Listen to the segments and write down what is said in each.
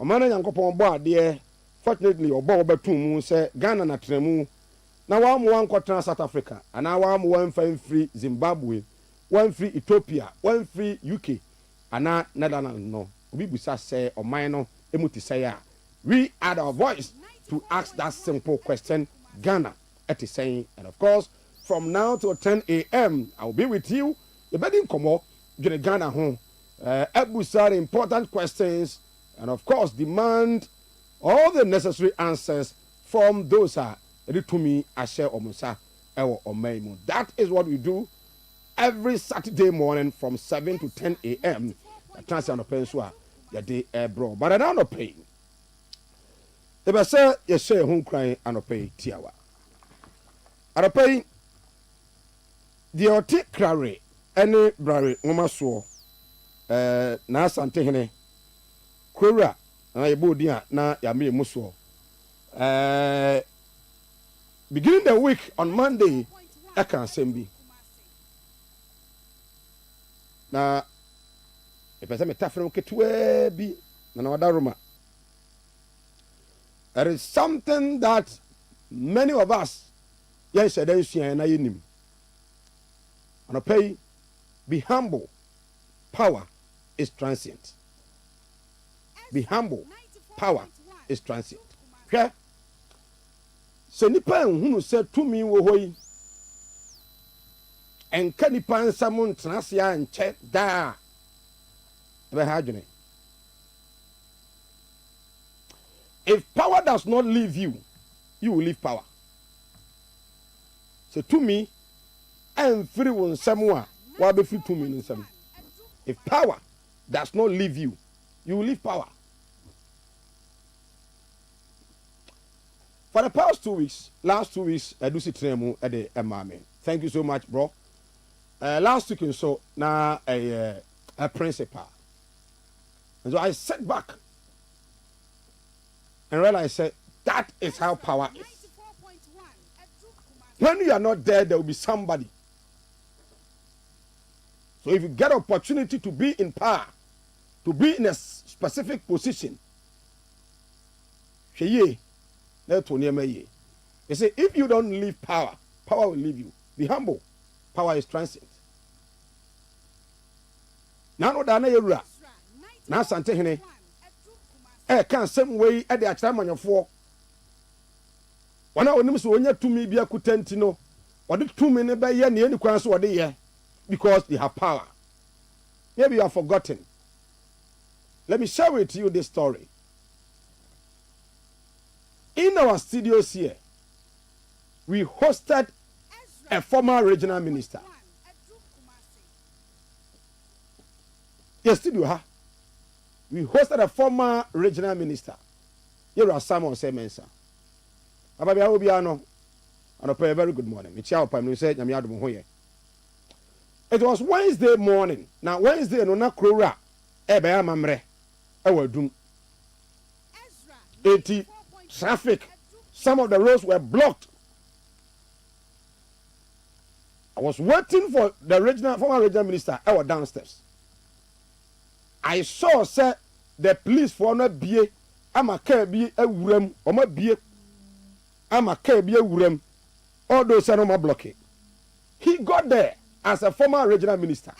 Omana Yankopon boa dear. Fortunately, or Bob Betum say Ghana na tremu. Now I'm one quarter South Africa, and now I'm one free Zimbabwe, one free Ethiopia, one free UK, and now Netherlands no. We say or minor emuti say we add our voice to ask that simple question. Ghana at saying, and of course, from now till 10 a.m. I will be with you. The bedding come during Ghana home. Ebusar important questions, and of course demand all the necessary answers from those ready to me Ashe Omusa Ewo Omeimu. That is what we do every Saturday morning from 7 to 10 a.m. The transfer on Pensua, your day bro. But I don't know pay. If I say you share home crying and pay tiawa. I pay the Oti Crary, any brary, Womaso, na Sante Hene, Kura, na Yabudia, na Yami Muso. Beginning the week on Monday, I can send me. Now, if I say me tafro ketwe bi na wadaruma. There is something that many of us yes I don't see na yenim. And pay be humble. Power is transient. Be humble. Power is transient. Okay? So nipa nhunu se tumi wo hoyi. Enka nipa nsamu ntrasia nche da. If power does not leave you, you will leave power. So to me, I'm free when someone will be free to me. If power does not leave you, you will leave power. For the past 2 weeks, last 2 weeks, I do see tremu at the Emame. Thank you so much, bro. Last week, so now a principal. And so I sat back and realized that is how power is. When you are not there, there will be somebody. So if you get opportunity to be in power, to be in a specific position, you say if you don't leave power, power will leave you. Be humble. Power is transient. Now no na Sante Hene can same way at the Achaman of 4. One hour names when you 2 me be a cutentino, or the 2 minutes by any quans or the year because they have power. Maybe you have forgotten. Let me share with you this story. In our studios here, we hosted a former regional minister. Yes, studio, huh? We hosted a former regional minister. Here are Simon Semensa. Ababi Aobiano. And a very good morning. It was Wednesday morning. Now Wednesday no na krora ebe amamre e wadum. 80 traffic. Some of the roads were blocked. I was waiting for the former regional minister. I was downstairs. I saw say the police for not be amaka bi awuram o ma bie amaka bi awuram all those are no blocking. He got there as a former regional minister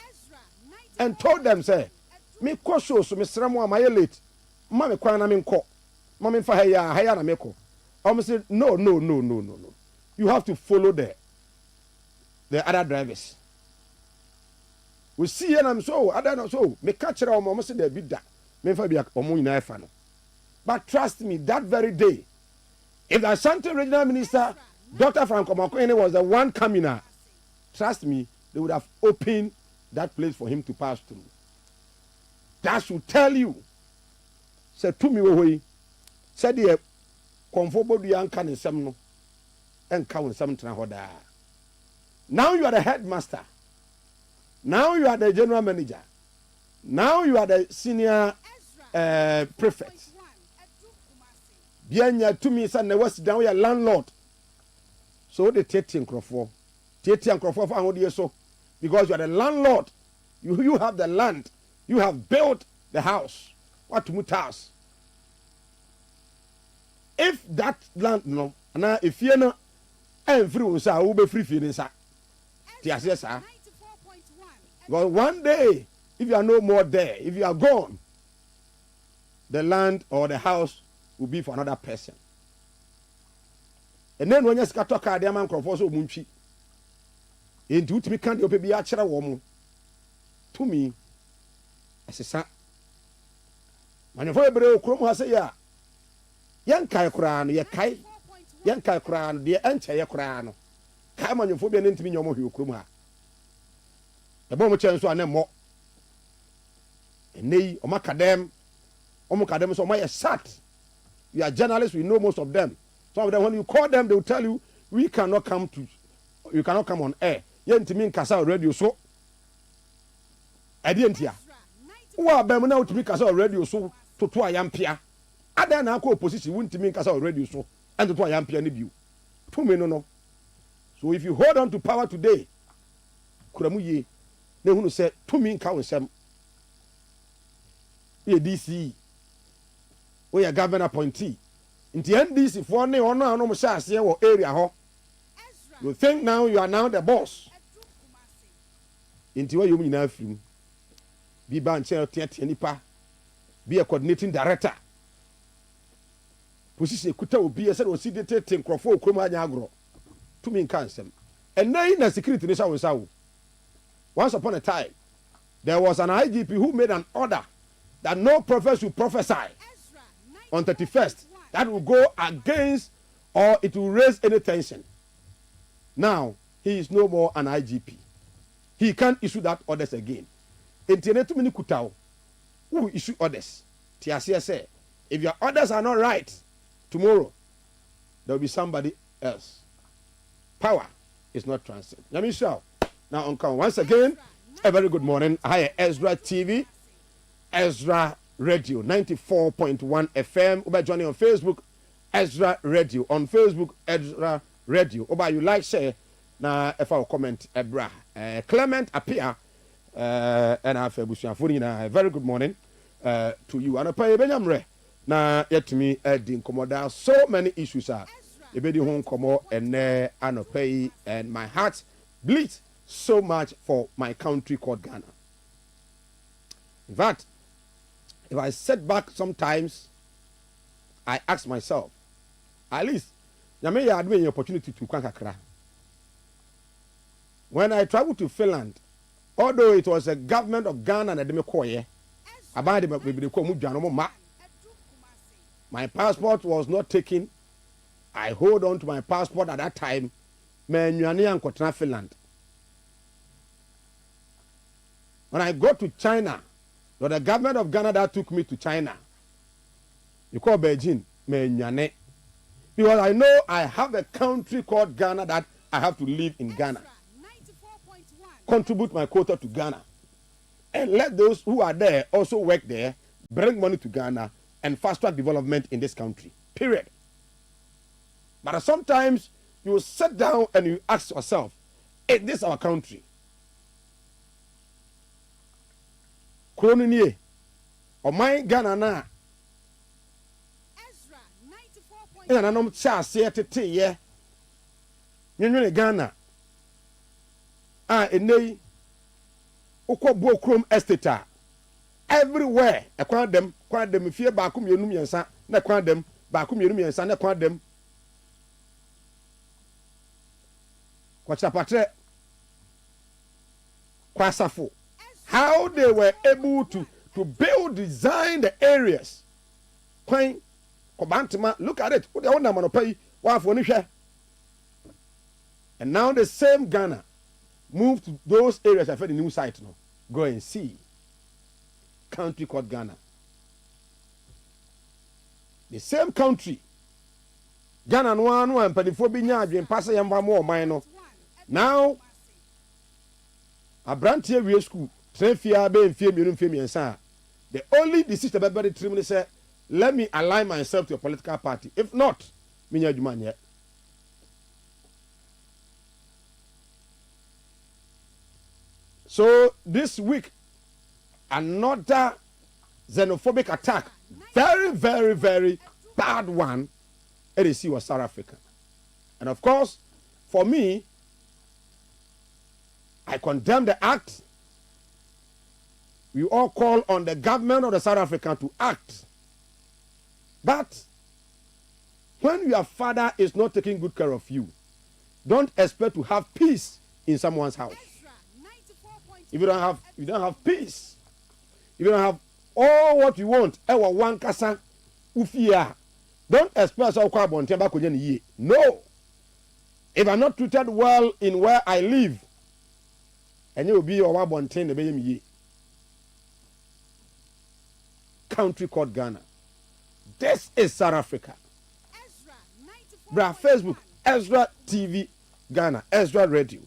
and told them say me ko show so me sramo am late ma me kwan na me nko ma me fa ha na me ko. I said no you have to follow the other drivers. We see and I'm so I don't know so me catch her almost say there be that me fa bia omo ina efa no. But trust me, that very day, if the Ashanti regional minister Dr. Franco Makwene was the one coming out, trust me, they would have opened that place for him to pass through. That should tell you. Say to me we said the comfortable young can in some no and count something. Now you are the headmaster. Now you are the general manager. Now you are the senior prefect. Bianya to me son was down your landlord. So the Teti Crawford for so because you are the landlord. You have the land. You have built the house. What to house? if that land no na efie no emfiri wo sa wo be free fie ni sa ti ase sa well one day if you are no more there if you are gone the land or the house will be for another person and then when you scatter card the man crofo so muntwi enti utimi kan de opebi a kire wo mo to me asesa manefo ebre okrom ha se ya yankai kura no ye kai yankai kura no de enche ye kura no kai manefo bia ne ntimi nyomo hwe okrom ha ebo mo chen so anemmo enei o makadem so my sat. You are journalists, we know most of them. Some of them, when you call them, they will tell you, you cannot come on air. Yen to me kasa radio so. Edientia. Wa be mo na to me kasa radio so to ayampia. Ada na akọ opposition won to me kasa radio so and to ayampia ni biu. To me no. So if you hold on to power today, kuramu ye, na hunu say to me nka wonsem. Ye DC we are governor appointee nti NDC for ne ono anom sha ase wo area ho you think now you are now the boss nti we yom nyina afim bi ban che tiatia nipa be a coordinating director position kuta obi e se o si detete nkrofo okrom anya agro to me nka nsem enai na security ne sha wo sa wo once upon a time there was an IGP who made an order that no prophet should prophesy on 31st. That will go against or it will raise any tension. Now, he is no more an IGP. He can't issue that orders again. Internet mini kutao. Who issue orders? TSC say, if your orders are not right, tomorrow, there will be somebody else. Power is not transferred. Let me show. Now, once again, a very good morning. Hi, Ezra TV. Ezra Radio 94.1 FM. Oba joining on Facebook, Ezra Radio. On Facebook, Ezra Radio. Oba you like, share. Na if I comment, Ebra. Clement appear. And I feel a very good morning to you. And I pay Benyamre. Na yet to me, Eddie Komoda. So many issues are. Ebedi home komo and anopay and my heart bleeds so much for my country called Ghana. In fact, if I sit back sometimes, I ask myself, at least, Yame ya adwe opportunity to kwankakra. When I traveled to Finland, although it was a government of Ghana and Demekoye, my passport was not taken. I hold on to my passport at that time. Finland. When I go to China, the government of Ghana that took me to China, you call Beijing, because I know I have a country called Ghana that I have to live in Ghana. Contribute my quota to Ghana. And let those who are there also work there, bring money to Ghana, and fast track development in this country. Period. But sometimes you sit down and you ask yourself, is this our country? Koloniye, or my Ghana na. Ezra 94.1 FM. Cha se tete ye. Nyenwe Ghana. Enei okwo Chrome estate everywhere ekwan dem fie ba ko mienu miensa na kwan dem ba ko mienu miensa na kwan dem kwa chapatre kwa safo. How they were able to build, design the areas. Look at it. And now the same Ghana moved to those areas. I've heard the new site now. Go and see. Country called Ghana. The same country. Ghana no one and Padifobinya and Passa Yamba more minor. Now a brand here school. The only decision everybody trim say, let me align myself to a political party. If not, yet. So this week, another xenophobic attack, very, very, very bad one, see was South Africa. And of course, for me, I condemn the act. We all call on the government of the South Africa to act. But when your father is not taking good care of you, don't expect to have peace in someone's house. If you don't have peace, if you don't have all what you want, one kasa ufia, don't expect to no. If I'm not treated well in where I live, and you will be your one country called Ghana. This is South Africa. Bra Facebook, Ezra TV Ghana, Ezra Radio.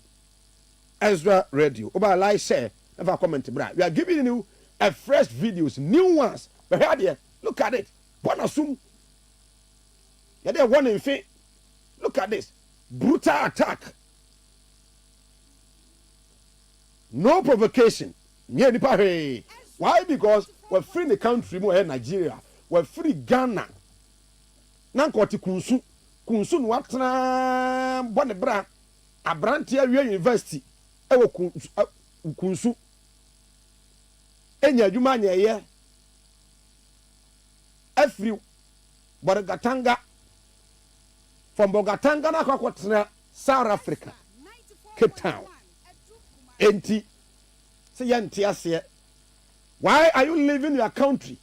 Ezra Radio. Oba like share, never comment bra. We are giving you a fresh videos, new ones. But here, look at it. Bonasum. Yeah, they one in faith. Look at this. Brutal attack. No provocation. Why? Because we're free in the country more in Nigeria. We're free Ghana. Nankoti kunsu. Kunsu nwatra bone bra. Abrantia University. Ewo kunsu. Enya adwuma nya ye. Every Bogatanga. From Bogatanga na kwakwatra South Africa. Cape Town. Enti. Say yanti ase. Why are you leaving your country?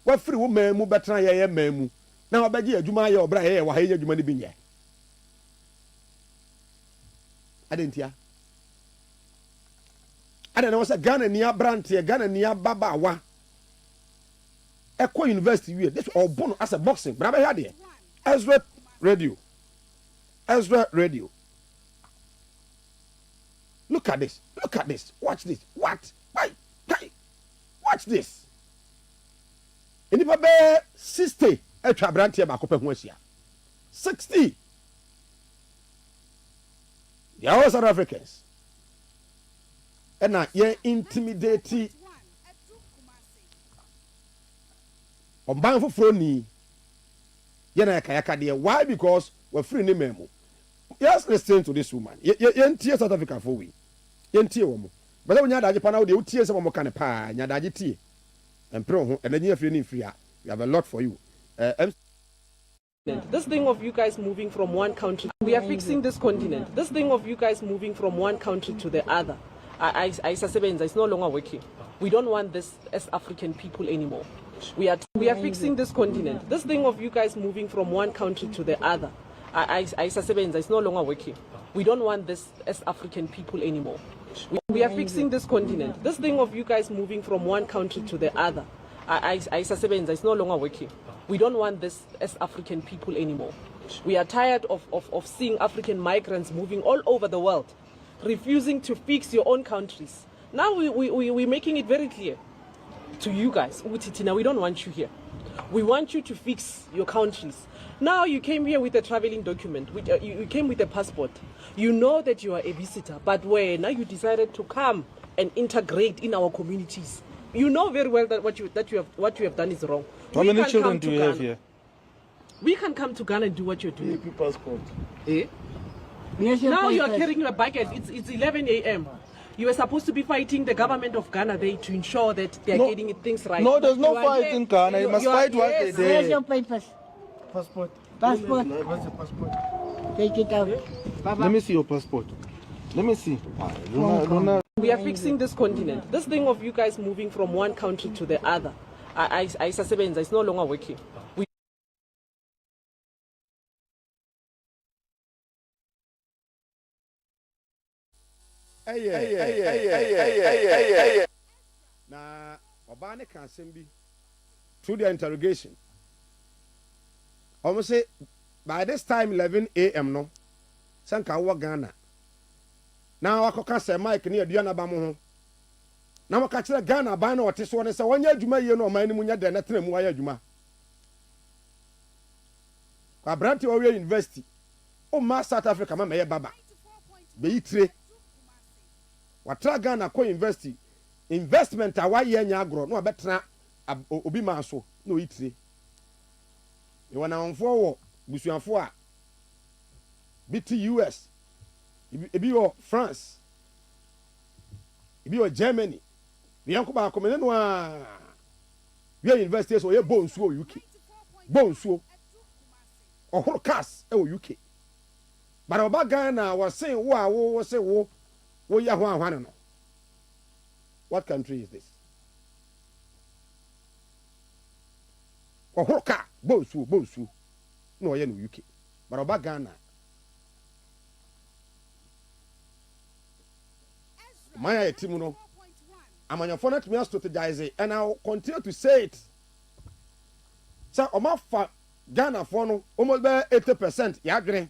What free woman mu betra ye memu. Na obaji adwuma ye obra ye wa ye adwuma ni bi nye. Adentia. Ade na wo say Ghana nia brantie, Ghana nia baba wa. Eko University we. This all born as a boxing. Bra be here. Ezra Radio. Ezra Radio. Look at this. Look at this. Watch this. What? Why? Watch this. Enipa be 60 etwa brantie ba kope ho asia. 60. They are all South Africans. And now ye intimidate. Omban foforo ni. Ye na kayaka de. Why? Because we're free ni memo. Yes, listen to this woman. Ye South Africa for we. Ye ntie wo mo. But when you are Japan, you tear some more kind of pie, and you tea. And pro, and then you feel free. We have a lot for you. This thing of you guys moving from one country, we are fixing this continent. This thing of you guys moving from one country to the other, it's no longer working. We don't want this as African people anymore. We are fixing this continent. This thing of you guys moving from one country to the other, it's no longer working. We don't want this as African people anymore. We are fixing this continent. This thing of you guys moving from one country to the other, it's no longer working. We don't want this as African people anymore. We are tired of seeing African migrants moving all over the world, refusing to fix your own countries. Now we're making it very clear to you guys, Utitina, we don't want you here. We want you to fix your countries. Now you came here with a traveling document. You came with a passport. You know that you are a visitor, but now you decided to come and integrate in our communities. You know very well that what you have done is wrong. How many children do you have here? We can come to Ghana and do what you're doing. Passport. Eh? Now you are carrying a bucket. It's 11 a.m. You were supposed to be fighting the government of Ghana there to ensure that they are getting things right. No, there's no fight in Ghana. You must fight what they do. Where's your papers? Passport. Passport. What's your passport? Take it out. Let me see your passport. Let me see. We are fixing this continent. This thing of you guys moving from one country to the other, it's no longer working. Na Obane can be through the interrogation. Almost say by this time 11 a.m. no, Sanka wa Ghana. Now I can say Mike near Diana Bamu. Now I catch the Ghana ban or this one. So when you Juma, you know, my name is Denatrim Waya Juma. Abranti Warrior University. Oh, my South Africa, my Baba. Be it. Watra Ghana ko university investment awa ye nya agro no betra obi ma so no itire e wana onfo wo busuafo a bi te US ebi wɔ France ebi wɔ Germany bi yanko ba ko me no a wi university so ye bonsu o UK bonsu ohoro cars e wɔ UK but oba Ghana was say wo a wo say wo ya ho ahwane no. What country is this? Ohoro car bonsu no ye no UK but oba Ghana my team no amanyafo na tumi strategize it and I'll continue to say it. So omafa Ghana for no almost be 80% yadwene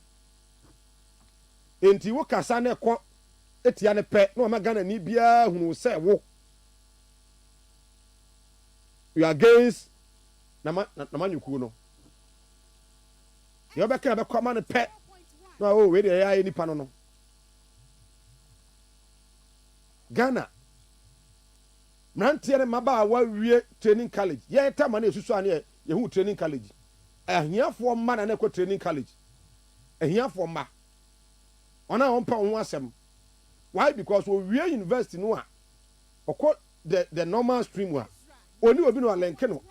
enti wo kasa na ekọ etia ne pe na o Ghana ni bia hunu say wo you are against na manyuku no you be kan be kwama ne pe na o we dey ya nipa no Ghana Nantiere maba wa wie training college. Ye tama na esusu ane ye hu training college. Ahiafo mma na ekɔ training college. Ahiafo mma. Ona ompa ho asɛm. Why? Because we wie university no a okɔ the normal stream wa. Oni obi no alenke no.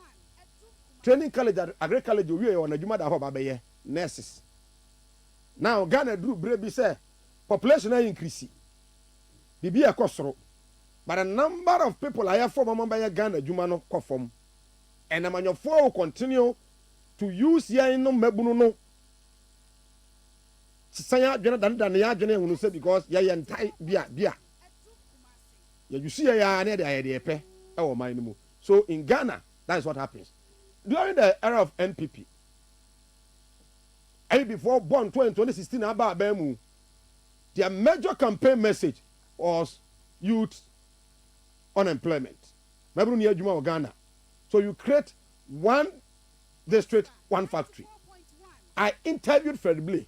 Training college agri college wie on adwuma da ho ba bɛyɛ nurses. Now Ghana do bre bi say population na increase. Bibi ekɔ but a number of people I have from Mambaya Ghana Jumano Kofom. And a man will continue to use Yaino Mebuno. Saya Jonathan Daniajane who say because Yayan Tai Bia. You see a near the idea pe or mine. So in Ghana, that is what happens. During the era of NPP, before born 2016 about Bemu, their major campaign message was youth unemployment. Ghana. So you create one district, one factory. I interviewed Fred Blay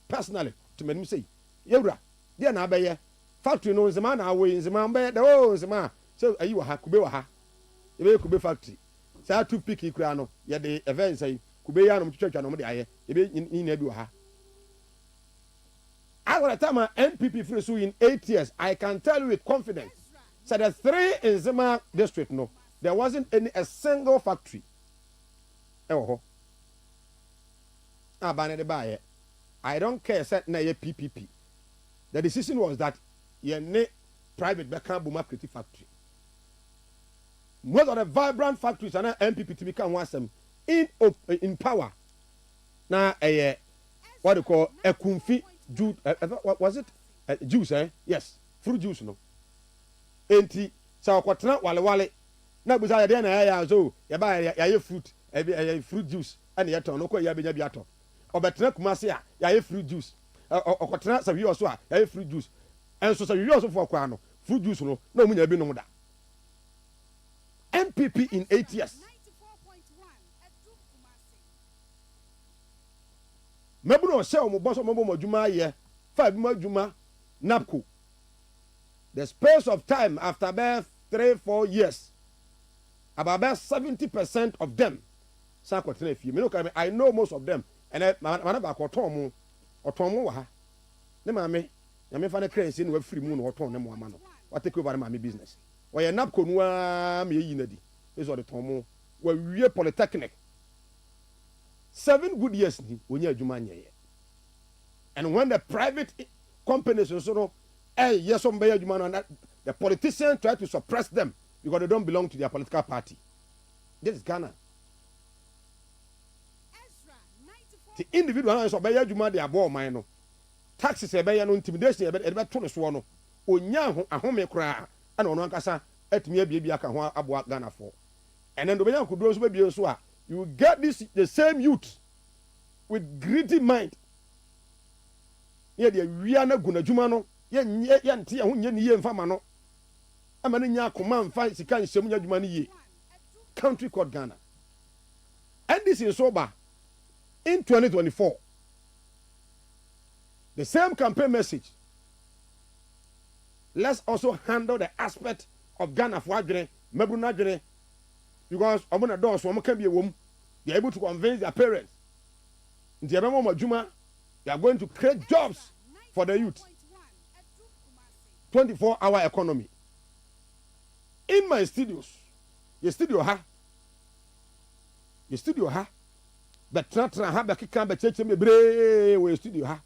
personally to me say, Yebra, dear Nabaye, factory no Zema na way in Zema, oh Zema. So are you a Kubewa? You could be factory. Say I to pick Ikrano, yet the event say Kubeyanum church and Omodia, in Eduha. At the time NPP free in 8 years, I can tell you with confidence. So the 3 in Zema district, no, there wasn't a single factory. Oh, I don't care, said na PPP. The decision was that ye ne private Beckham Buma Creative Factory. Most of the vibrant factories are now NPP to become one in power. Now what they call a kumfi juice. What was it? Juice, eh? Yes, fruit juice, no. Enti sa kwatena wale na buza ya na ya zo ya ba ya fruit fruit juice and ya ton no ko ya benya bi ato obetena kumase a ya fruit juice okwatena sa wi oso a ya fruit juice enso sa wi oso fo kwa no fruit juice no na omunya bi no da MPP in 8 years mebuno se o mo boso mo dwuma ye fa bi mo dwuma napco. The space of time after about 3-4 years, about 70% of them, I know most of them, and I Otomo wa. Ne mame, na me fa na crazy no free moon or ton them one. What take over my business? Or ya napco no me yinadi. Is what the tomo. We polytechnic. 7 good years ni onya adwuma nyeye. And when the private companies also yes, the politicians try to suppress them because they don't belong to their political party. This is Ghana. The individual is obey Juma de abo mine. Taxes no intimidation ebe to so no. Onya ahome kra ana ono ankasa etime bia aka ho abo Ghana for. And then the onya kudo so bia so a you get the same youth with greedy mind. Here the wi na guna Juma no nti ho nye ni ye mfa ma no amane nya akoma mfa sika nsem nya dwuma ni ye country called Ghana. And this is sober in 2024 the same campaign message. Let's also handle the aspect of Ghana for adwene mabuna adwene because omona do so can be a wom they are able to convince their parents nti ebe mo adwuma. They are going to create jobs for the youth. 24-hour economy. In my studios, your studio ha. But tra ha be kika be cheche me bre we studio ha.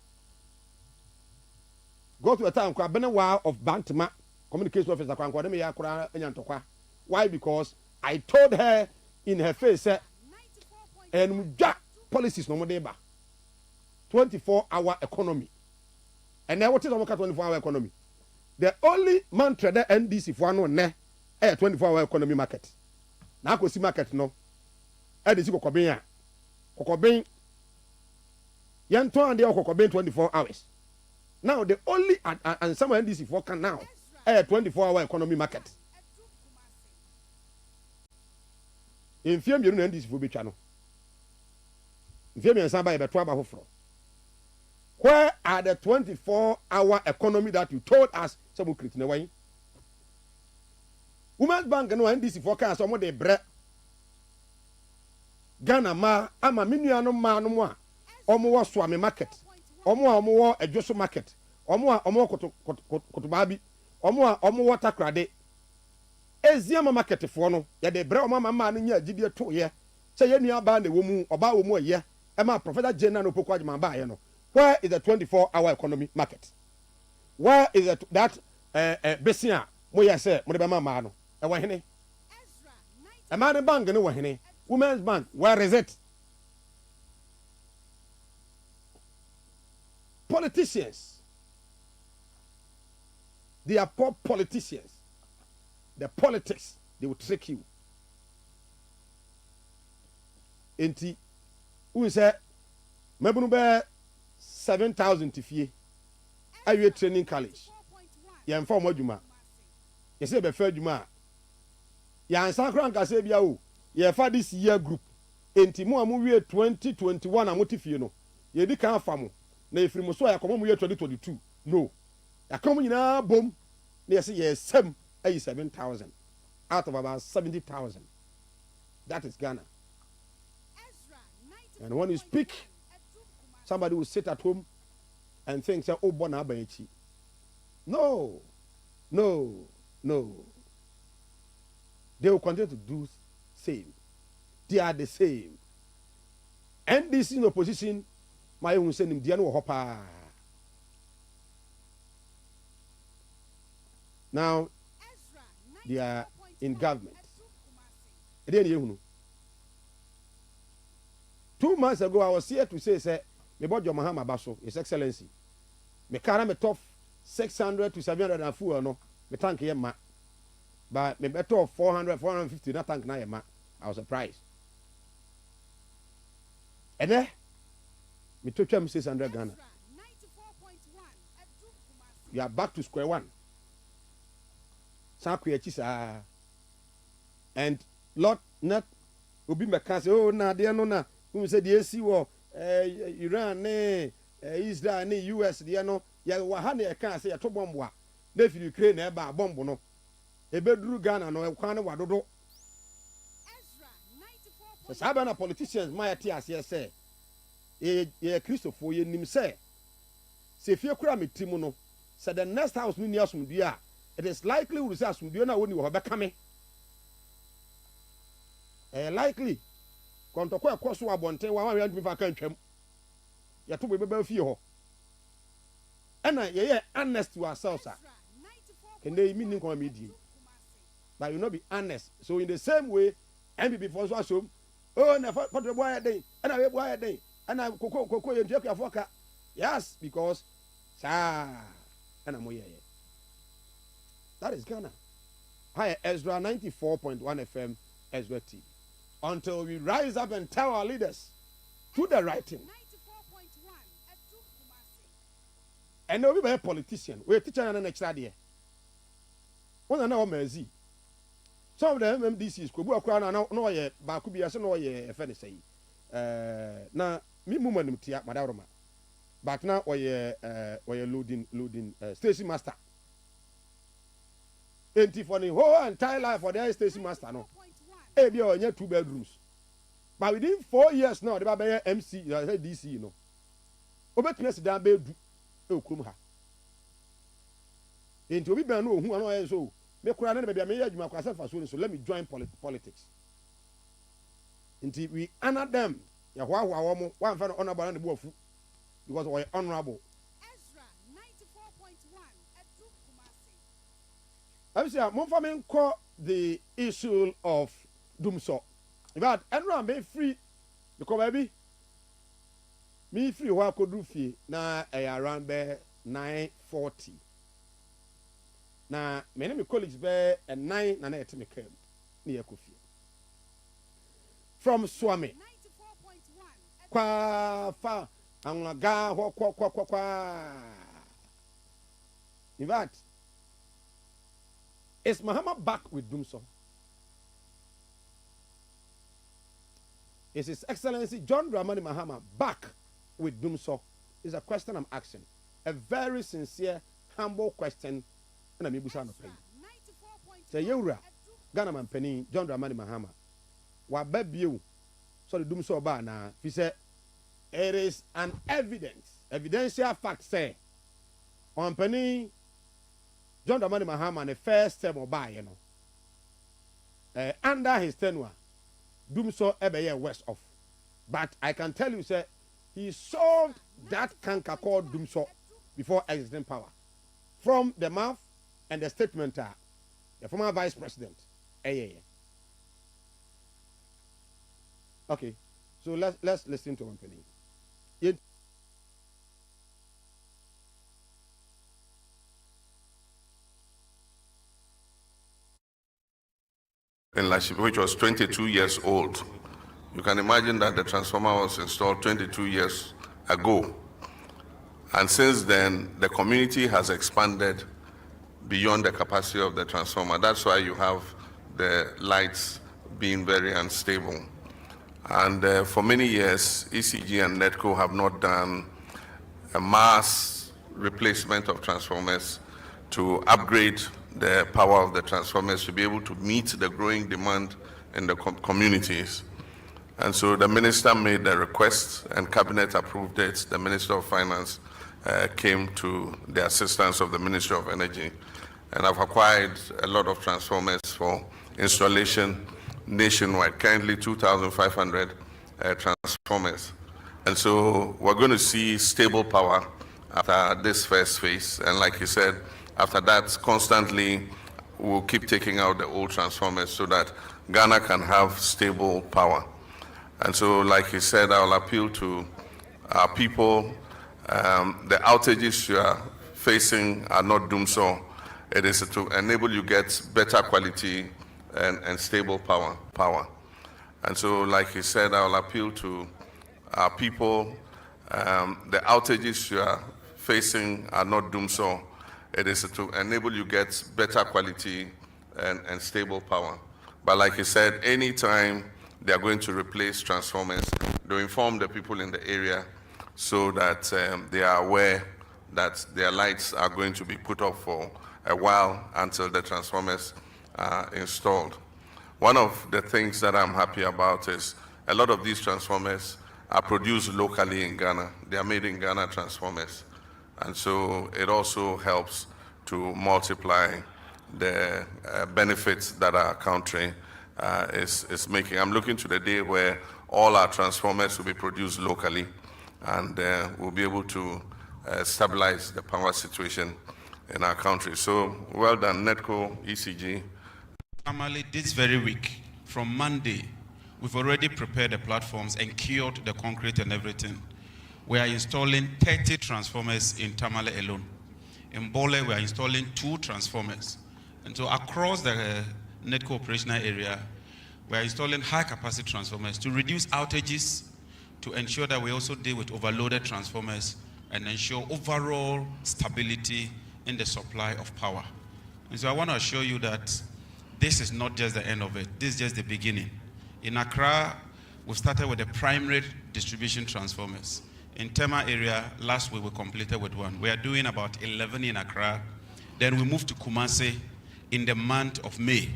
Go to a town kwa bene wa of Bantama communication officer kwa kwa dem ya kura anyantokwa. Why? Because I told her in her face and policies no more dey ba. 24-hour economy. And now what is our 24-hour economy? The only mantra that NDC for no ne a 24-hour economy market. Now go see market no. NDC kokobin. Yanto and they kokobin 24 hours. Now the only and some NDC for can now a 24-hour economy market. In fear you NDC for be channel. In fear me somebody be 12 hour for. Where are the 24-hour economy that you told us? Some create in a way. Women's Bank no NDC forecast some of the bread. Ghana ma ama minuano ma no mo. Omo swami market. Omo ejoso market. Omo kotobabi. Omo water krade. Eziama market fo no. Ya de bread omo ma no nya gidie to ye. Say ye nua ba na wo mu oba wo mu ye. E ma Professor General no pokwa jama ba ye no. Where is the 24-hour economy market? Where is that Bessia? Moya say, Modema Mano. A wahine. A man bank no wahine. Women's Bank, where is it? Politicians. They are poor politicians. The politics, they will trick you. Enti, who say, Mebunube 7,000 to fee. Are you training college? You inform what you ma. You say be fair you ma. You answer crank I say bia o. You for this year group. Enti mo amu we 2021 amoti fie no. Ye di kan famo. Na efiri mo so ya komo mu 2022. No. Ya komo nyina bom. Na you say yes 7,000 out of about 70,000. That is Ghana. And when you speak, somebody will sit at home and think, say, oh, bona benchi. No. They will continue to do same. They are the same. And this in opposition, my own saying, Diano Hopper. Now, they are in government. 2 months ago, I was here to say, me bought your Mahama Baso, His Excellency. Me carry me tough 600 to 700 and full no. Me tank here ma. But me better 400, 450 not tank na ma. I was surprised. And then me took him 600 Ghana. You are back to square one. And Lord not Obi Mekase, oh na dear no na. Who said the AC war Iran Israel ne US dear no ya wahane e kan say to bomb wa na fi Ukraine e ba bomb no e beduru Ghana no e kwan ne wadodo so sabana politicians my tia say e Christopher ye nim say se fie kura metimu no say the next house no ni asumdua it is likely we say asumdua na woni wo be kame likely kontoko ekoso abonten wa wan mi fa kan twam ya to be fie ho ena ye honest to ourselves can they mean come media but you not be honest so in the same way MPP for so assume oh na for the boy dey ena we boy dey ena koko ye ntwa afoka yes because sa ena mo ye that is Ghana. Hi Ezra 94.1 FM Ezra TV. Until we rise up and tell our leaders to the right thing. And now we be a politician. We a teacher and an extra there. One and now mezi. Some of the MMDCs could go around and no ye bakubi as no ye offend say. Na me woman tia madaroma. But now we loading station master. Enti for the whole entire life for the station master no. Ebi onye 2 bedrooms. but within 4 years now, the Baba MC, DC, you know. Obetumi asi dan be du e okurum ha. Enti obi ban no ohu ano aye so. Me kura na be me ya adwuma kwasa fa so let me join politics. Enti we honor them. Ya hwa wo mo wan fa no honorable na de bo afu because we honorable. Ezra 94.1 Kumasi. I say mo fa me nko the issue of Dumso. In fact, everyone be free because baby me free wa kodu fie na around be 9:40. Na me and my colleagues be 9 na et me kam na yakofie. From Swami 94.1 kwa fa anwaga ho kwa. In fact, is Mahama back with Dumso? Is His Excellency John Dramani Mahama back with Dumso? Is a question I'm asking. A very sincere, humble question. And I'm able to pay. Say, Yura, Ghana man penny, John Dramani Mahama. What baby you? So the Dumso bar now. He said, it is an evidential fact say, on penny, John Dramani Mahama, the first time of buy, you know. Under his tenure, Dumso ebeye west off. But I can tell you, sir, he solved that canker called Dumso before exiting power. From the mouth and the statement, the former vice president. Okay, so let's listen to one penny. Which was 22 years old. You can imagine that the transformer was installed 22 years ago. And since then, the community has expanded beyond the capacity of the transformer. That's why you have the lights being very unstable. And for many years, ECG and NETCO have not done a mass replacement of transformers to upgrade the power of the transformers to be able to meet the growing demand in the communities. And so the minister made the request and cabinet approved it. The Minister of Finance came to the assistance of the Ministry of Energy. And I've acquired a lot of transformers for installation nationwide, currently 2,500 transformers. And so we're going to see stable power after this first phase. And like you said, after that, constantly we'll keep taking out the old transformers so that Ghana can have stable power. And so, like he said, I'll appeal to our people. The outages you are facing are not Dumso. It is to enable you get better quality and stable power. And so, like he said, I'll appeal to our people. The outages you are facing are not Dumso. It is to enable you get better quality and stable power. But like he said, anytime they are going to replace transformers, they inform the people in the area so that they are aware that their lights are going to be put off for a while until the transformers are installed. One of the things that I'm happy about is a lot of these transformers are produced locally in Ghana. They are made in Ghana transformers. And so it also helps to multiply the benefits that our country is making. I'm looking to the day where all our transformers will be produced locally, and we'll be able to stabilize the power situation in our country. So well done, NETCO, ECG. Normally, this very week, from Monday, we've already prepared the platforms and cured the concrete and everything. We are installing 30 transformers in Tamale alone. In Bole, we are installing 2 transformers. And so across the NETCO operational area, we are installing high-capacity transformers to reduce outages, to ensure that we also deal with overloaded transformers and ensure overall stability in the supply of power. And so I want to assure you that this is not just the end of it. This is just the beginning. In Accra, we started with the primary distribution transformers. In Tema area, last week we completed with 1. We are doing about 11 in Accra. Then we moved to Kumasi in the month of May.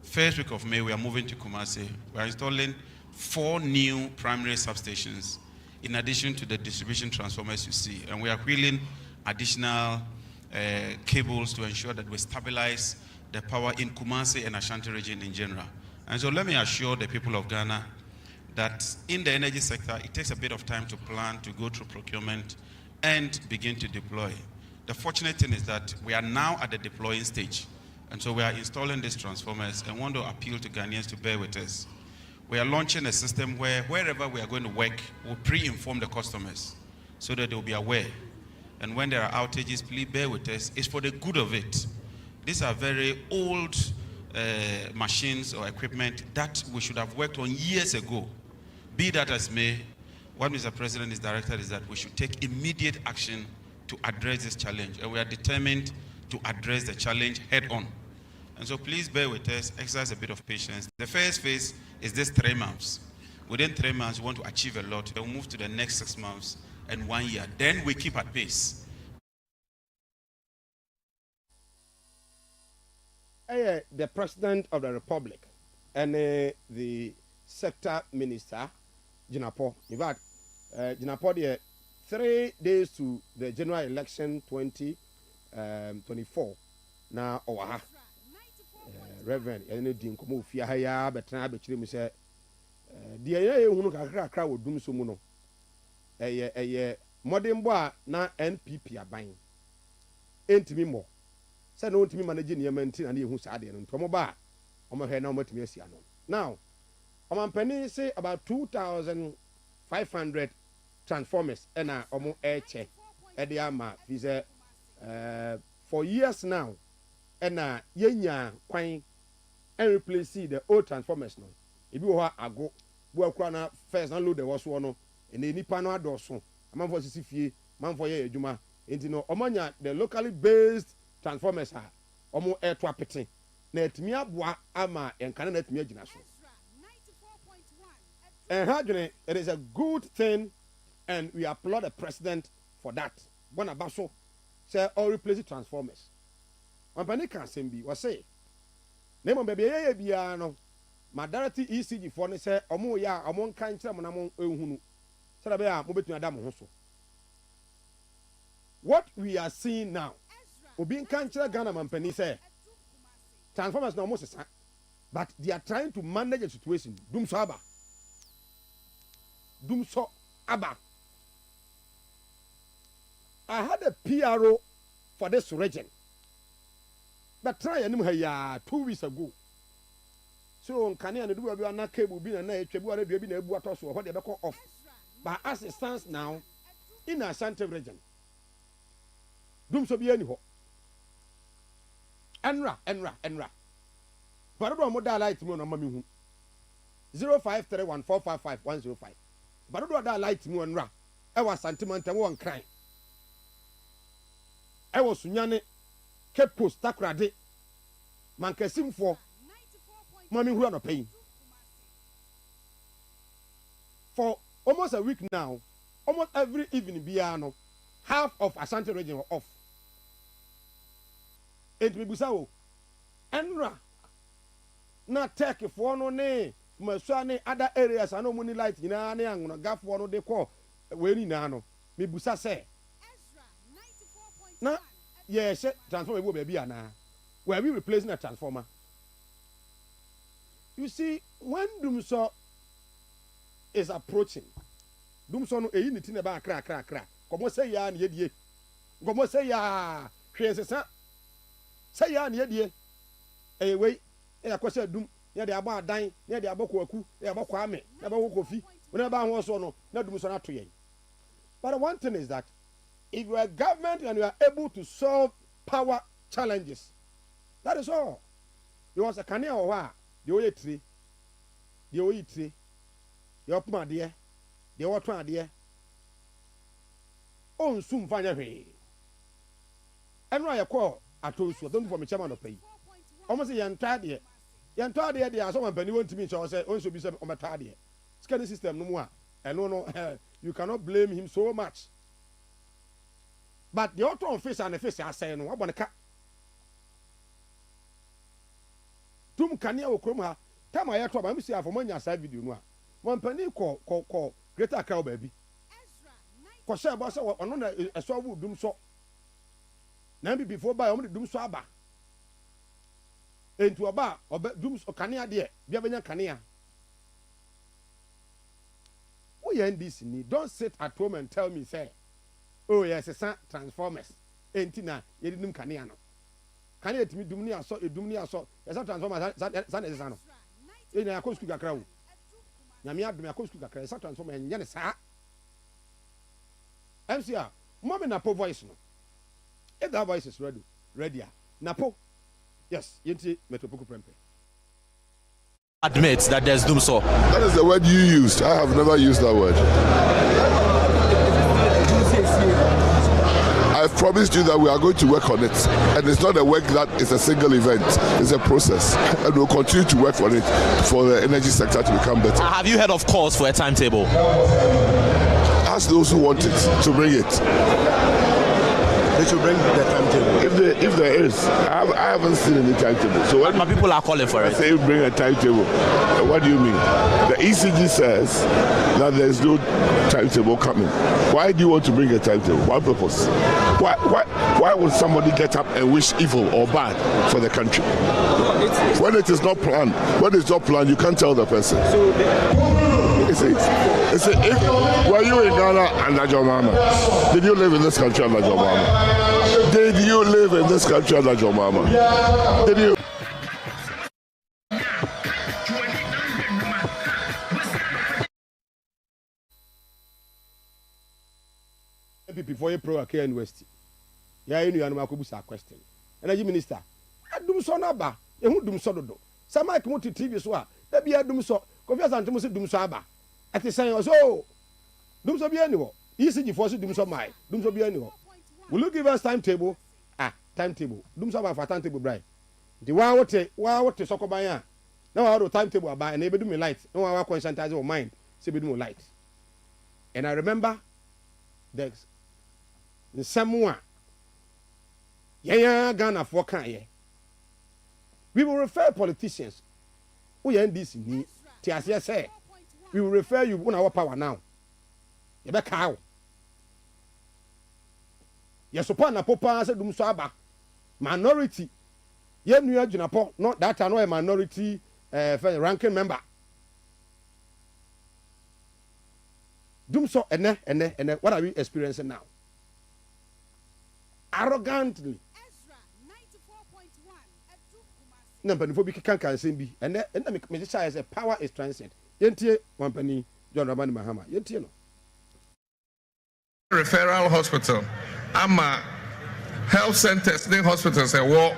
First week of May, we are moving to Kumasi. We are installing 4 new primary substations, in addition to the distribution transformers you see. And we are wheeling additional cables to ensure that we stabilize the power in Kumasi and Ashanti region in general. And so let me assure the people of Ghana that in the energy sector, it takes a bit of time to plan, to go through procurement, and begin to deploy. The fortunate thing is that we are now at the deploying stage. And so we are installing these transformers and want to appeal to Ghanaians to bear with us. We are launching a system where wherever we are going to work, we'll pre-inform the customers so that they'll be aware. And when there are outages, please bear with us. It's for the good of it. These are very old machines or equipment that we should have worked on years ago. Be that as may, what Mr. President is directed is that we should take immediate action to address this challenge. And we are determined to address the challenge head on. And so please bear with us, exercise a bit of patience. The first phase is this 3 months. Within 3 months, we want to achieve a lot. Then we'll move to the next 6 months and 1 year. Then we keep at pace. The President of the Republic and the Sector Minister, Jinapo. In fact, Jinapo, there 3 days to the general election 2024. Now, Reverend, any dinkomo fia haya betra be chire mi se de ye hunu kakra wo dum so mu no modern boy na NPP aban entimi mo se no ntimi manage niam nti na ehu sa de no ntomo ba o ma hwe na o matimi asia no now o man pani say about 2,500 transformers na o mo eche e de ama fi say for years now and yenya kwan and replace the old transformers no ebi wo ha ago bo akura na first na load the was no and the nipa no adoso amanfo sisi fie manfo ye adwuma enti no omanya the locally based transformers ha omo eto apete na etimi aboa ama enkane na etimi agina so and hadwene it is a good thing and we applaud the president for that bona baso say all replace the transformers. Company can send be was say name baby ye bia no madarati ECG for ne say omo ya omo kan kire mo na mo ehunu say da be a mo betun adam ho so. What we are seeing now obi kan kire Ghana company say transformers na almost say but they are trying to manage the situation dum so aba I had a PRO for this region. But try and 2 weeks ago. So can you do a na cable be na etwebu ara bia bi na ebu atoso ho de be call off. But as it stands now in Ashanti region. Dum so bi ani ho. Enra. But do mo da light mo na ma mi hu. 0531455105. But do da light mo enra. E wa santimanta mo nkran. E wo sunyane ke post takrade mankasimfo mami hura no pain for almost a week now, almost every evening biano half of Ashanti region were off. It me busawo enra na take for no ne masane other areas ano money light nyina ne angono gafo no de call we ni na no me busa say na yes, transformer will be ana. Where we replacing a transformer. You see, when Dumso is approaching, Dumso no eyi ni tin ba kra. Komo say ya na yedie. Komo say ya hwesesa. Say ya na yedie. We e akwese dum, ya de aba adan, ya de abako aku, ya abako ame, ya abako kofi. We ba ho so no, na Dumso na to yen. But one thing is that if you are a government and you are able to solve power challenges, that is all. There was a canea or what? The oil tree, the opma dear, the water dear. Oh, soon find a way. And why a call I told you, don't for me, chairman of pay. Almost a young tardy. Young tardy, there are someone penny want to me, so I said, also be some on my tardy. Scanning system no more. And no, you cannot blame him so much. But the auto face and the face are saying, "What want to cut?" Tum kania okrom ha. Time I talk about me say for money aside video no. one penny call greater cow baby. Kosha boss or no a saw doom so. Nambi before by only doom swaba. Into a bar or dooms or cania dear, Biabanya cania. We end this need. Don't sit at home and tell me, say, oh yes, a transformers. Entina, you didn't caniano. Can you me dumnia so a dumnia so as a transformer san is sano. In a coast to a crow. Yamia be a coast to a crow, a transformer and Yanisa. MCR, Mommy Napo voice no. If that voice is ready, Napo. Yes, Yenti Metropoku Prempe. Admits that there's doom so. That is the word you used. I have never used that word. I've promised you that we are going to work on it. And it's not a work that is a single event. It's a process. And we'll continue to work on it for the energy sector to become better. Have you heard of calls for a timetable? Ask those who want it to bring it. They should bring the timetable. If there is, I haven't seen any timetable. So when people are calling for it. Say bring a timetable. What do you mean? The ECG says that there's no timetable coming. Why do you want to bring a timetable? What purpose? Why would somebody get up and wish evil or bad for the country? When it is not planned, you can't tell the person. Were you in Ghana under your mama? Did you live in this country under your mama? Did you live in this country under your mama? Did you? Before you pro K University. Yeah, you know I'm a question. Energy Minister, I do so naba. You do so do. Some I come to TV so. There be a doom so. Confess and to doom so aba. At the same so. Doom so be anywhere. ECG force doom so my. Doom so be anywhere. Will you give us timetable? Timetable. Doom so for timetable bright. The what so ko ban now I do timetable about and ebe do me light. No I concentrate on mind. Say be do me light. And I remember the someone Ghana for can we will refer politicians who end this in TSS say we will refer you on our power now. You be cow. You support na popa say dum so aba minority. Ye nu ajunapo not that I know a minority ranking member. Dum so ene what are we experiencing now? Arrogantly. Ezra 94.1 Number for big can say be and me say as a power is transcend. Yentie one penny John Ramani Mahama. Yentie no. Referral hospital. Ama health centers, the hospitals say what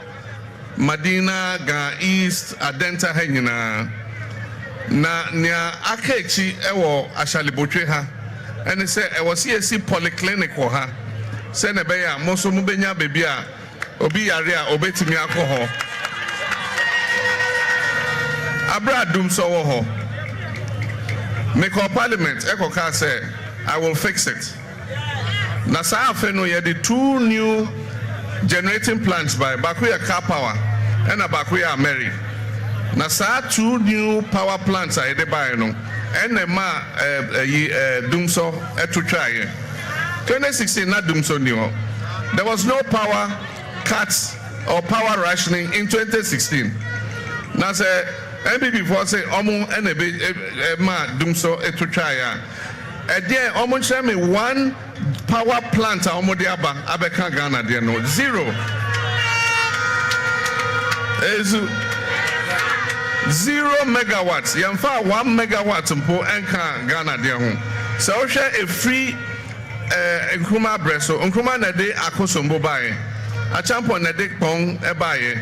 Madina, Ga East, Adenta Henyina. Na nia akechi ewo ashalibotwe ha. And say I was CSC polyclinic for her. Say na be ya moso mu benya baby a obi yare a obetimi akọ ho. Abra dum so wo ho. Make our parliament ekoka say I will fix it. Na sa afe no ye the 2 new generating plants by Bakuya Car Power and Bakuya Mary. Na sa 2 new power plants are de buy no. Enema dumso etu try 2016 na dumso ni ho. There was no power cuts or power rationing in 2016. Na say MPP for say omo enebe ma dumso etu try ya. There omo share me 1 power plant a omo de aba abeka Ghana there no 0. 0 megawatts. Yamfa 1 megawatt mpo enka Ghana there ho. So share a free Nkrumah breso. Nkrumah na de akosombo bae. Achampo na de pong ebaye.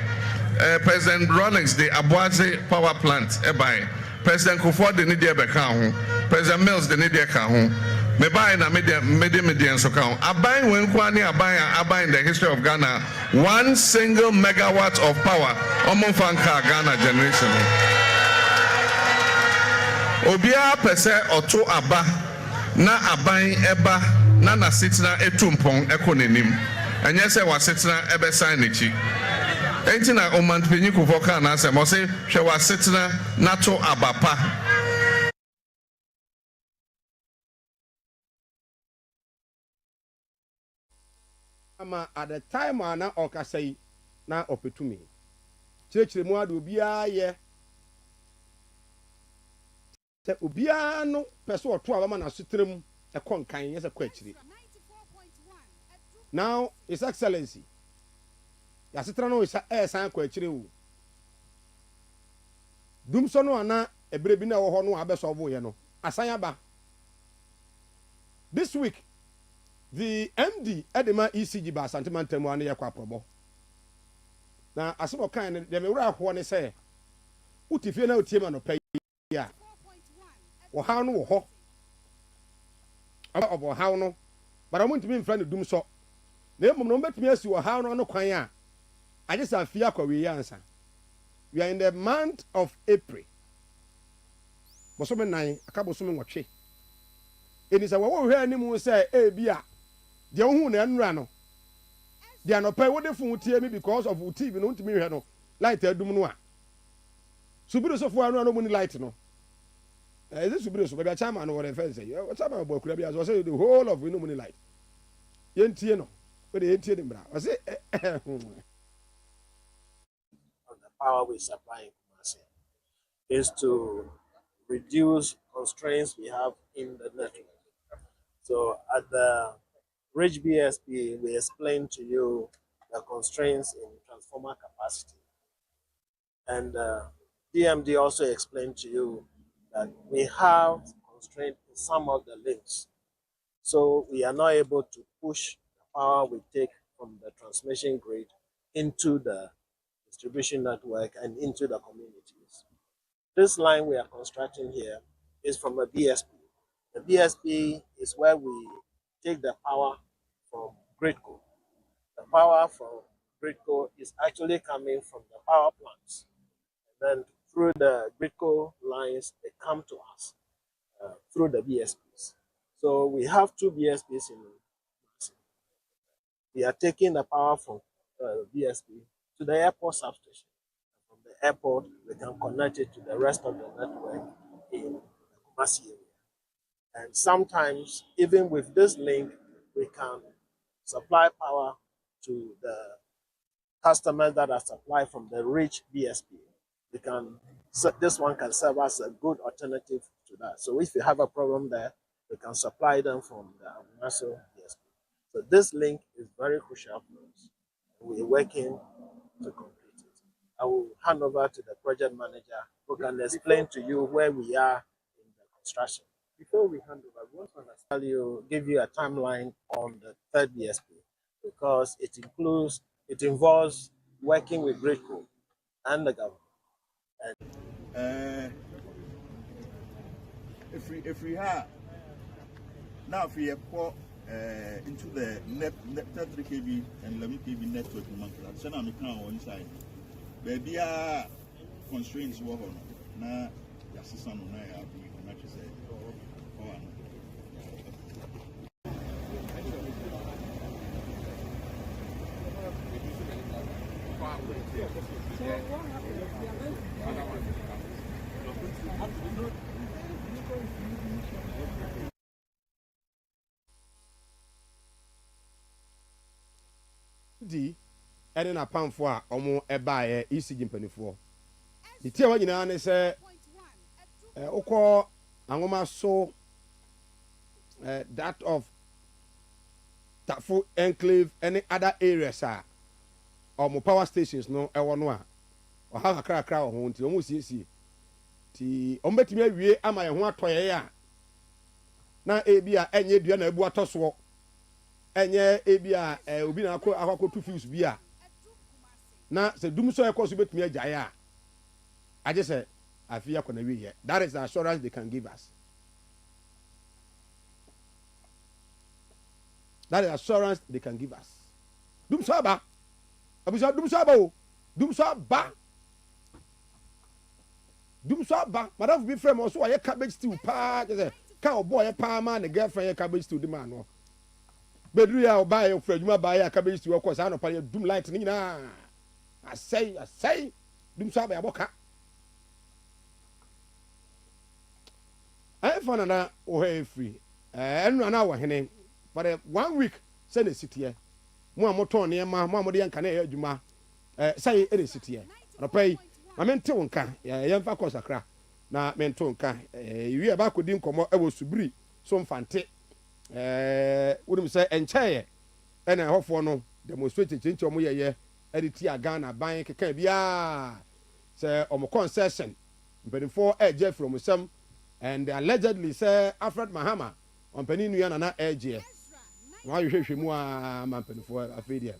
President Rawlings de Abuaze power plant ebaye. President Kufuor de need ebeka ho. President Mills de need eka ho. Me buy na media so count. Abain when kwani abain in the history of Ghana 1 single megawatt of power. Omonfanka Ghana generation. Obia pese oto aba na abain eba na sitina etumpong ekonenim. Enye se wa sitina ebe sign echi. Enti na omantpenyi Kufuor na se mo se hwe wa sitina na to abapa. ama at the time ana ɔkasa yi na ɔpɛtumi kyerɛkyerɛ mu ade obiara yɛ sɛ obiara no pɛ sɛ ɔto abama na sotere mu ɛkɔ nkan yɛ sɛ kɔ akyire now his excellency yɛasetera no ɛsan kɔ akyire o dum so no ana ebere bi na ɛwɔ hɔ no abɛsɔbo yɛ no asan aba this week the MD edema ECG ba santimantamu ane yakwa probo na asebo kan ne de me wura ho ne se utifie na utie ma no pɛ ya wo ha no wo hɔ aba obo ha no bara mo ntimi mfra ne dum so na emum no betumi asi wo ha no kwan a agesa afia kwawe yansa we are in the month of April bosome nan aka bosome nwɔtwe enisa wo hwɛ animu sɛ ebia de hu na enura no de anɔpɛ wo de fun tie mi because of TV no ntimi hwɛ no light adum no a subiru so fo anu no mu ni light no this subiru so be chairman no what defense say chairman bo akura bia so say the whole of no mu ni light yentie no we de yentie dem bra o say on the power we supply in Kumasi is to reduce constraints we have in the network. So at the Ridge BSP, we explained to you the constraints in transformer capacity. And DMD also explained to you that we have constraints in some of the links. So we are not able to push the power we take from the transmission grid into the distribution network and into the communities. This line we are constructing here is from a BSP. The BSP is where we take the power from Gridco. The power from Gridco is actually coming from the power plants. And then through the Gridco lines, they come to us through the BSPs. So we have two BSPs in Kumasi. We are taking the power from BSP to the airport substation. From the airport, we can connect it to the rest of the network in the Kumasi area. And sometimes, even with this link, we can supply power to the customers that are supplied from the rich BSP. This one can serve as a good alternative to that. So if you have a problem there, we can supply them from the National BSP. So this link is very crucial for us. We're working to complete it. I will hand over to the project manager who can explain to you where we are in the construction. Before we hand over, we want to understand give you a timeline on the third BSP because it involves working with Gridco and the government. If we have now if we pour into the net 33 kV and 11 kV network in Manchester, so now we can on inside. Baby constraints were on now. Your system on now have been connected. di ɛne na pamfo a ɔmo ɛbaeɛ ECG mpanifo di tie wa nyinaa ne sɛ wokɔ anwoma so that of Tafo enclave any other areas a ɔmo power stations no ɛwɔ no a ɔha kakrakra wɔ ho nti ɔmo siesie ti ɔmo betumi awie ama yɛn ho atɔyɛ a na ebi a ɛnyɛ dua na ebu atɔ soɔ enye ebia obi na akọ two fuse bi a na se dum so ekọ so betumi agyae a age se afia kọ na wiye. That is the assurance they can give us. That is the assurance they can give us. Dum so aba abusa dum so aba o dum so aba madam bi frame also aye cabbage stew pa je ka obo aye pa ma ne girlfriend cabbage stew di ma no bedru ya oba ya frajuma ba ya cabbage stew of sa no pa dum light ni na asai dum so aba ya boka I found na o he free enu na wo hene for 1 week say na sitie mo a moton ne ma mo a mo de nka na ye adwuma sai e resitiye anopai ma mente wonka ye mfa kosakra na mente wonka wi aba kodi nkomo e wo subiri so mfante wonim say encheye ena hofo no demonstrate chinchi omo yeye editi Ghana ban keka bia say omo concession mpenifo eje from some and allegedly say Alfred Mahama ompani nua na eje wa hwehwe mu a mpenifo afedia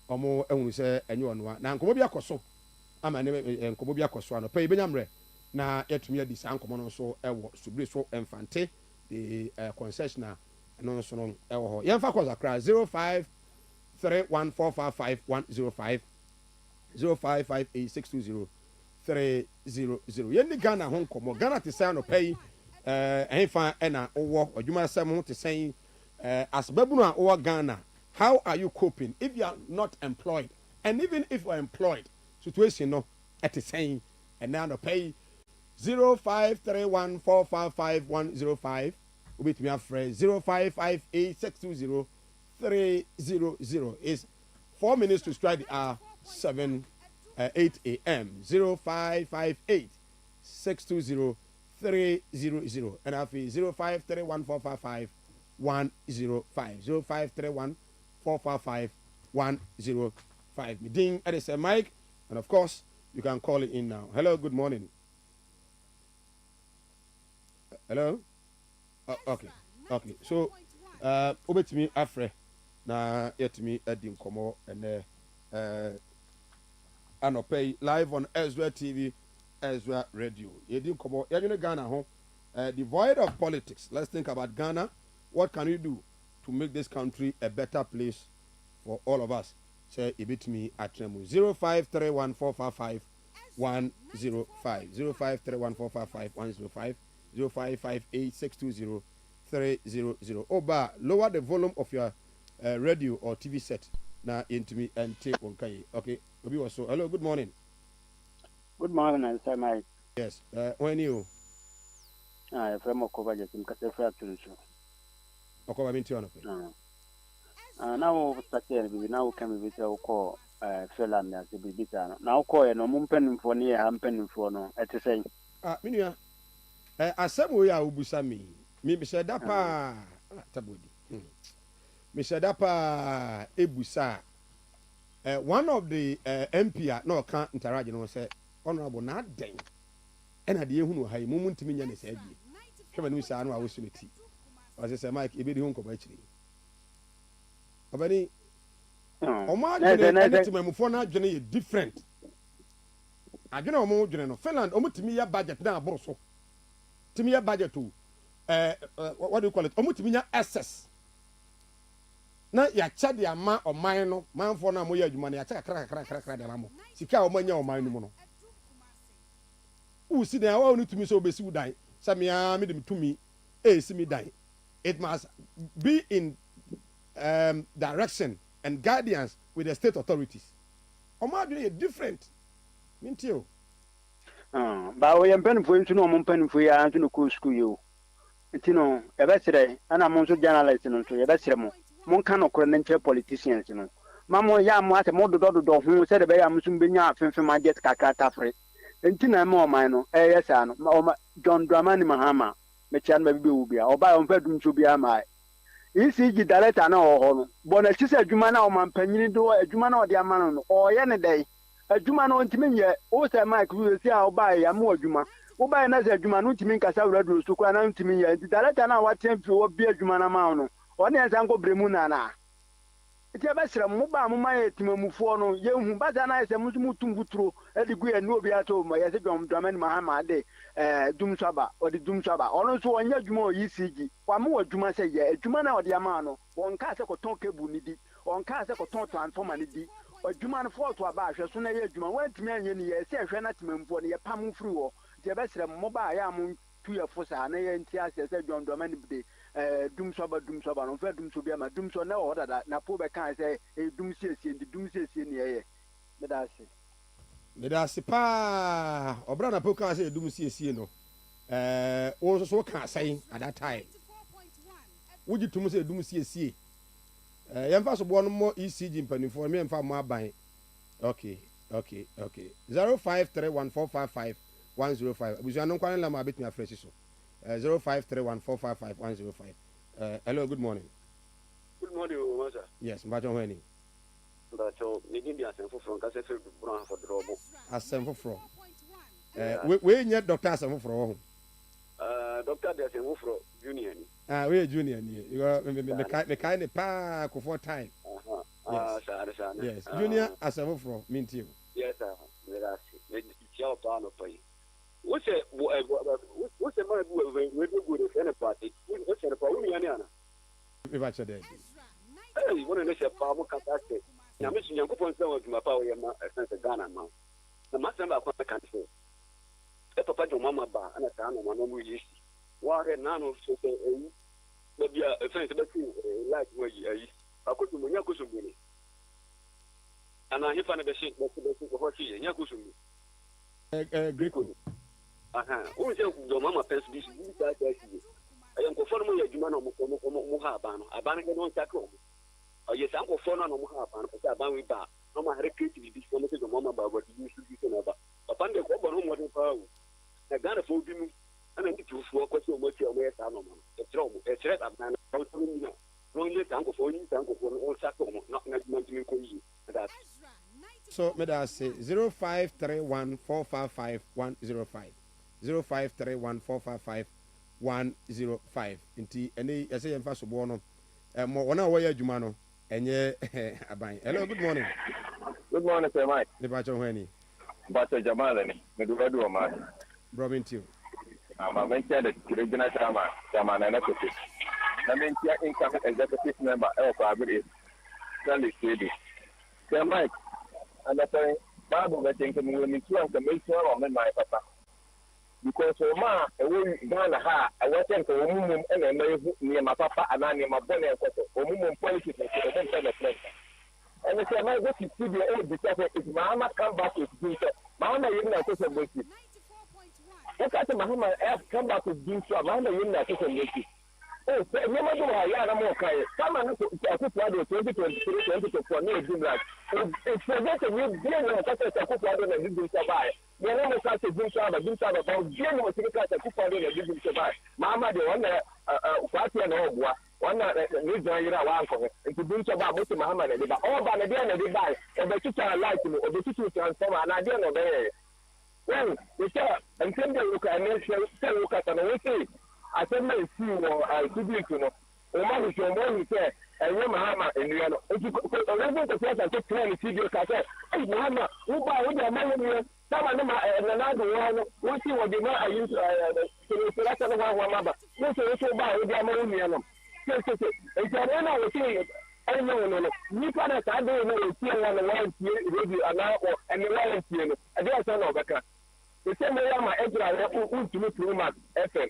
omo ehunu say enye onwa na nkomo bia koso ama ne nkomo bia koso ano pe benyamre na yetumi adi san nkomo no so ewo subiri so emfante the concessioner no so no ewo ho yemfa kosa kra 0531455105 0558620300 yendi Ghana ho nkomo Ghana te san no pay enfa ena owo adwuma sam te san asbabunu a owo Ghana. How are you coping if you are not employed? And even if you are employed, situation no at the same and now no pay 0531455105 with me afraid 0558620300 is 4 minutes to strike the hour 8 a.m. 0558620300 and I feel 0531455105 0531455105. Me ding it is a mic and of course you can call it in now. Hello, good morning. Hello. Okay. So over to me afre na yet me edim komo and anopay live on Ezra TV, Ezra Radio. Edim komo yadune Ghana ho devoid of politics. Let's think about Ghana. What can we do to make this country a better place for all of us? Say a bit me at 0531455105 0531455105 0558620300. Oba, lower the volume of your radio or TV set. Na into me and take one kai. Okay, Obi was so. Hello, good morning. Good morning, sir, Mike. Yes. When you? From Okoba, just in Cathedral to Okoba Mintiano. Now, we now come with our call, Phelan as a baby. Now, call no mumpen for near Hampen for no at the same. Minia. Asemu ya ubusami. Mi biseda pa tabudi. Mi biseda pa ebusa. One of the MP no kan interact no say honorable na den. Ena de ehunu ha yi mumu ntimi nya ne sa bi. Hwema no sa anu a wosuleti. O say Mike ebedi hu nkoba chiri. Obani omo adwene enitimamufo na adwene ye different. Adwene omo adwene no Finland omo timi ya budget na aboro so. Timi ya budget to what do you call it? Omo timi nya access. Na ya cha de ama oman no manfo na mo ya adwuma na ya cha kra de amamo. Sika omo nya oman no mo no. Usi de awa onu tumi so obesi udan. Samia me dem tumi si mi dan. It must be in direction and guidance with the state authorities. Omo adwene different. Mintio. Ba we yempen fo ntu no mo mpen fo ya ntu no ko school yo. Nti no e be sire ana mo so journalist no ntu e be sire mo. Mo kan no kro nche politicians no. Mamo ya mo ate mo dodo hu se de be ya mo sum benya afenfe ma get kakata free. Nti na mo man no yes ano ma John Dramani Mahama me chian ma bibe ubia oba on fedum so bia mai ECG director na ho no bona chi se adwuma na o man panyini do adwuma na o de ama no o ye ne dai adwuma na ntimi ye o se Mike we si a oba ya mo adwuma oba na se adwuma no ntimi nkasa wradu so kwa na ntimi ye director na watem fi wo bia adwuma na ma no o ne nsa nko bremu na iti abasira mu ba mu maye timamufo no ye hu baza na ese musu mutumbuturo edigu ye no obi ato ma ye se John Dramani Mahama de dumsaba o de dumsaba ono so onya dwuma o ECG kwa mu adwuma se ye adwuma na o de ama no won ka se ko ton kebu ni di on ka se ko ton transformer ni di adwuma no fo to aba ahwe so na ye adwuma wantimi anye ni ye se hwe na timamufo ne ye pam firi wo iti abasira mu ba ya mu tu ye fosa na ye ntia se John Dramani de dumsoba no fe dumso bia ma dumso na o dada na po be kan say dumsiesie ndi dumsiesie ne ye medase pa obra na po kan say dumsiesie no wo so kan say at that time wuji tum say dumsiesie Yemfa so bo no mo ECG mpanimfo me yemfa mo aban. Okay. 0531455105. Abusu no kwan la ma betumi afresh so. 0531455105. Hello, good morning. Good morning, Master. Yes, mbacho hweni. Mbacho nigimbi asemfo from Kasefe Brown for Drobo. Asemfo from. We nya doctor asemfo from ho. Doctor de asemfo from junior ni. We junior ni. Me kind pa ko for time. Yes. Junior asemfo from minti. Yes, sir. Me chia pa no pai. What's a man we do good in a party? What's a pa uni ani ana? Me ba chede. Hey, one of the pa mo katake. Na me sunyan ko ponse wa tuma pa we ma sense Ghana ma. Na ma samba ko kan so. E papa jo mama ba ana ta na no mu yi. Wa re na no so se e no bia e sense be ti like we yi. Akoto mo nya ko so gele. Ana hifa na be shi ko ho shi nya ko so mi. Greek. Who is your mama pens this? I am for no Juma no Muhabano. Abana don't tackle. Yes, Uncle Fona no Muhaban, but Aban with bar. No matter creativity, this woman is a mama about what you should be over. Upon the Coba no more than power. I got a full view, and I need to work with your much away. It's wrong. It's red. I'm not only Uncle for you, Uncle for all Sacco, not meant to be cozy. That. So, may I say 0531455105. 0531455105. Inti any I say em fa so bo no. Mo wona wo ya adwuma no enye aban. Hello, good morning. Good morning, sir Mike. The bacho hwani. Bacho Jamal ni. Me do do ma. Bro minti. Ama men tia de regional chairman na ko ti. Na men tia income executive member for Abiri. Stanley Stady. Sir Mike, and I say Babu ga think me we to am make sure on my papa. Because ma we Ghana ha I want to omumum e na me my papa and na my bone ekoto omumum politics so dem tell the president. And say my go to see the old because if Mama come back to do so Mama you na so both. Because Mama come back to do so Mama you na so both. Oh, say me ma do ya na mo kai. Come on to Akufo-Addo 2023-2024 na do like. It's forget to you bring na Akufo-Addo na do so by. Me na mo say do so ba bring mo sika Akufo-Addo na do so by. Mama de one kwati na obua. One ni join ira wa anko. Nti do so ba mo ti Mama na de ba. O ba na de na de ba. E be tutu light no, o be tutu transformer na de no be. Well, you say until they look at say look at no we say I said, my see or I could be to know. O man is your money, sir, and your Mahama and you know. If you could the first and take care of your cassette, hey, Mahama, who buy with your money, someone and another one, what you will be not I use to select one mother. No, so you buy with your money. It's a one I was saying. I know, you can't I don't know, see one radio and the lion, and there's another. The same way I'm Ezra to Truman FM.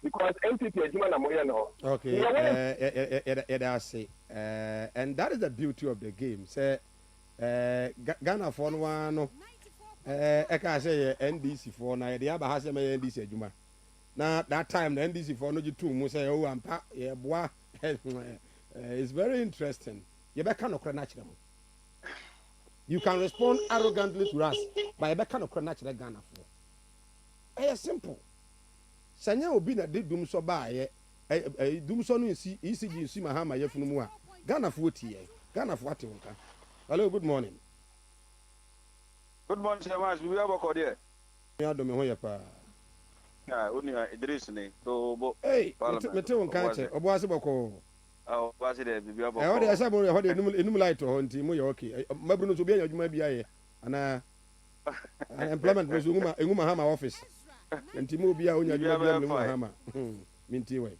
Because entity is human no. Okay. And that is the beauty of the game. Say Ghana for one I can say NDC for na the other has a NDC adwuma. Now that time the NDC for no you mu say oh ampa yeah boy it's very interesting. You be kind of natural. You can respond arrogantly to us, but you be kind of natural Ghana for. It's simple. Sanya obi na de dum so ba ye dum so no nsi ECG nsi Mahama ye funu mu a Ghana fo tie Ghana fo ate wonka. Hello, good morning. Good morning, sir. We have a call there. Ya do me ho ye pa. Uni Idris ni to bo. Hey, me te wonka che obo ase boko. Obo ase de bibia boko. Ho de ase bo ho de enum light ho nti mo ye okay. Mabru no so bi anyadwuma bia ye. Ana employment no so nguma Mahama office. Nti mo bia onya dwuma bia mu Mahama. Minti we.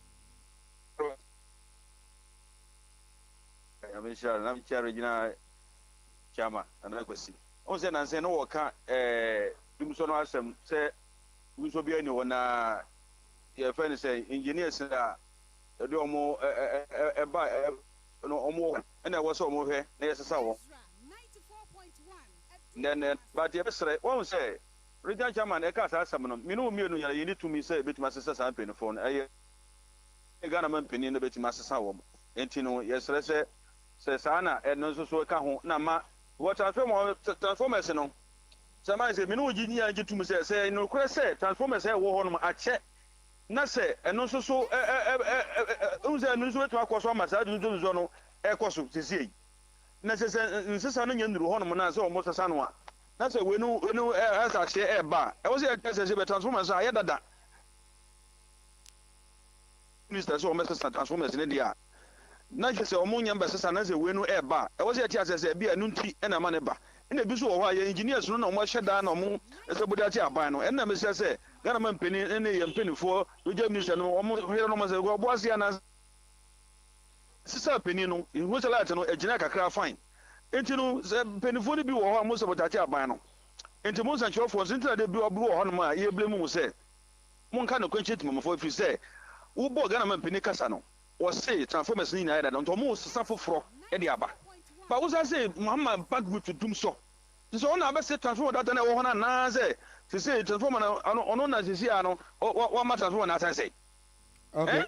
I'm sure I'm regional chairman and I kwesi. On say na say no work dum so no asem say we so bia ni wona your friend say engineers da e do omo ba no omo na wo so omo hwe na yesesa wo. Then but you say one say regional chairman e ka sa asem no me no mienu ya yini to me say betima sesa sa pen phone e Ghana man penin no betima sesa wo. Enti no yesere say sɛ saa na ɛno nso so ka ho na ma wɔ transformers no sɛ ma sɛ mene wogye nyia gye tum sɛ nokorɛ sɛ transformers ɛwɔ hɔ nom akyɛ na sɛ ɛno nso so ɛhu sɛ ɛno nso bɛtumi akɔ so ama saa dundum so no ɛkɔ so sesiei na sɛ nsesa no nya nnuru hɔ nom na sɛ ɔmo sesa no a na sɛ wenu ɛsa ahyɛ ɛba a ɛwɔ sɛ yɛka sɛ bɛ transformers a ayɛ dada minister sɛ ɔmo sesa transformers ne deɛ a na kyerɛ sɛ ɔmo nya mbɛsesa na sɛ wenu ɛba a ɛwɔ sɛ yɛte asɛ sɛ bi a ɛno nti ɛna ma ne ba ɛna bi so wɔ hɔ a yɛ engineers no na ɔmo ahyɛ daa na ɔmo ɛsɛ bode ate aban no ɛna mesɛ sɛ Ghana man mpanin ne yɛ mpanimfoɔ wogya minister no ɔmo hwɛ no ɔmo sɛ ɔbo ase ana sisa panin no ihu sɛ light no agyina kakra fine enti no sɛ mpanimfoɔ no bi wɔ hɔ a mo sɛ bode ate aban no enti mo nsankyerɛfoɔ nso ntina de bi ɔbo wɔ hɔ nom a yɛble mu sɛ monka no kwankyɛ timamfoɔ firi sɛ wobɔ Ghana man mpanin kasa no wɔse transformers no nyinaa yɛ dada nti ɔmo sesa foforɔ de aba ba wo say Muhammad back with dum so ɔna abɛsɛ transformer data na ɛwɔ hɔ no anaa sɛ sɛ transformer no ɔno na sisi a no wama transformer na asan sɛ Okay.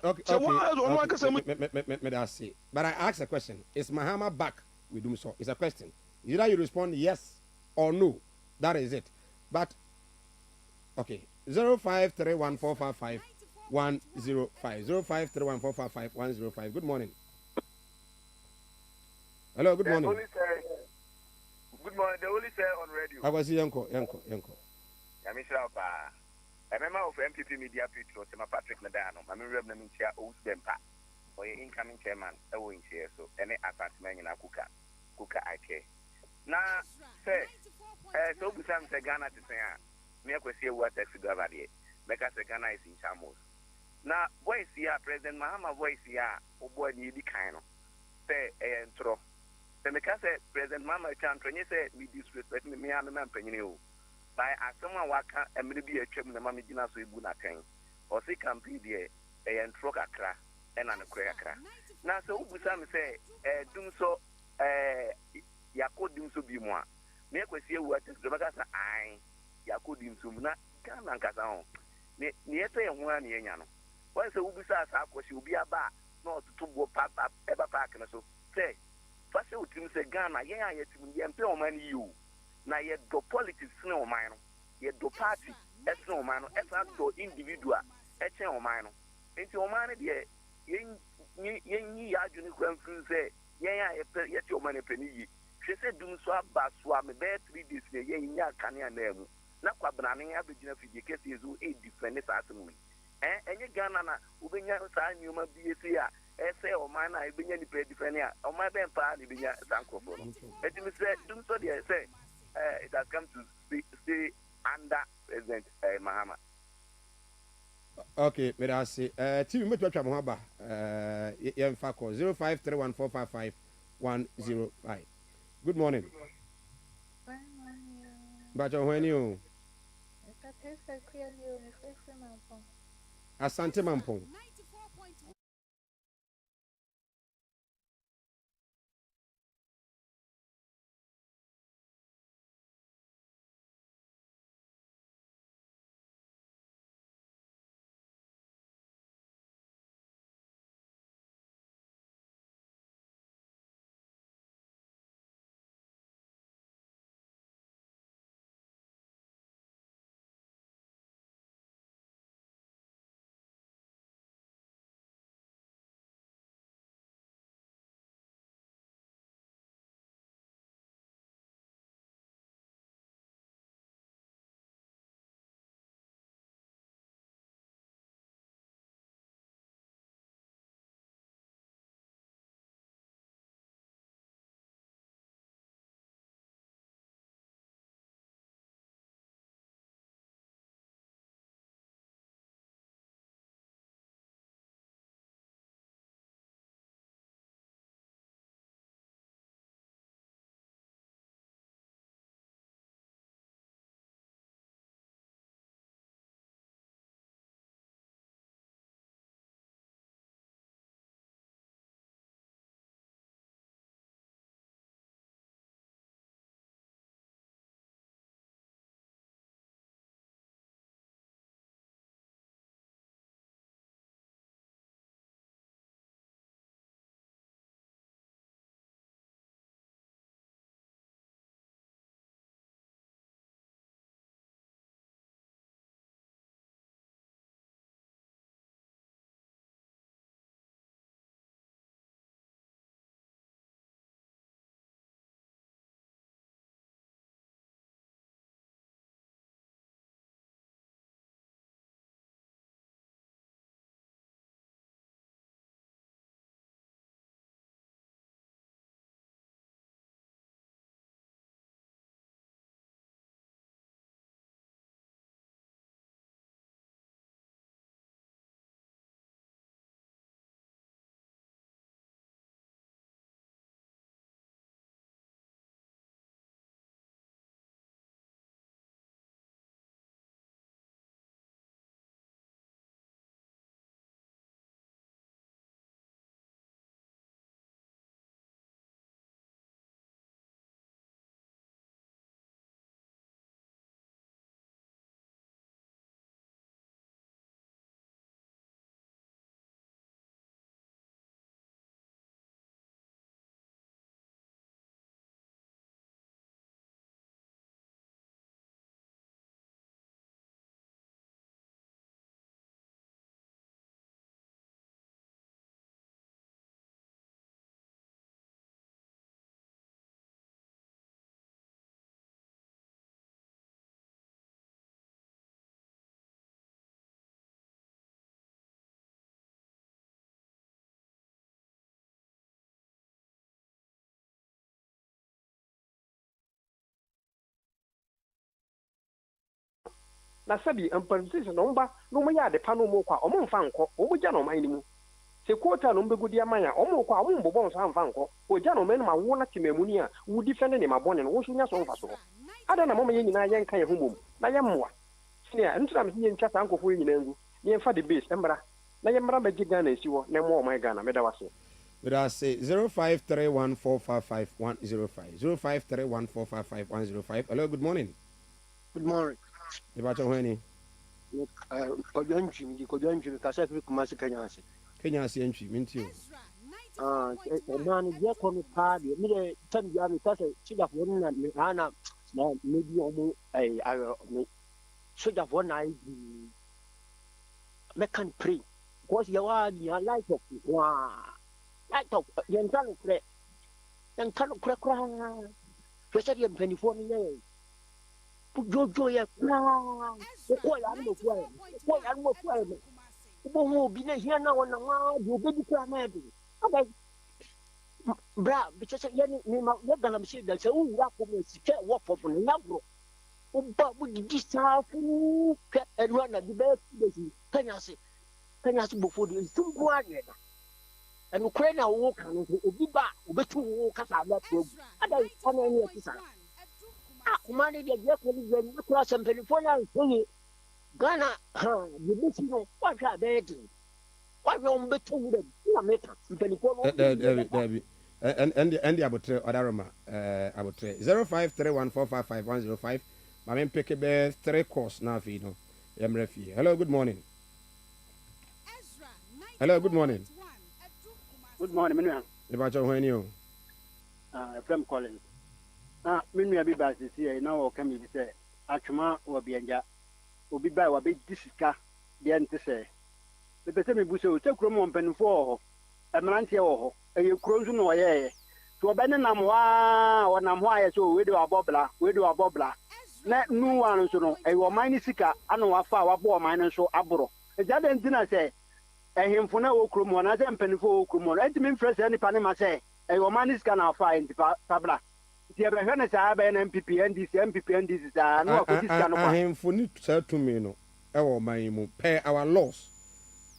But I ask a question. Is Mahama back with Dumso? It's a question. Either you respond yes or no. That is it. But okay. 0531455105. 0531455105. Good morning. Hello, good morning. Good morning. The only say on radio. I was Yanko. A member of MPP Media Petro, Sema Patrick Nadano, my member of the Minchia Old Dempa, or your incoming chairman, Owen Chair, so any apartment in a Kuka IK. Now, say, so Busam Sagana to say, Mako see what I figure about it, because Sagana is in Chamos. Now, voice here, President Mahama voice here, or boy, need the kind of say, and throw. The because President Mama can't say, me disrespect me, I'm a man penny. By someone waka and maybe a chum the mammy dinner so you can or see campaign there and truck a crack and a cracker. Now, so Busam say, doom so, Yako doom so be more. Make we see what is the Bagasa I, Yako dim sumna, can and Kazan. Near to one year. Once a Ubusa Sako, she will be a bar, not to go pap up ever park and so say. First, you say Ghana, yeah, yet you employ money you. Now yet do politics no mine, yet do party, no man, do individual, no man. Into your man, dear, ye are unicorn say, yeah, yet your money penny. She said, do swap, but swap me bed 3 days, yeah, can you name? Not quite banning average of the case is 8 different assembly. And you Ghana, Ubenya sign you might be a say, or mine, I been any pay different, or my band party being a thankful. Let me say, do so, dear, say. It has come to stay under President Mahama. Okay, may I say, TV Metro Mohaba, 0531455105. Good morning. But when you Asante Mampong. na sabi ampansis no mba no mo ya de pa no mo kwa o mo mfa nko o mo gya no man ni mu se quota no mbegudi amanya o mo kwa o mo bobon so amfa nko o gya no man ma wo na timamuni a wo defend ne mabone no wo so nya so mfa so ada na mo me nyina ye nka ye humom na ye mmoa senia ntura me nye ntwa sankofo nyina ngu ye mfa de base embra na ye mra bagi Ghana esiwo na mo o my Ghana me da wase. But I say 0531455105. 0531455105. Hello, good morning. Good morning. About your honey. Kojanji, Kasaki Kumasi Kenyasi. Kenyasi entry, mint you. Man, dear comic party, me, 10 years, because she have one and Anna, maybe almost a should have one eye. Mekan pray. Because you are the light of light of Yankano Crack. Yankano Crack. President 24 years. Jojo ya kwa ya no kwa bo bi na hia na wona wa do be kwa ma bi aba bra bi che ya ni ma ya gana mshi da se u ra ko mo sike wo pop no na bro o ba bu di sa fu ke enwa na di be si kanya se bo fo di tumbu anye na enu kure na wo kan no obi ba obetu wo kasa na pro ada ana ni etisa kumani dia dia ko ni ni ko asem telephone so Ghana you miss no what are they doing what you betu dem na meta telephone David and the abotre odaroma abotre 0531455105 my men pick be 3 course na fi no emre fi. Hello, good morning. Hello, good morning. Good morning, Minu. About your when you From Collins. Minu abi ba sisi na wo kam yi se atwuma wo bianja obi ba wa be disika de ante se be pese me buse o tekuro mo mpanifo ho emrantie wo ho eye kuro nso no ye to obe ne nam wa nam ho aye so we de abobla na nu wa nso no eye o man ni sika anu wa fa wa bo o man nso aboro eja de ntina se ehemfo na wo kuro mo na se mpanifo wo kuro mo entimi mfrese ni pa ne ma se eye o man ni sika na fa entipa tabla tie be hwe sa ba na MPP NDC sa no akoti sika no kwa ahemfo ni sa tumi no e wo man mu per our laws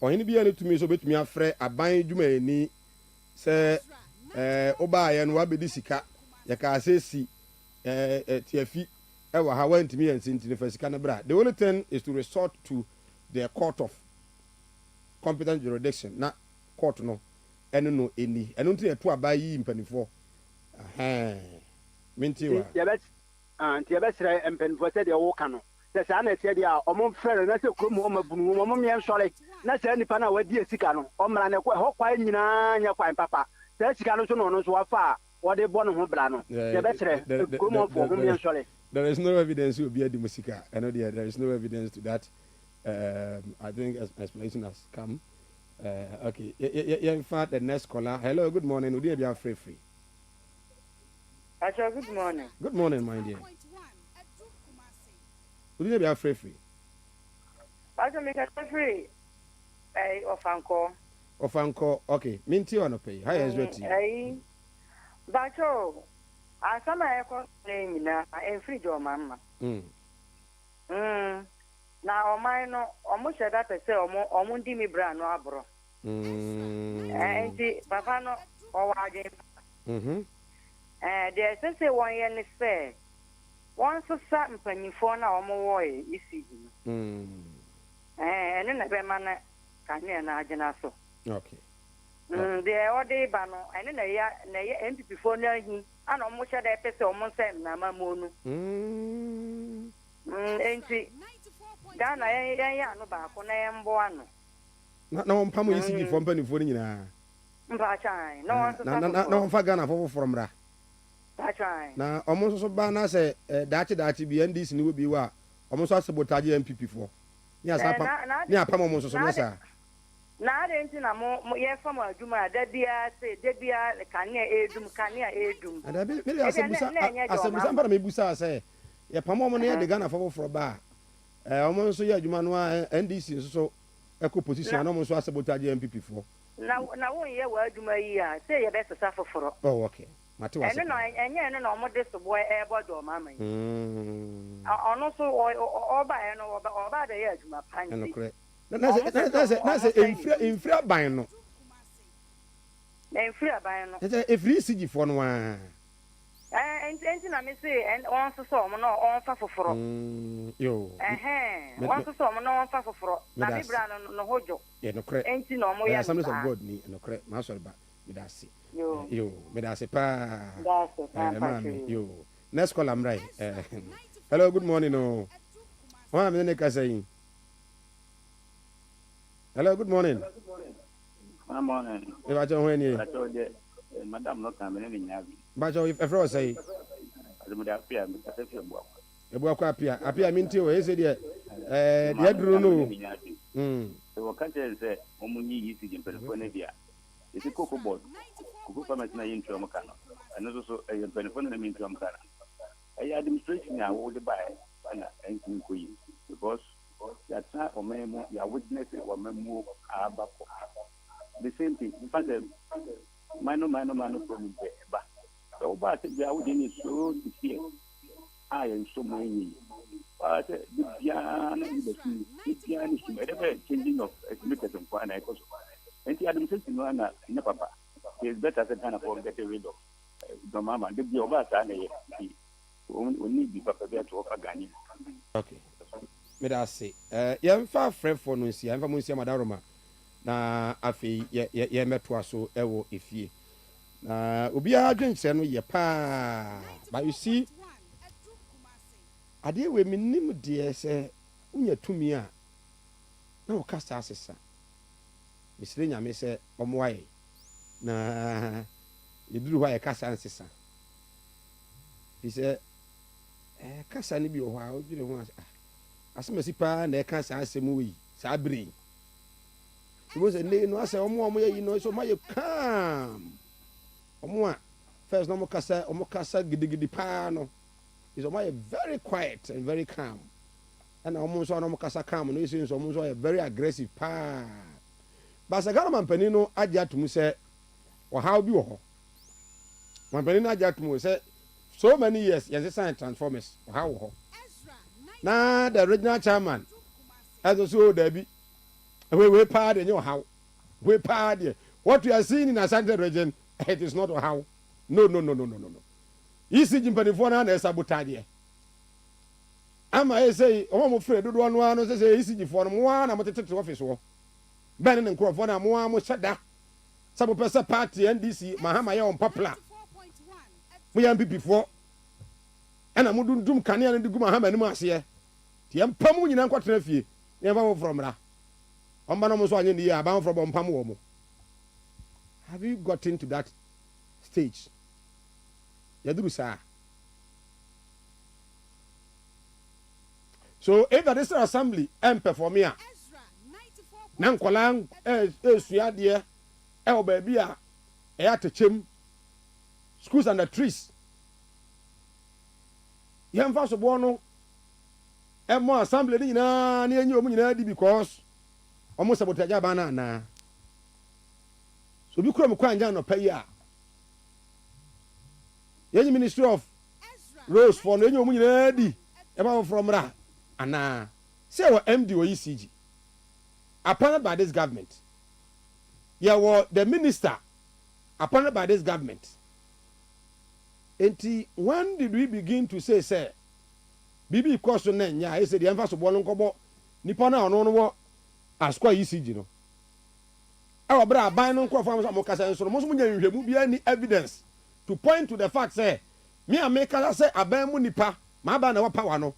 ohini bia ne tumi so betumi afre aban dwuma ani se oba ye no abedi sika ya ka asesi tiafi e wa ha wantimi yansintini fa sika na bra. The only thing is to resort to the court of competent jurisdiction na court no eno no eni eno nti eto abayi mpanifo mintiwa tiabesre mpanifo se de wo kano se sa na tie dia omo fere na se krom o mabunu omo mien sole na se nipa na wadi esika no o mra na ho kwa nyina nya kwa papa se sika no so no so wafa wo de bo no ho bra no tiabesre krom o fo mien sole. There is no evidence you be a musika. I know there is no evidence to that. I think explanation has come. Okay. In fact, the next caller. Hello, good morning. Would you be free? Asha, good morning. Good morning, my dear. Would you be free? Asha, make a free. Ofanko. Okay. Minti or no pay. Hi, Ezra. Bacho. Asama eko name na free jo mama. Na omaino omo sheda pese omo ndi mi bra no abro. Enti papa no owaje. There say 1 year ni say once sa mpanyifo na omo wo isi ji. Ene na be mana kanye na agina so. Okay. The ode ba no ene na ya MPP fo na hi ana omo sheda pese omo sem na mamonu. Enti Ghana ya no ba ko na yembo ano na won pamo isi fo mpanifo ni nyina mba chan na won fa Ghana fo from ra ba chan na omo so ba na se dachi bi NDC ni bi wa omo so sabotage MPP fo ni asapa ni apam omo so mesa na de nti na mo ye fa mo adwuma da bia kania edum ada bi me asebusa mpa na mebusa se ye pam omo na ye de Ghana fo for ba omo nso ye adwuma no NDC nso so eko position na omo nso sabotage MPP fo na won ye wa adwuma yi a say ye be sesa foforo. Oh, okay. ɛno na ɛnyɛ ɛno na ɔmo de sobo ɛbɔ do mama yi ɔno so ɔba ɛno ɔba de yɛ adwuma pan ɛno na sɛ emfiri aban no na emfiri aban no efiri CG fo no a enti na me say on so ɔmo na ɔnfa foforo yo on so ɔmo na ɔnfa foforo na me bra no hojo ɛno enti na ɔmo yɛ Assemblies of God ni ɛno ma sorry ba medase yo medase pa yo next call am right hello good morning no wa me ne ka say hello good morning good morning e ba jo ho ni madam no ka me ne nya bi ba jo if ever say azumu apia mi ka se buako ebuako apia mi nti o e se de de duro no e wo kan se omunyi yi si jempelefo ne bia e se koko board koko pharmacy na yin tuam kana eno so e jempelefo na mi tuam kana e administration ya wo de bai na enkin ko yi because ya ta o memo ya witness o memo abako the same thing in fact minor problem ba so ba se ya wo ni so ti I am so many but the piano the piano is a changing of estimated and one I and the administration no papa is better than kind of get rid of the mama the over only be papa there to offer Ghana. Okay. Me da say yemfa frefo no nsia yemfa mo nsia madaroma na afi ye meto so ewo efie na obi adwenche no ye pa but you see ade we minim de se unya tumi a na o kasa asesa misire nyame se omoaye na yeduru hwa ye kasa ansesa bi se kasa ni bi o hwa o dwire ho asemasi pa na kasa asemu wi sa bere so se ne no asa omo ye no so ma ye calm omo a first no mo kasa gidigidi pa no is very quiet and very calm. And almost on Mokasa calm, no is almost very aggressive. But a government penino, I just to say, or how do you? One penina just to say, so many years, yes, a transformers, or how? Now, the original chairman, as also Debbie, we part in your how. We part what we are seeing in Asante region, it is not how. No. Isi jimpanifona na sabotage ama say o mo frɛ dodo no ano say isi jifo no mo na mo tete office wo ben ne nkrofo na mo hyeda sabo pesa party NDC mahama ye on popular mo ya MPP fo ana mo dundum kanea ne digu mahama ne mu ase ti empam nyina nkwatena fie ne ba mo from ra omba no mo so anye ni ya ba mo from empam wo mo. Have you gotten to that stage? Yaduru sa. So if the district assembly perform here, nan kolan suya de o baby a atechem schools and the trees. Yemfa so bo no mo assembly ni nyina na enyi omu nyina di because omo sabotage abana na. So bi kura mo kwanja no pay a Yenyi Ministry of Rose for no enyo munyina di eba from ra ana say what MD or ECG appointed by this government. Yeah, well, the minister appointed by this government. And when did we begin to say Bibi question then yeah, I said the emphasis of one kobo nipa na ono no askwa ECG no. Our brother buy no kwa fam so kasa nso mo so munya nhwemu bia ni evidence to point to the fact say me ameka say aban mu nipa ma ba na wa power no.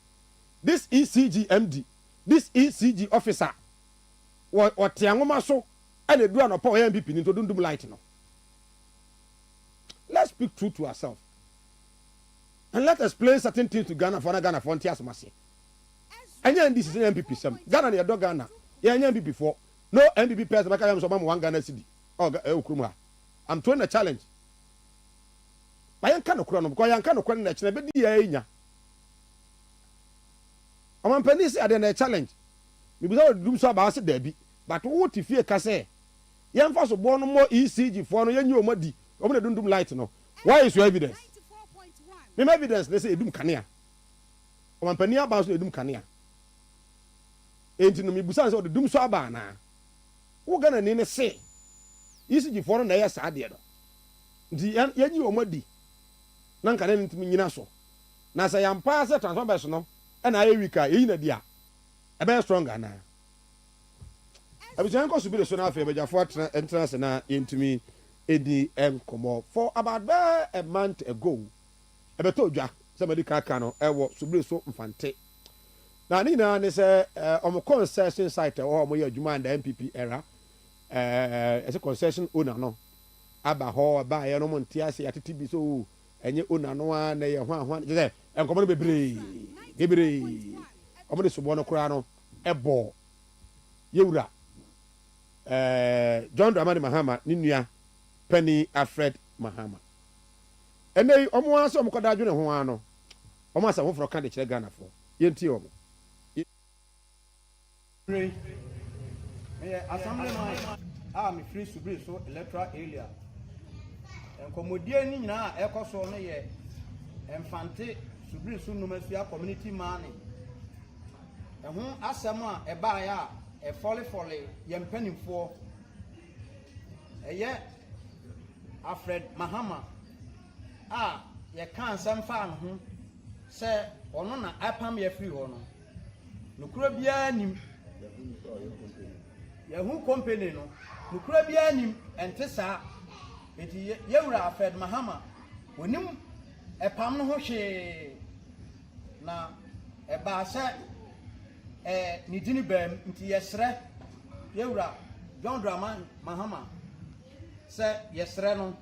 This ECG MD, this ECG officer what tiangoma so and the do an power MPP into dundum light no. Let's speak truth to ourselves. And let's explain certain things to Ghana for Tias Masi. And this is an MPP some Ghana near dog Ghana. Yeah, MPP for no MPP person like I am some one Ghana city. Oh Ukruma. I'm throwing a challenge. I can't no crown because I can't no crown next never be I'm penny say a challenge. We without doom so about Debbie, but what if you can say? Young first born more ECG for no you muddy. Omo dundum light no. Why is your evidence? Me evidence they say edum kanea. O man pani aba so edum kanea. Enti no me busa say o dum so aba na. Wo gana ni ne say. ECG for na yes ade do. Nti yanyi o madi. Na nkane ntimi nyina so. Na say yampa say transformers no e na aye wika eyi na dia. E be stronger na. Abijan ko so bi le so na afa bejafo entrance na yentimi edi komo for about a month ago. Ebeto dwa somebody kaka no ewo subire so mfante. Na ni na ne say omo concession site o omo ye adwuma and MPP era as a concession owner no aba ho aba ye no monte ase atiti bi so enye owner no na ye hwan je say enkomo no bebre omo de so bo no kura no ebo yewura John Dramani Mahama ni nua Penny Alfred Mahama ene omo ase omo koda adwene ho ano omo asa ho fro ka de kire Ghana fo yenti omo assemblyman me free subri so electoral area enkomodie ni nyina ekoso no ye emfante subri so numasia community man eho asem a eba ya e fole ye mpanimfo eye Alfred Mahama ye kan sam fa no ho se ono na apam ye free ho no nokura bia nim Yahoo company no nukura bia nim ente saa enti yewura Alfred Mahama onim epam no ho hwe na eba se ni dini bam nti yesre yewura John Dramani Mahama se yesre no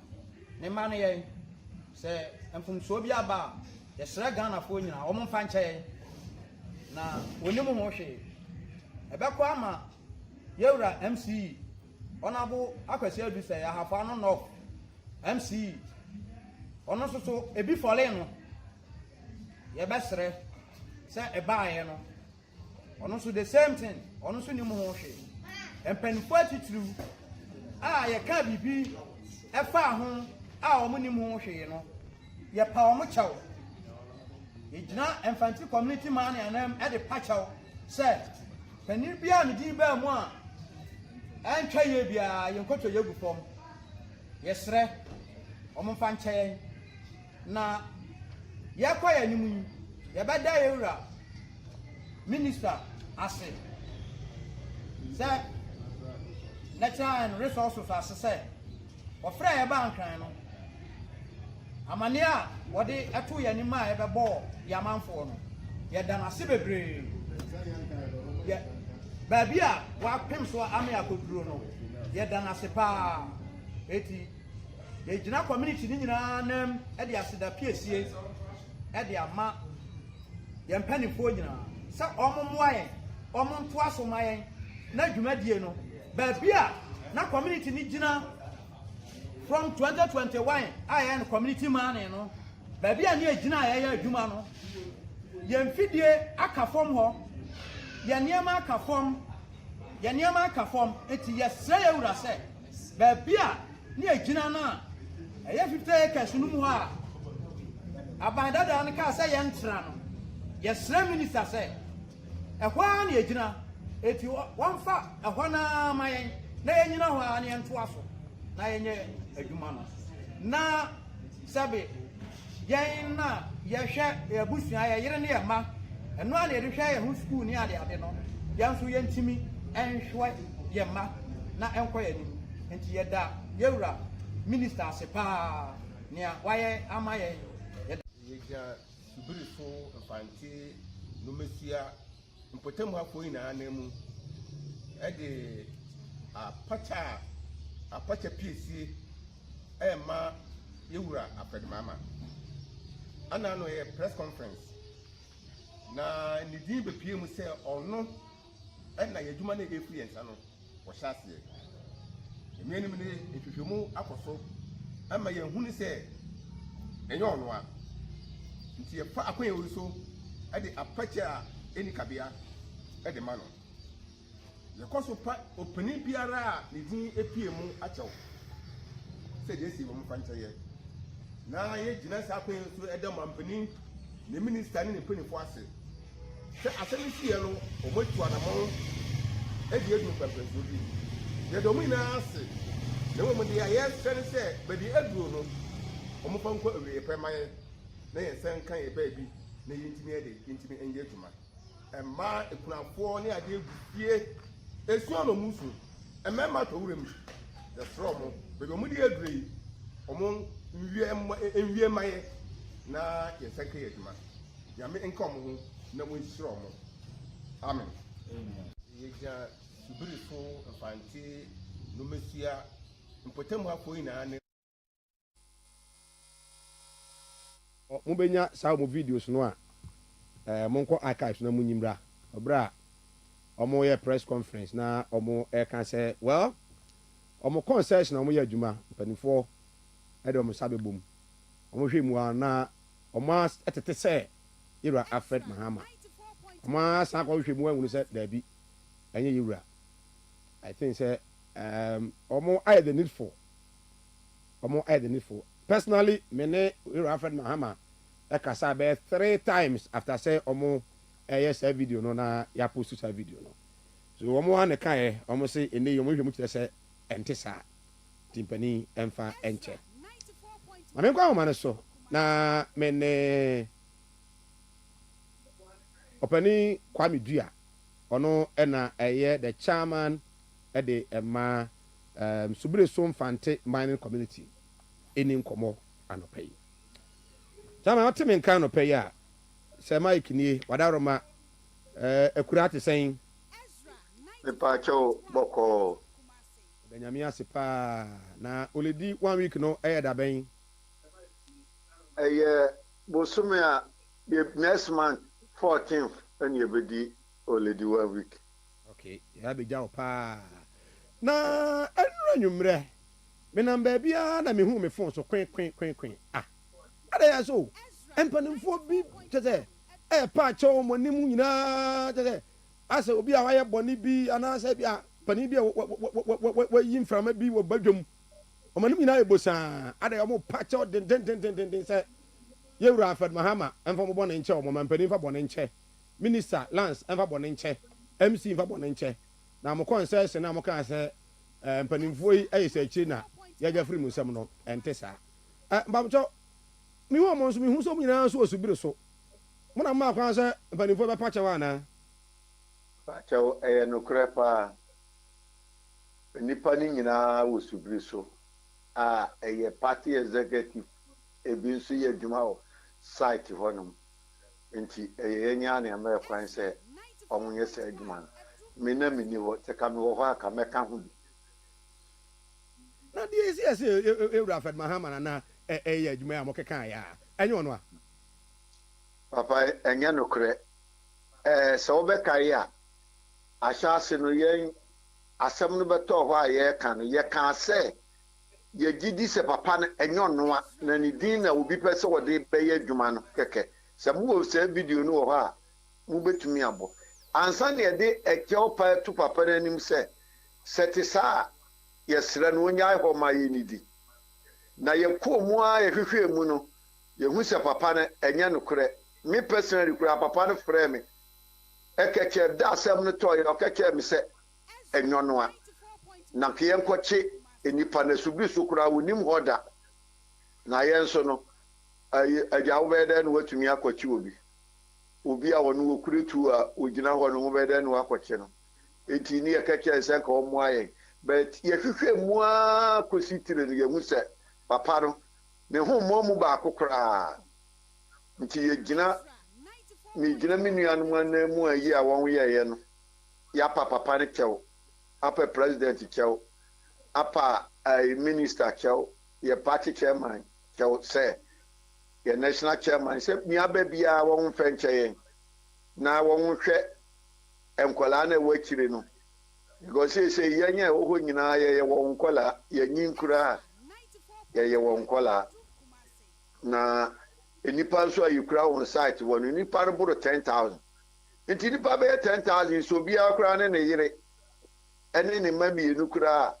ne ma no ye se emfumso bia ba yesre Ghana fo nyina o mo fa nche na onim ho hwe ebekọ ama yewura MC onabo akwesi adu say ahafa no no MC ono so ebi fole no ye besre say ebaaye no ono so the same thing ono so ni mo ho hwe empanifo atitru ye ka bibi efa ho omo ni mo ho hwe no ye pa omo chaw ye gina emfanti community man anam e de pa chaw say pani bia ne din ba mu a antwa ye bia ye nkoto ye gu fom yesre omo fa nche na ye kwa ya nimu ye beda ye wura minister ase say natural and resources ase say ofra ye ba nkran no amane a wode eto ye ni ma ye bebo ya manfo no ye dan ase bebre ye babia wa pem so ame akoduro no ye dan ase pa eti ye gina community ni nyina nam e de aseda piesie e de ama ye mpanifo nyina sa omomoaye omonto asomaye na dwumadie no babia na community ni gina from 2021 aye community man no babia ni gina aye adwuma no ye mfidie aka fom ho ya niema aka fom eti yesre ya wura se ba bia ni agina na eye 50 acres no mu ha abanda da na ka se ye ntra no yesre minister se ehwa na agina eti wonfa ehwa na mayen na yenyina ho a na nto aso na yenye adwuma no na sabe yen na yehwe ebusua ye yire ne ye ma eno a na rehwe ye hu school ni ade no yanso ye ntimi enhwe ye ma na enko ye ni enti ye da yewura minister asepa ne waye amaye ye ja subiri so mfanti numesia mpotemu hafo ina na mu e de apacha PC ma yewura Alfred Mahama ana no ye press conference na ni din be pie mu se ono na ye dwuma na influence ano wo hyase emienim ne ehwehwemu akoso ama ye hunu se enye ono a nti ye fa akwan ye so ade apacha eni kabea ede ma no ye koso pa opani biara ni din epie mu achew se de esi wo mu fanche ye na yɛ gyina saa kwan so ɛda mampanin ne minista ne ne mpanyinfo ase sɛ asɛm si yɛ no ɔmo atu anamɔ ɛde edu mpɛmpɛnsuo bi yɛde ɔmo nyinaa ase na wɔn de ayɛ sɛ ne sɛ bɛde aduro no ɔmo fa nkɔ awie pɛ mayɛ na yɛn nsa nka yɛ baabi na yɛntumi ɛde yɛntumi ɛnyɛ adwuma mmaa ekunafoɔ ne adeɛ egu fie esua na ɔmo nsu mmarima atɔ wura mu yɛsrɛ ɔmo baabi ɔmo de aduro yi ɔmo nwie mayɛ na yɛn nsa nka yɛ adwuma nyame nka ɔmo ho na mo nhyira ɔmo amen yɛgya subiri so mfante nomesia mpɔtam hafo nyinaa ne mobɛnya saa mo videos no a monkɔ archives na munyimra ɔbrɛ a ɔmo yɛ press conference na ɔmo ɛka sɛ well ɔmo concession na ɔmo yɛ adwuma mpanimfoɔ ɛde ɔmo sa bɛbom ɔmo hwɛ mu a na ɔmo ɛtete sɛ yɛwura Alfred Mahama ɔmo asan akɔ hwɛ mu ahunu sɛ daabi ɛnyɛ yɛwura I think sɛ ɔmo ayɛ the needful personally me ne yɛwura Alfred Mahama ɛkasa bɛyɛ 3 times after say ɔmo ɛyɛ saa video no na yɛapost saa video no so ɔmo ane kaɛ ɔmo se ɛnɛ ɔmo hwɛ mu kyerɛ sɛ ɛnte saa timpani ɛmfa ɛnkyɛ ma menkɔ ahoma no so na me ne ɔpani Kwame Dua ɔno ɛna ɛyɛ the chairman ɛde ɛma Subire so Mfante mining community ɛni nkɔmmɔ anɔpɛ yi chairman ɔte me nka anɔpɛ yi a sɛ Mike nie wadaroma akura te sɛn mepaakyɛw bɔkɔɔ danyame ase paa na oledi 1 week no ɛyɛ dabɛn ɛyɛ bosome a next month 14th ɛne yɛbɛdi oledi 1 week okay yɛabɛgya wo paa na ɛnura nwummerɛ menam baabiara na mehu me phone so kwen ada yɛ so mpanimfoɔ bi kyɛ sɛ ɛpa kyɛw mo nim nyinaa kyɛ sɛ asɛ obi a wayɛ bɔne bi anaasɛ bi a panin bi a wayi mframa bi wɔ badwam ɔmanim nyinaa yɛ bosaa ada yɛ ɔmo pa kyɛw dendendendenden sɛ yɛwura Alfred Mahama ɛmfa mo bɔ ne nkyɛ ɔmo mampanin fa bɔ ne nkyɛ minister Lance ɛmfa bɔ ne nkyɛ MC mfa bɔ ne nkyɛ na mo kɔnsɛs na mo kan sɛ mpanimfoɔ yi ɛyɛ sɛ akyiri na yɛgya firi mu nsɛm no ɛnte saa mbamkyɛw mihu ɔmo nso mihu sɛ ɔmo nyinaa nso wɔ Subire so mo na mmaa kwan sɛ mpanimfoɔ bɛpa kyɛw anaa paakyɛw ɛyɛ nokorɛ paa nnipa no nyinaa wɔ Subire so a ɛyɛ party executive ebi nso yɛ adwuma wɔ site hɔnom nti ɛyɛ yɛnya nea mɛyɛ kwan sɛ ɔmo nyɛ sɛ adwuma no me na menni hɔ sɛ ka mewɔ hɔ a ka mɛka ho bi na deɛ ɛsi ɛsɛ ɛwura Alfred Mahama na ɛyɛ adwuma a mɔkeka yɛ a ɛnyɛ ɔno a papa ɛnyɛ nokorɛ sɛ wobɛkae a ahyɛ ase no yɛn asɛm no bɛtɔɔ hɔ a yɛreka no yɛkaa sɛ yɛgye di sɛ papa no ɛnyɛ ɔnoa na ne din na obi pɛ sɛ wɔde bɛyɛ adwuma no kɛkɛ sɛ mowɔ saa video no wɔ hɔ a mobɛtumi abɔ ansa na yɛde ɛkyɛw pa to papa no anim sɛ te saa a yɛsrɛ no onyae hɔ ma yɛnnidi na yɛkɔɔ mu a yɛhwehwɛ mu no yɛhu sɛ papa no ɛnyɛ nokorɛ me personally kura papa no frɛ me ɛkɛkyɛ da asɛm no tɔɔ yɛ ɔkɛkyɛ me sɛ ɛnyɛ noa na nka yɛnkɔkye nnipa na Subire so koraa wonim hɔ da na yɛn nso no agya wobɛyɛ dɛ no watumi akɔkye obi a wɔno wɔkure tu a ogyina hɔ no wobɛyɛ dɛ no wakɔkye no enti ne yɛkɛkyɛ sɛ nka ɔmmoa yɛn but yɛhwehwɛ mu a kɔsi tire no yɛhu sɛ papa no ne hommɔ mu baako koraa nti megyina me nuanom anan mu ayi a wɔn yɛyɛ no yɛapa papa no kyɛw apa president kyɛw apa minister kyɛw yɛ party chairman kyɛw sɛ yɛ national chairman sɛ miaba biara wɔn mfɛ nkyɛ yɛn na wɔn hwɛ nkɔlaa na ɛwɔ akyire no because sɛ yɛn a ɛwɔ hɔ nyinaa yɛyɛ wɔn nkɔlaa yɛnyi nkura yɛyɛ wɔn nkɔlaa na nipa nso a yɛkura wɔn site wɔ no nipa no boro 10,000 nti nipa bɛyɛ 10,000 so obiara koraa ne ne yere ɛne ne mma mmienu koraa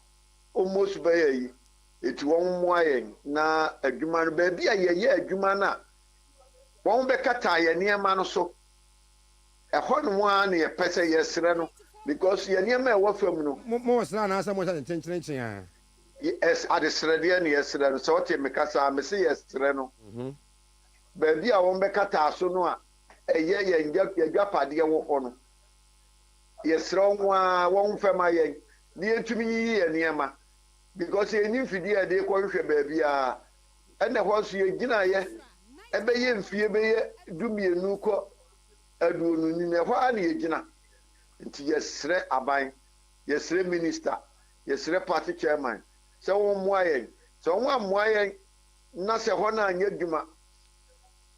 almost bɛyɛ yi eti wɔn mmoa yɛn na adwuma no baabi a yɛyɛ adwuma no a wɔn bɛkata yɛn nneɛma no so ɛhɔ nom a na yɛpɛ sɛ yɛsrɛ no because yɛn nneɛma a ɛwɔ fam no mo sra na asa mo hyɛ nkyenkyenkyen a adesrɛdeɛ ne yɛsrɛ no sɛ ɔte mekasa me se yɛsrɛ no baabi a wɔn bɛkata so no a ɛyɛ yɛn yɛdwapadeɛ wɔ hɔ no yɛsrɛ wɔn a wɔn fɛm ayɛn ne yɛtumi yiyi yɛn nneɛma because yɛn mfidie a yɛde kɔhwehwɛ baabi a ɛna hɔ nso yɛgyina yɛ ɛbɛyɛ mfie bɛyɛ 12 kɔ 20 na ɛhɔ a na yɛgyina nti yɛsrɛ aban yɛsrɛ minister yɛsrɛ party chairman sɛ wɔn mmoa yɛn sɛ wɔn ammoa yɛn na sɛ hɔ no anyɛ adwuma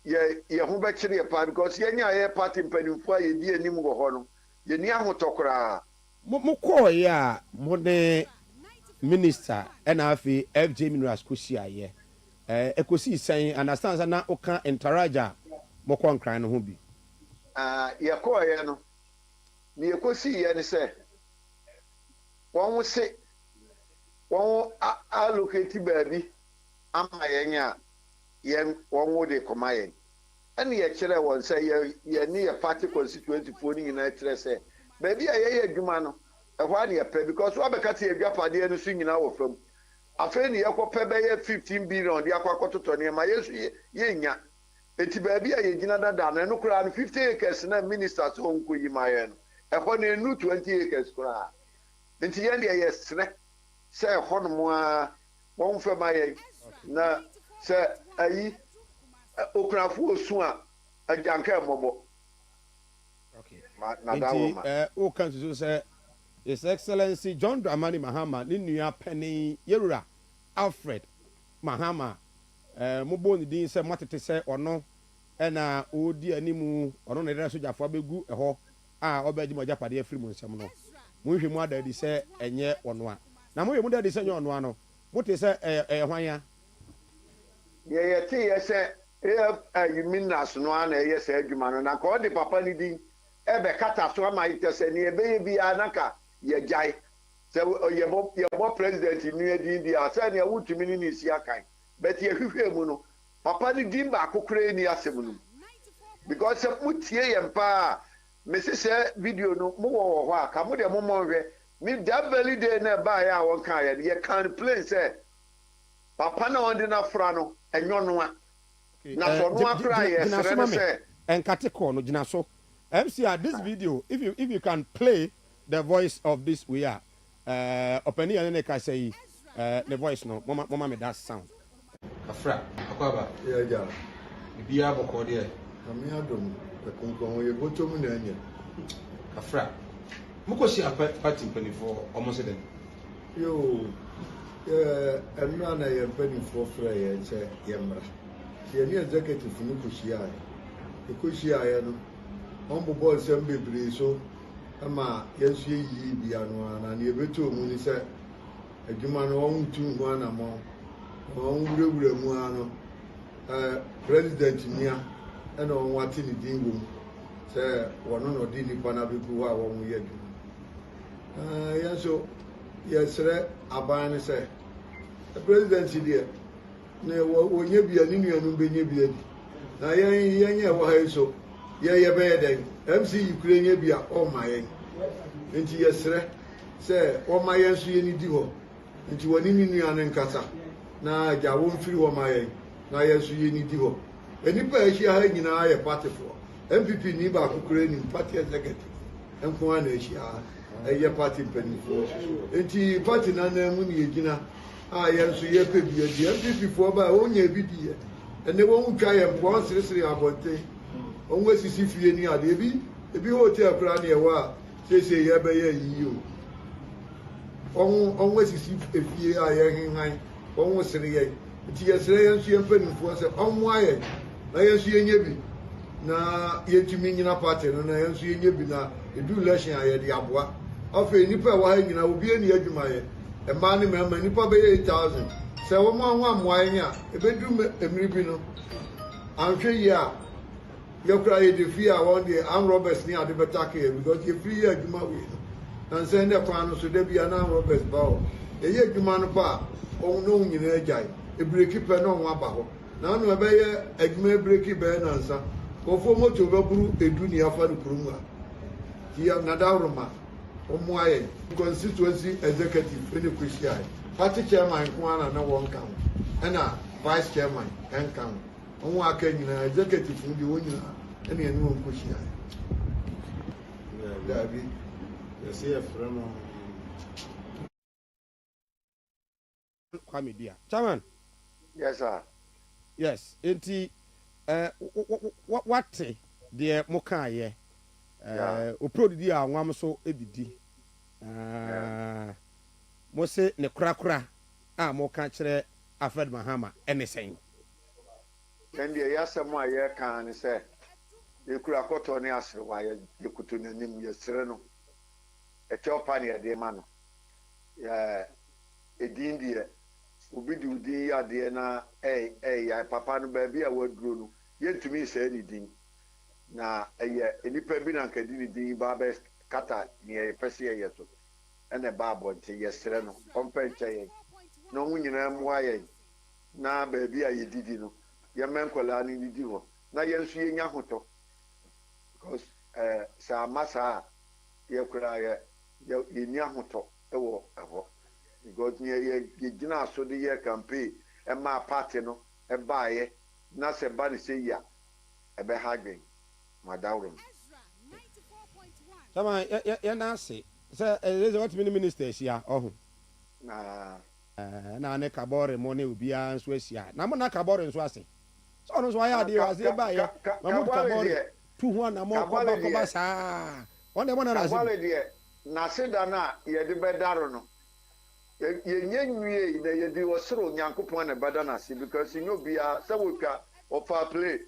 yɛ ho bɛkyerɛ yɛ paa because yɛnyɛ a yɛ party mpanimfoɔ a yɛdi anim wɔ hɔ no yɛni ahotɔ koraa mo kɔɔyɛ a mo ne minister ɛna afei FJ minerals kɔhyiaeɛ ɛkɔsii sɛn understand sɛ na woka interaja mo kɔ nkran no ho bi yɛkɔɔyɛ no ne yɛkɔsiiɛ ne sɛ wɔn se wɔn allocate baabi ama yɛn a yɛn wɔn de kɔma yɛn ɛne yɛkyerɛ wɔn sɛ yɛne yɛ party constituency foɔ no nyinaa kyerɛ sɛ baabi a yɛyɛ adwuma no ɛhɔ a ne yɛpɛ because wɔabɛka te adwapadeɛ no so nyinaa wɔ fam afei ne yɛkɔpɛ bɛyɛ 15 billion de akɔ akɔtotɔ nneɛma yɛnso yɛnnya eti baabi a yɛgyina dada no ɛno koraa no 50 acres na minister sɛ ɔnkɔyi ma yɛn no ɛhɔ no ɛnu 20 acres koraa nti yɛn deɛ yɛsrɛ sɛ ɛhɔ nom a wɔn fɛ ma yɛn na sɛ ayi okunafoɔ osu a agyanka mmɔbɔ nti woka nsusu sɛ His Excellency John Dramani Mahama ne nua panyin Yewura Alfred Mahama mo bɔ ne din sɛ moatete sɛ ɔno ɛna ɔdi animu ɔno na ɛdɛ sogyafoɔ bɛgu ɛhɔ a ɔbɛgye mo agyapadeɛ afiri mo nsɛm no mohwehwɛ mu ada adi sɛ ɛnyɛ ɔno a na mohwɛ mu da adi sɛ nyɛ ɔno a no mote sɛ ɛyɛ hwan ya yɛyɛteyɛ sɛ ɛyɛ minas no a na ɛyɛ sɛ adwuma no na ka ɔde papa no din ɛbɛkata so ama yɛtɛ sɛ ne yɛbɛyɛ biara na ka yɛgyae sɛ yɛbɔ president nnua din di a sɛnea wotumi ne ne si akan but yɛhwehwɛ mu no papa no din baako koraa ni asɛm no because sɛ motie yɛn paa mesi sɛ video no mowɔ wɔ hɔ a ka mo deɛ mommɔ nhwɛ me that very day na ɛbaeɛ a wɔnkaeɛ no yɛkan plain sɛ papa na ɔde no afra no ɛnyɛ no a na sɛ ɔno akora yɛsrɛ no sɛ ɛnkate kɔɔ no gyina so MCR this video if you can play the voice of this we are openi and ne ka say the voice no mama me that sound afra akwaba ya ja bibia boko de ami adom e konkon ye botom na anya afra mukosi party mpanifo almost den yo ɛnura na yɛ mpanifo frɛ yɛ sɛ yɛmmra yɛ ne executive no kohyia yɛ kohyia yɛ no on bobɔ nsɛm bebree so ama yɛnso yɛyi bia no na ne yɛbɛtɔ mu ni sɛ adwuma no wɔn tu ho anamɔ wɔn wurawura mu ano president nia ɛna wɔn wate ne din wɔ mu sɛ wɔn no ɔde nipa na bɛgu hɔ a wɔn yɛ adwuma yɛnso yɛsrɛ aban no sɛ president deɛ na wɔnyɛ bia ne nuanom bɛnyɛ bia di na yɛnyɛ ɛwɔ ha yi so yɛyɛ bɛyɛ dɛn MC yikure nyɛ bia ɔma yɛn nti yɛsrɛ sɛ ɔma yɛn so yɛn di hɔ nti wɔne ne nua ne nkasa na agya wɔn firi hɔ ma yɛn na yɛn so yɛn di hɔ enipa a ahyia ha nyinaa yɛ partyfoɔ MPP ni baako kura nim party executive nko a na ahyia ha ɛyɛ party mpanimfoɔ nti party nanan mu ne yɛgyina a yɛn so yɛpɛ bi adi MPP foɔ ba wɔnyɛ bi di yɛ ɛne wɔn twa yɛn mpɔ seresere abɔnten wɔn asisi fie ni ade ebi hotel kura ne ɛwɔ a sese yɛbɛyɛ yiyi o wɔn asisi efie a yɛhenhan wɔn sere yɛn nti yɛsrɛ yɛn so yɛn mpanimfoɔ sɛ ɔmo ayɛ na yɛn so yɛnyɛ bi na yɛtumi nyina party no na yɛn so yɛnyɛ bi na edu election a yɛde aboa afei nipa a ɛwɔ ha nyina obi ani adwuma yɛ mmaa ne mmarima nipa bɛyɛ 8,000 sɛ wɔn ho amoa yɛn a ebedu mmiri bi no anhwɛ yie a yɛkura yɛde fie a wɔn deɛ armed robbers ne ade bɛtake yɛ because yɛfiri yɛ adwuma wei no na nsɛn dɛ kwan no so da bia na armed robbers ba hɔ yɛyɛ adwuma no pa on no nyina agyae ebreki pɛ no on aba hɔ na no ɛbɛyɛ adwuma ebreki bɛyɛ nansa kɔfo moto bɛburu edu ni afa no kurom a tia nadawroma omo ayɛ constituency executive ene kushia party chairman ko ana na won kan ɛna vice chairman kan on aka nyina executive no bi won nyina ɛna enu on kushia David yes friend Kwame Dia. Chairman. Yes, sir. Yes. Enti what the moka ye oprodi a nwam so edidi. Mo se ne krakra a mo ka kire Afed Mahama enesen. Then the yasamo a ye kan ne se ye kura koto ne asere wa ye kutu nanim ye sere no. E chopa ne de ma no. Edin die obi di udi ade na ya papa no ba bi a waduro no yentumi se ni din na enipa bi na nkadi ni din ba be kata ne ye pese ye so ene ba abonte ye sere no ompenche ye no hunyina mu aye na ba bi a ye didi no ye menkola ni didi ho na ye nso ye nya hoto because sa masa ye kura ye nya hoto ewo eho because ye gina so the year campaign e ma party no e baaye na se ba ni se ya e be hagben madawrum Sama ya na se Elizabeth what minister sia ohun na ne kabore mo ne obia nso asia na mo na kabore nso ase so no so ya de ase baaye ma mo kabore tu ho na mo ko ba sa on de mo na ase na se da na ye de be daro no ye nyenwie na ye di osoro nyankopon na bada na se because you be say we ka ofa play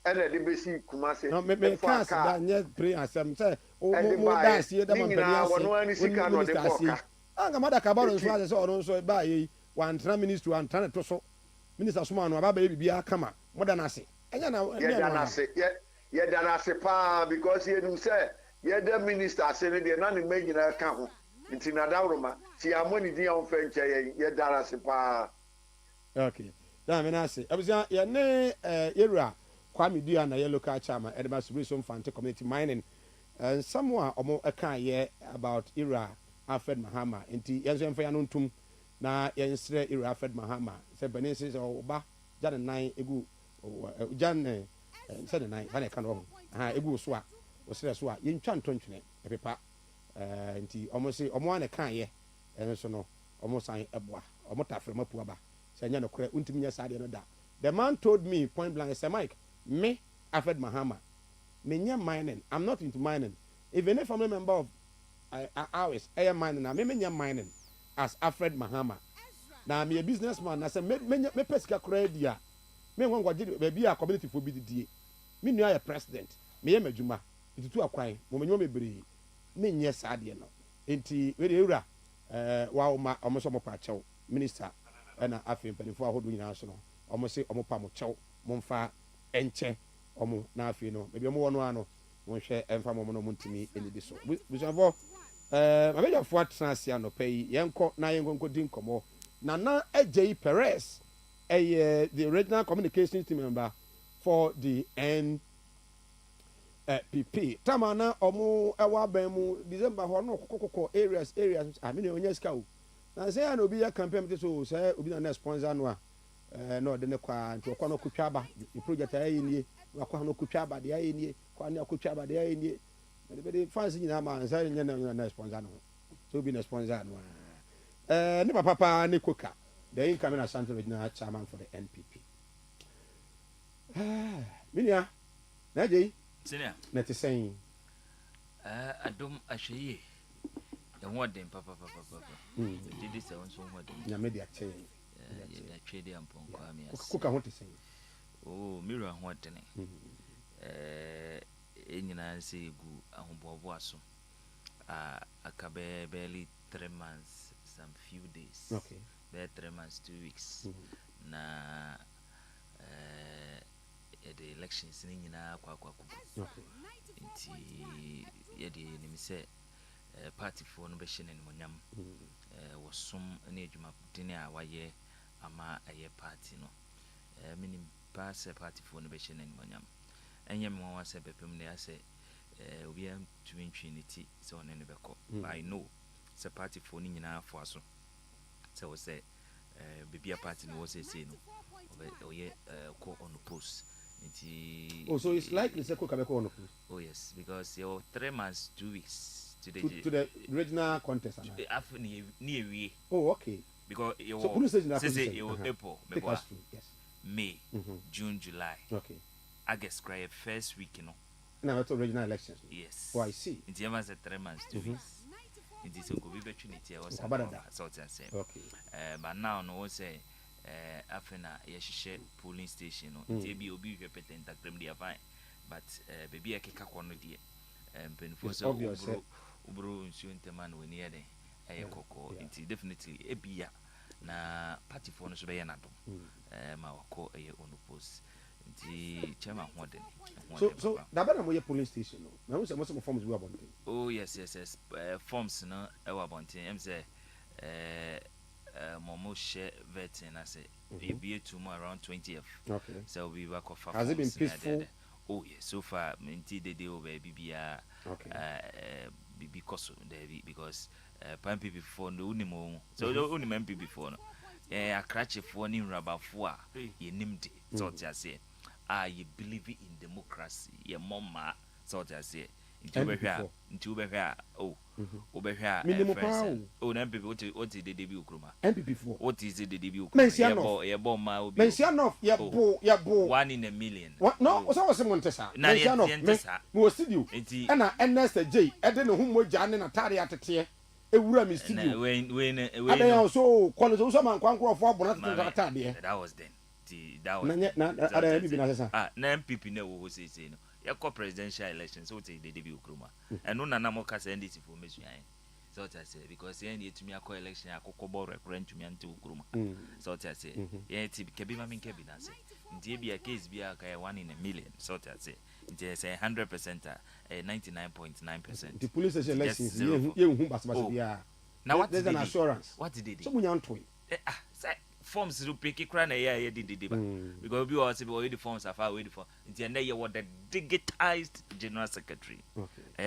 ene de be si kumase no me can da nye pray asem say o mo da sie da man pani ase wono ani sika no de foka anga mada ka baro nso ase say ono nso ba ye wan tra ministry wan tra to so minister suma no aba ba bibia kama mo da na ase enya na ye da na se pa because ye nu say ye da minister ase ne de na ne magina ka ho nti na dawroma ti amoni di on fenche ye dara se pa okay da me na se abusia ye ne yewura Kwame Dia na ye local chairman Edema Subresom Fante community mining and someone omo aka ye about era Afed Mahama nti ye nso emfa ya no ntum na ye nsre era Afed Mahama se benin se oba jan 9 egu jan se 9 ba na ka no egu so a o sre so a ye ntwa ntontwene epepa nti omo se omo an kan ye enso no omo san eboa omo tafre mapu aba se nya no kore untimi nya sade no da. The man told me point blank, say Mike, me Afed Mahama me nya mining, I'm not into mining. Even if I'm a member of ours I am mining na me nya mining as Afed Mahama. Now me a businessman I say me pesika kora dia me won gwaje be a community for bi die me nua ya president me ye madwuma itutu akwan mo menyo mebre me nye sade no enti we de ewura wa ma omo so mo pa chew minister na afin pelifo ahodo nyina so no omo se omo pa mo chew mo mfa enche omo na afin no bebi omo wono ano mo hwe emfa mo no mo ntimi enidi so busanfo ma beja fo atransia no pay yenko na yenko din komo Nana AJ Perez the original communications team member for the NPP. Tamana omu ewa bemu December hono kokoko areas I mean onye ska o. Na say na obi ya campaign so say obi na sponsor no no de ne kwa nti okwa no kutwaba the project ayi nie wakwa no kutwaba de ayi nie kwa ne kutwaba de ayi nie. Be fans nyina ma say nye na sponsor no. So obi na sponsor no. Ne papa ne koka the incoming Asante regional chairman for the NPP. Minia na je senior na te saying adom ahweye the one dem papa did this on so what na media chain ya trade ampon kwa mi as koka ho te saying oh mirror ho tene enyina se gu ahombobo aso akabe barely 3 months some few days okay there 3 months 2 weeks na the elections ni nyina kwa kuku okay nti ye de nim se party for no bɛhyɛ no animonyam wɔsom ne adwumadene a wayɛ ama ɛyɛ party no menim paa sɛ party for no bɛhyɛ no animonyam ɛnyɛ me wawa sɛ bɛpem ne asɛ obiara ntumi ntwi ne ti sɛ ɔne no bɛkɔ but I know sɛ party for no nyinaa foa so sɛ wɔ sɛ bebia party no wɔ sɛsei no ɔyɛ kɔ on the post. So it's likely to cook on the post. Oh yes, because you're 3 months, 2 weeks to the regional contest. Oh, okay. Because you April, yes. May, June, July. Okay. August, cry first week, you know. Now it's regional elections. Yes. Oh, I see. It's even 3 months, 2 weeks. It is a good opportunity. I was say. Okay. But now no say. Afena yɛhyehyɛ polling station no nti bi obi hwɛ petenta krem dia fine but baby akeka kɔ no deɛ mpanifo sɛ ubro nsuo ntɛma no wani yɛde ɛyɛ kɔkɔɔ nti definitely ebia na party for no so bɛyɛ nadom ma wakɔ ɛyɛ on post nti chema hoden so daba na mo yɛ polling station no na wo sɛ mo forms bi abonten. Oh yes forms no ɛwɔ abonten em sɛ Momo share vetting as a be tomorrow around 20th. Okay. So we work off. Has it been peaceful? Oh yes, so far minti the day over BBA. Okay. Because pan people before no unimo. So the only man people before no. A cratch for nim rubber for ye named it. So I say, you believe in democracy, your mama. So I say. Into oh, minimum power. Oh, MPP, what is the debut? MPP for what is the debut? Mensianoff, Yabo, 1 in a million. What? No, was our Simon Tessa. Mensianoff, who was studio, and I Ernest J. I don't know whom were Jan and Atari at the tier. A woman is studio. When I also call it also man, Quanqua for Bonata. That was then. That was not MPP no who says, yako presidential elections so the debut kroma eno na na mo ka send this information so I say because here need to me akọ election akoko ball referent to me anti kroma so I say yeah ti kebi ma min kebi na say ntie bia case bia ka 1 in a million so I say ntie say 100% 99.9%. The police elections ye hu basabasa bia now what there's an assurance what did they so munyanto say forms to pick cry na yeah did because we all say we the forms are far away for until now you what the digitized general secretary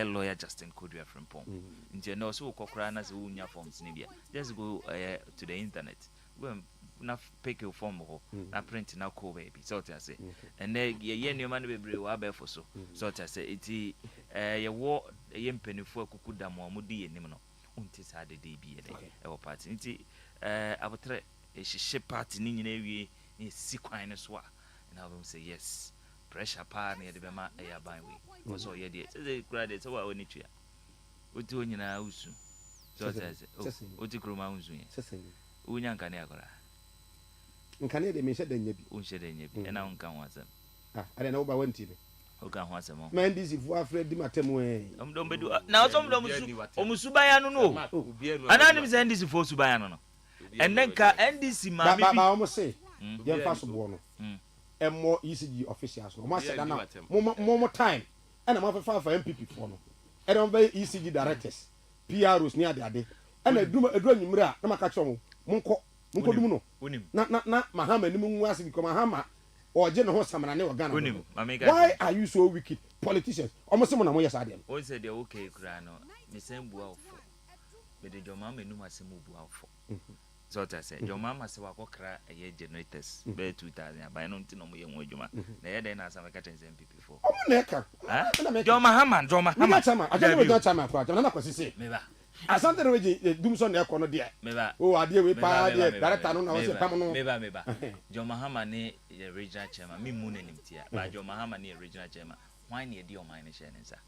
lawyer Justin Kodua from Pom until now so kokra na se unya forms ni bia just go to the internet go na pick your form ho na print na call baby so I say and then ye new man bebre wa be for so I say it ye wo ye mpanifo akukuda mo amudi enim no unti sa de bi e wo party nti abotre she party ni nyina wie ni sikwan ne so a na we say yes pressure pa na ye de be ma e yaban we because o ye de say credit so wa oni tua oti onyina usu so say oti kroma usu ye unya nka ne akora nka ne de me hye da nya bi o hye da nya bi e na nka ho asem ade na wo ba wanti be o ka ho asem man this if wa afred di matemu omdom bedu na so omdom omusubaya no no ananim say this for subaya no and then ka NDC ma ba almost say dem pass bo no more ECG officials no ma say na more time and am fa MPP for no e don be ECG directors PROs ni ade and edu anyimre a na maka cho mo monko dum no na mahama ni mu ase because mahama oje ne ho samana ne ogana why are you so wicked politicians almost say mo na mo yes ade o say the okay kura no me say bua ofo me de joma menu ma say mo bua ofo so I say your mama say wakokra a generators be 2000 by no ntino mo ye ho adwuma na ye den na asa meka chen MPP for o mo neka Joma hama chama aja no chama kwa na kwasisi meba asante no we dumso na ekọ no de meba o ade we pa de director no na we se pam no meba Joma hama ne regional chairman mi mu nanim tia ba Joma hama ne regional chairman why na e o man ne share nsa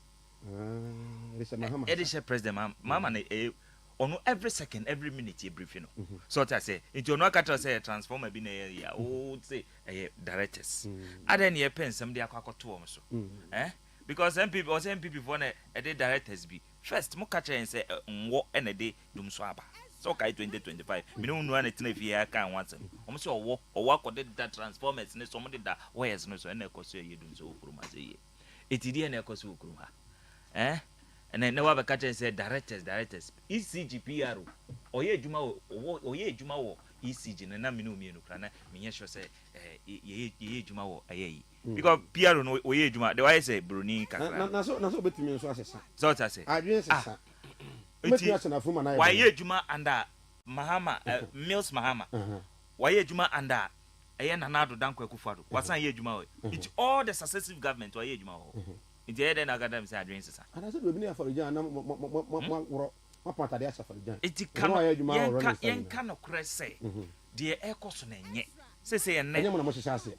it is a president mama ne on every second, every minute, you briefing. So I say, into your no say transformer be na oh say directors. I then ye pen somebody akwa to so. Because MPP for a day directors be first mo catch and say nwo and a day dum so aba. So kai 2025. Me no know anything if you can want them. Almost or work that transformers ne somebody that wires no so and e koso ye dum so ukuru ma say. It dey na e koso ukuru ha. and then no other catcher said directors ECG PR oye juma wo ECG na me no me no kra na me sure say ye juma wo aye because PR no oye juma the why say broni kakra na so betimi so asesa so what I say adwen sesa betimi asena fuma na why ye juma under Mahama Mills Mahama why ye juma under aye na nado danko akufado wasan ye juma wo it's all the successive government why ye juma wo it's here then academic say adwen sesa and I said we be for Jan na mo pata de asafari Jan it can yen kan okre say de ekoso na nye say enye mo na mo hihase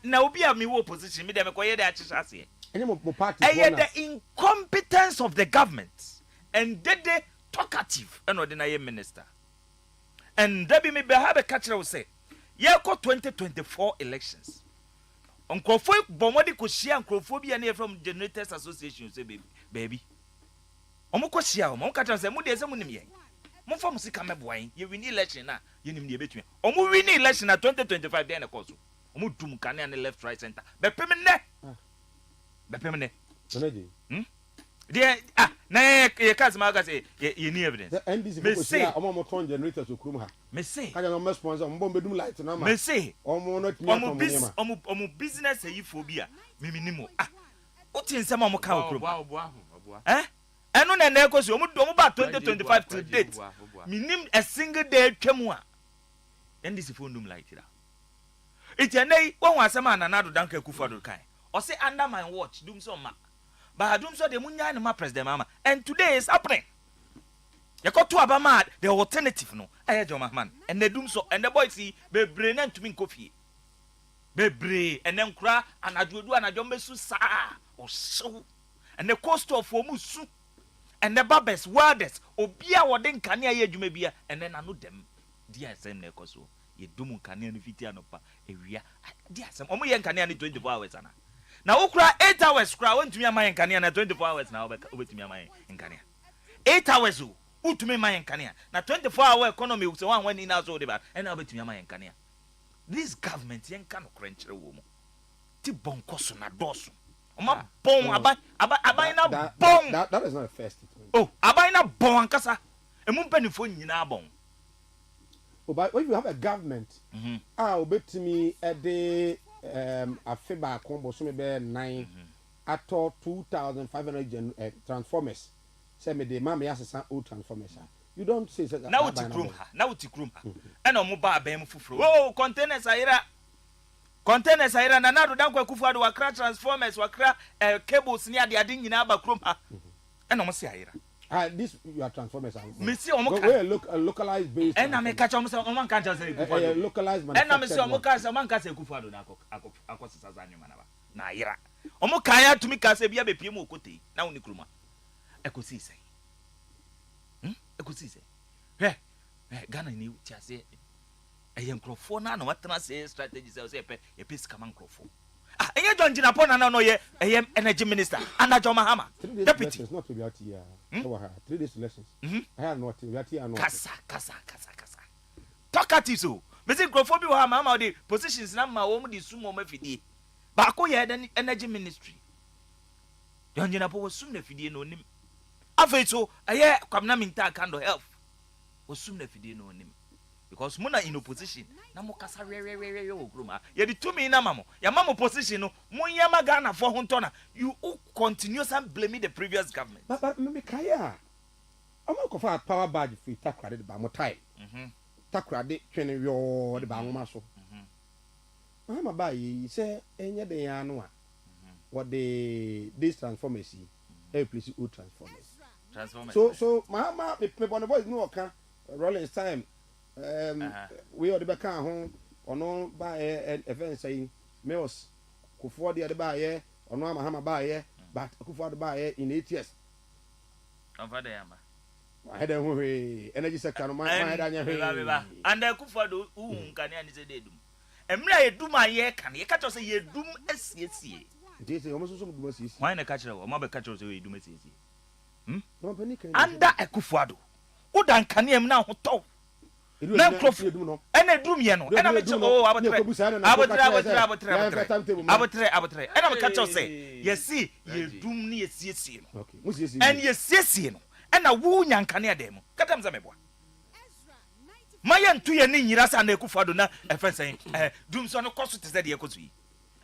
na obi a me wo position me dem ko ye de achihase enye mo party the incompetence of the government and they talkative and ordinary minister and there be me be have a catcher will say ye ko 2024 elections onkrofo bomodi ko hia onkrofo bi na from Generators Association say baby omo ko hia omo catcher say mu de say mu nim ye mo fam sika meboan ye win election na ye nim de betumi omo win election na 2025 dey na course omo dum kan na left right center be pem ne there na ye kazma ga say ye ni evidence the NDC ko say omo mo ton Generators okrum ha me say kaja no sponsor mo bedum light na ma me say omo no omo business yi phobia me minimo o tin say mo ka okrum eno na na ekosi omo ba 2025 to date minim a single day twemu a NDC phone dum light da itianei won wasema na nado danka akufado kai o say under my watch dum so ma but dum so de munya na ma president mama and today is happening you got to abama the alternative no Joma man and the dum so and the boys see bebre na ntumi nkofie bebre and then kra anajodu anajombesu sa o so and the cost of omusu and the babes worders obia wode nkane aye adwuma bia and then anu dem dia asem na ekoso ye dum nkane no fiti anopa ewia dia asem omo ye nkane ani 24 hours ana na ukra 8 hours kra wontumi amaye nkane na 24 hours na obetumi amaye nkane 8 hours o utumi amaye nkane na 24 hour economy we say one when in house o de ba and na obetumi amaye nkane this government yen kan okrenchire wo mo ti bonkoso na doso oma bon abai na bon that is not a first statement. Oh abai na bon ankasa emu mpanifo nyina bon. Oh, but if you have a government obetumi ede AFRIFA combo so me be 9 ato 2500 transformers say me de mama yasesa old transformers you don't say that now ti krum ha ena omo ba abem fufuro oh containers ayira na nado dankwa kufuado wakra transformers wakra cables ni ade nyina ba krum ha ena omo se ayira this you are transformers me see omo ka localized based ena me catch omo se omo kan catch say kufuado localized ena me see omo ka se man ka se kufuado na akosisa za nyuma na ba na ayira omo kan ya tumi ka se bia be pie mu okote na woni kruma ekosi sai ekosi sai Ghana ni ti ase nkrofo na watena say strategy say e pe sika man nkrofo enye John Jinapo na no ye energy minister and John Mahama deputy not to be out here 3 days elections I have not be out here kasa talkative so me say nkrofo bi wa Mahama the positions na ma wo mu di sumo mafidie ba ko ye the energy ministry John Jinapo wo sum na fidie no nim afei so eye kwamna minta kando health wo sum na fidie no nim because muna in opposition na mo kasa re ogroma ye di tumi na mamo ya mamo position no mo yama Ghana for hontona you continuously blaming the previous government but me kaya amo ko fa power badge free takrade de ba mo time takrade twene yo de ba ngoma so ama ba yi se enye de ya no a what the this transformers please old transformers so mama me bon voice no oka rolling time we are the back home ono ba event say meals Kufuor de ba ye ono Mahama ba ye but Kufuor ba ye in 8 years amfa de yamba I had a energy sector no my head and Kufuor do nkane ani se de dum emra ye dum aye kan ye ka cho say ye dum asiesie dey say omo so dum asiesie why na ka cho o ma be ka cho say ye dum asiesie no panic under Kufuor do udan kane em na ho to na nkrofo ena dum ye no ena me che oh abotre ena me ka che say yesi ye dum ni yesiesie no en yesiesie no ena wu nyankane adem katam za meboa maya ntu ye ni nyira sa na ekufado na efensen dum so no koso te se de ekoso yi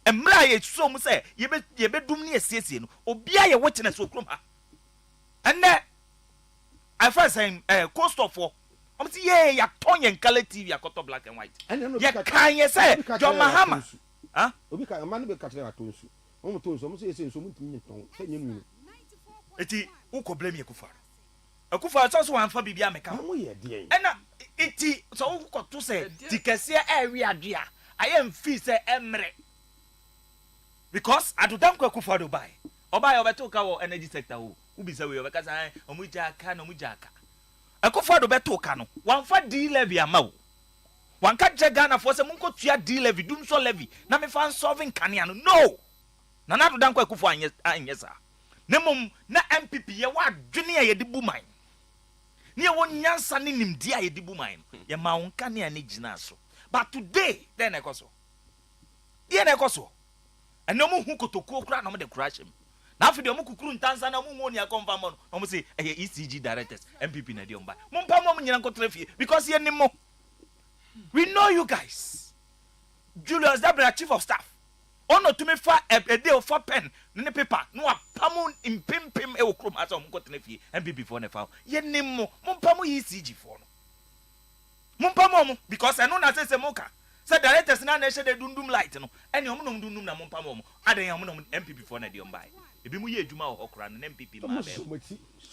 emra ye so mu se ye be dum ni yesiesie no obia ye wochene so krom ha enne efensen cost of I'm saying, yeah, ya Tony and color TV, ya got black and white. Ya can you say, John Mahama? Huh? Obi ka man be catch at tonsu. Omo tonsu, omo say so mutimi ton. Say nyenu. Eti uko blame Akufo. Akufo so so anfa bibia meka. Mo ye de. Ena eti so uko to say tikese area adua. I am fee say emre. Because adudan ko Akufo do buy. Oba obeto ka wo energy sector wo. Ubisa we obeka say omu jaka no mu jaka. Akufo do beto ka no wanfa D levy amawo wanka Ghana for se munko tua D levy dum so levy na me fan solving kania no na do dan ko Akufo anye sa ne mom na MPP ye wa dwene ye de buman ne ye won nyansa ne nimdi a ye de buman ye ma won kania ne gina so but today then ekoso ye na ekoso eno mu hu kotokuo kura na mo de crash him na afide omu kukuru ntansa na omu ngoni akomfa mo omu say ECG directors MPP na de omba mumpa mo nyina nkotrefie because ye nimo we know you guys Julius Dabra chief of staff ono to me fa a day of pen ne paper no apamu impimpim e okrom asa omu nkotrefie MPP for ne fa ye nimo mumpa mo ECG for no mumpa mo because eno na say moka say directors na na shede dundum light no ene omu no dundum na mumpa mo adan omu no MPP for na de omba ebi mu ye adwuma wo okra no MPP ma be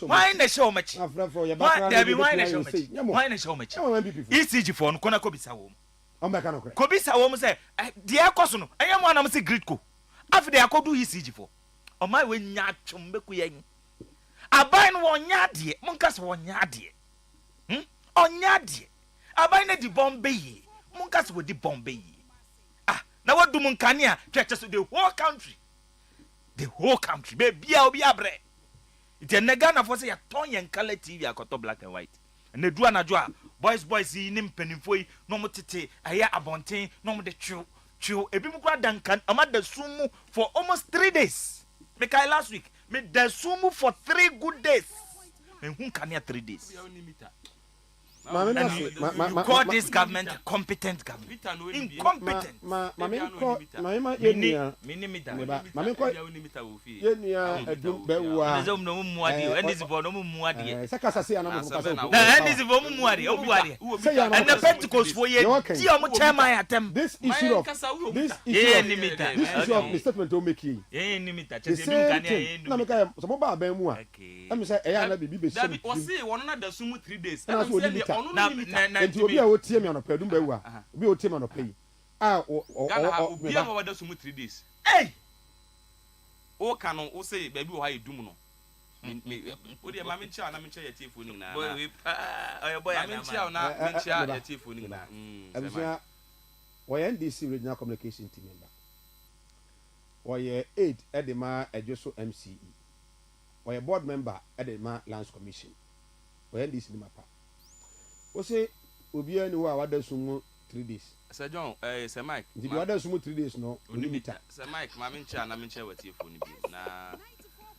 why na show machi why na show machi ECG for no kona ko bisa wo ombeka no kre ko bisa wo mu say de ekoso no anyam anam say grid ko afide akodu ECG for o mai we nya atwom beku yen abai no wonya de monka se wonya de onya de abai na di bombe yi monka se wo di bombe yi na wodum nkane a twetche so the whole country baby obi abre ite Ghana for say ya ton yen color TV akoto black and white na du anajo a boys yi ni mpanimfo yi no motete aya abonten no mo de twu ebi mu kwa dankan amada sumu for almost 3 days me kai last week me da sumu for 3 good days me hu kan ya 3 days call this government competent government incompetent edum bewa no muade and this for no muade saka se anam ko kasa and this for muade and the Pentecost for ye ti o mo chairman atem this issue of the statement o make yi nimita chese dum kan ya na me ka so mo ba ban mu a am say e ya na bibi be so o say won na da sumu 3 days na nti obi a wotie me anɔpa dum bawu a obi a wotie me anɔpa yi obi a wada sumu 3 days o ka no o say baby wo ha edum no o de ma me ntia na me ntia yeti foni na boy boy na me ntia na me ntia yeti foni na abusua woyɛ NDC regional communication team member woyɛ aid edema adwoso MCE woyɛ board member edema lands commission woyɛ NDC ni mapa o say obi ani wa wada sumu 3 days Sir John Sir Mike di wada sumu 3 days no limita Sir Mike ma me ntia na me ntia wati foni bi na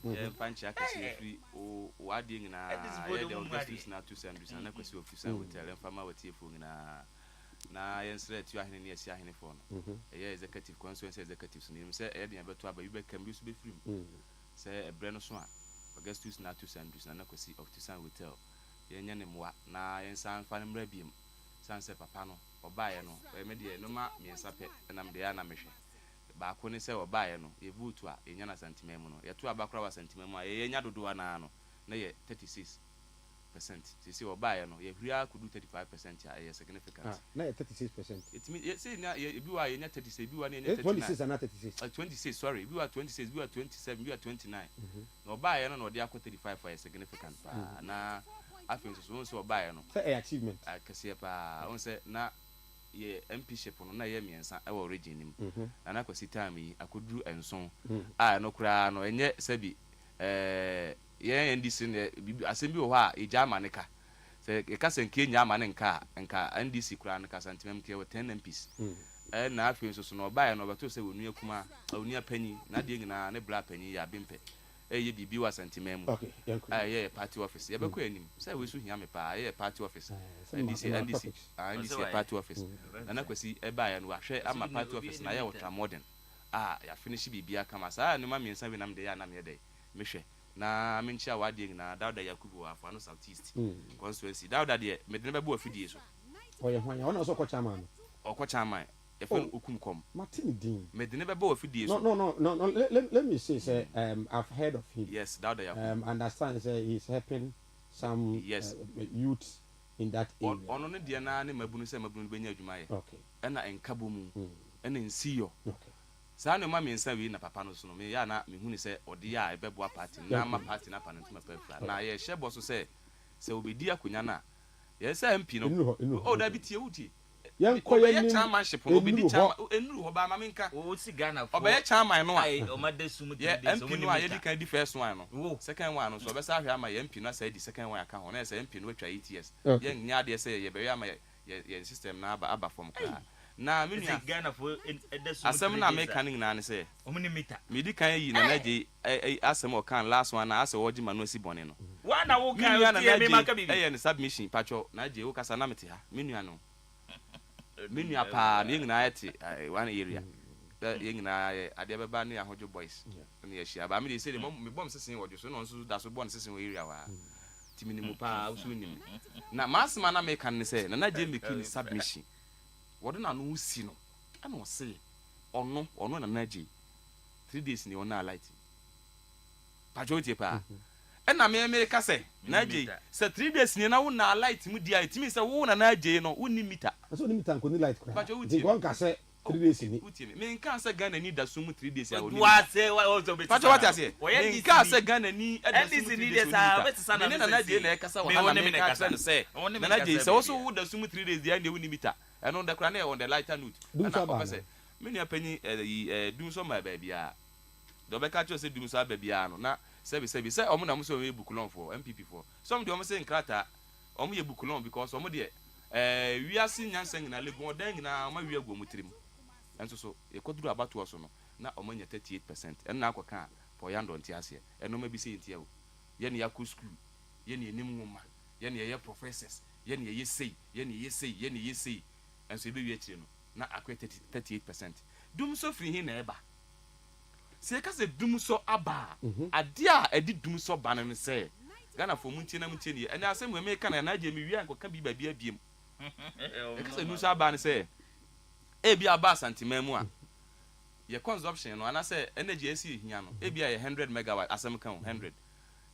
ye fanchi akasi free o wadi ngina ye de Augustus na 200 na kwesi office na hotel fama wati foni na yen sret yu ahene ne asi ahene fo no ye executive constituency executives ni me say e de abeto aba yu be kam bi so be free say ebre no so a Augustus na 200 na kwesi office hotel yenya ne moa na yensan fa ne mra biem sanse papa no obaye no me de no ma miensa pe na mde ya na mehwe ba ko ne se obaye no ye vote a yenya na santimem no ye to abakra wa santimem a yenya dodo ana no na ye 36% sisi obaye no ye hria kudu 35% a ye significant na ye 36% it say na ye bi wa yenya 36 bi wa ne 26 and 36 26 sorry bi wa 26 bi wa 27 bi wa 29 na obaye no de akọ 35 for ye significant pa na afin so so obaye no say achievement akase pa on say na ye MP ship no na ye miensa e wo region nim na na kwasi time yi akoduru enson a no kura no enye sabi ye NDC ne asembi wo ha eja maneka say e ka sen Kenya ma ne nka NDC kura ne ka santimem ke 10 MPs na afei so no ba ya no beto se wonu akuma wonu apanyi na de nyina ne bra panyi ya bempe ye bibi wa santimem ye party office ye beko anim say we so hia me pa ye party office NDC party office na kwesi e ba ya no ahwe ama party office na ye ultra modern ya finish bibia kama saa no ma miensa we nam de ya na me de mehwe na menchia wa de nyina Dauda Yakubu afano Southeast constituency Dauda de me de bebo afidie so oye hwan ona so ko chairman okọ chairman e fe okumkom Martin Dean me de bebo afidie so no let me say I've heard of him. Yes, Dauda Yakubu understand say he's helping some youth in that area. Ono ne de na ne mabunu se mabunu benya adwuma ye okay na enkabo mu na nsiyo okay saa no ma me nsa wi na papa no so no me ya na me huni se ode ya ebebo party na ma party na panentuma pefra na ye hye so se obedi akonya na ye se MP no o da bitie wuti yan koye ni chairmanship no obedi chairman enuru ho ba ma menka o si Ghana for obe chairman no o ma de sumu de MP no ye di kan di first one no second one no so obe sa hwe ama ye MP no sa di second one aka ho na se MP no atwa ETS ye nya de se ye be ama ye system na aba form ka na me nua Ghana for edesu asem na me kan na ne se omni meter me di kan yi na naje asem o kan last one na ase woji ma no si bone no wa na wo kan tie me maka bibi ne submission pacho na je wo kasa na mete ha me nua no me nua pa me ngina yete one area ye ngina ade beba ne ahojo boys ne ye hia ba me dey say me bom sesen wojo so no so da so bon sesen wo area wa timi ni mu pa usu ni na masema na me kan ne say na naje me kin submission what na no si no ana o say ono na naji 3 days ni ona light pajote pa na me ka say naji say 3 days ni na wo na light mu dia it means say wo na naji no wo ni meter so ni meter ko ni light kra di gon ka say 3 days ni me nka say Ghana ni da sumu 3 days ya wo wa say wa also be pacho what say me nka say Ghana ni da sumu 3 days sa be sa na me na naji na ka say wa na me ka say na naji say also wo da sumu 3 days dia ni wo ni meter and on the crane on the lighter note and I say many a penny do so my baby the beka cho say do so baby no na say omo na mo so we bukulon for MPP for some do omo say nkrata omo ye bukulon because omo de wi asin nyansan na legon dan na omo wi agwo mutirim enso so e koduru abatu oso no na omo nya 38% en na akoka for yando nti ase eno ma bi say nti awo ye ne yakọ school ye ne enim nwoma ye ne ye professors ye ne ye say ye ne ye say and so be we no na akwa 38%. Dum so free hin na eba. Se ka se dum so aba. Ade a edi dum so ba no se. Ghana for muntie na muntie ni. Ena asem we me ka na je me wi anko ka bi ba bi abiem. E ka se dum so aba no se. E bi aba santimemu a. Ye consumption no ana se energy esi hia no. E bi a 100 megawatt asem kan 100.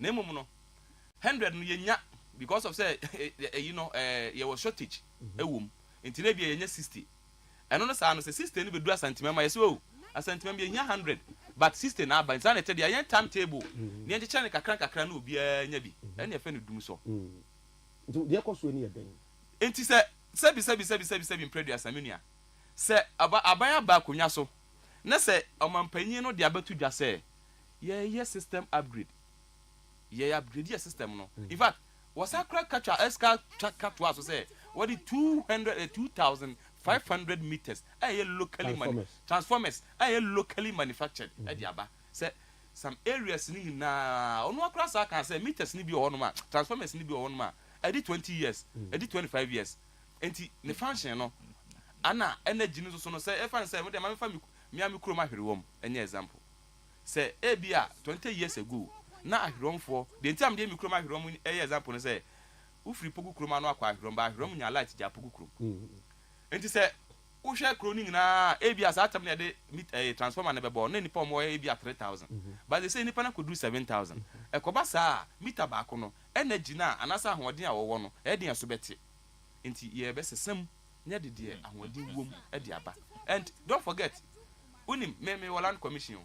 Na emum no 100 no ye nya because of say you know ye was shortage ewum. Inti na bia yenye 60 eno no sa no se 60 ni be du asantima ma yeso o asantima bia nya 100 but 60 na aba nsa na te dia yen timetable ni enje chane kakra na obi anya bi ene e fe no dum so nti dia koso ni ye den enti se sebi impredu asamenia se aban aba konya so na se omampanyin no dia batu dwa se ye system upgrade ye upgrade your system no in fact was a crack catcher esca track to us say what the 2,500 meters locally transformers locally manufactured ediaba say some areas ni na onu akra sa kan say meters ni bi o honoma transformers ni bi o honoma edi 20 years edi 25 years enti ne function no ana energy ni so no say e fan say me de ma fa mi kuro ma hwere wom enye example say e bia 20 years ago na ahiromfo de ntiam de mi kuro ma hwere wom e example no say ufri pogu kroma no akwa ahrom ba ahrom nya light ja pogu krom enti se wo hwe kroning na ebia sa atam na de transformer na bebo na nipa mo ebia 3000 but they say nipa na kodu 7000 ekoba sa meter ba ko no energy na anasa ahoden a wo no e de aso bete enti ye be sesam nya de de ahoden wom e de aba and don't forget unim me Land Commission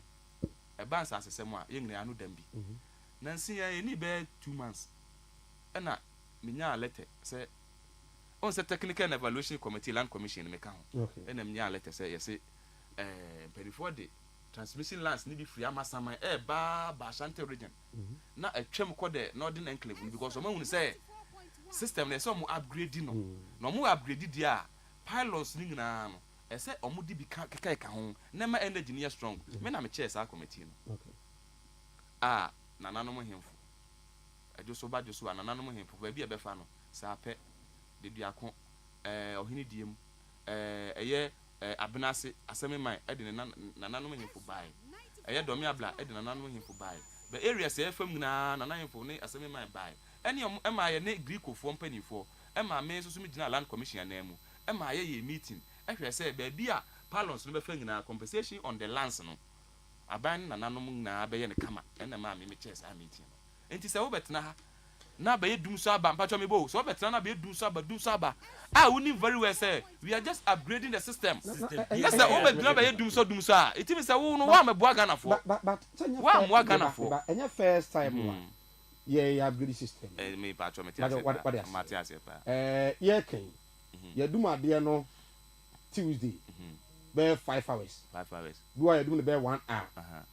e ban sa sesam a ye ngina anu dambi na nsi ya ni be 2 months na minya letter say on say technical and evaluation committee Land Commission me kan ho na minya letter say yes before the transmission lines need be free amasama ba Ashanti region na atwem ko the northern enclave because o mahunu say system na so mo upgrade no na mo upgrade dia pilots ni nyina no ese omo di bi ka ho na ma energy ne strong me na me chair sa committee no okay nananom hemfo adwoso ba dwoso nananom hemfo ba bi e be fa no sa pe de duako ohini diem eye abenase asemi man e de nananom hemfo bai eye domi abla e de nananom hemfo bai the area say fam nyina nananom hemfo ne asemi man bai ene e ma ye ne greekofo mpanifo e ma me so mi gina land commission na emu e ma ye meeting e hwe say ba bi a palons no be fa nyina compensation on the lands no aban nananom na be ye ne kama ene ma me chess a meeting enti say wo betena ha na be dum so aba mpacho me bo so wo betena na be dum so aba we need very well say we are just upgrading the system yes sir wo betena be dum so it means say wo no wa me boa Ghana for but wa mo Ghana for but any first time one yeah upgrade system me mpacho me tia Matias pa yeah kan ya dum ade no Tuesday be 5 hours do I do be 1 hour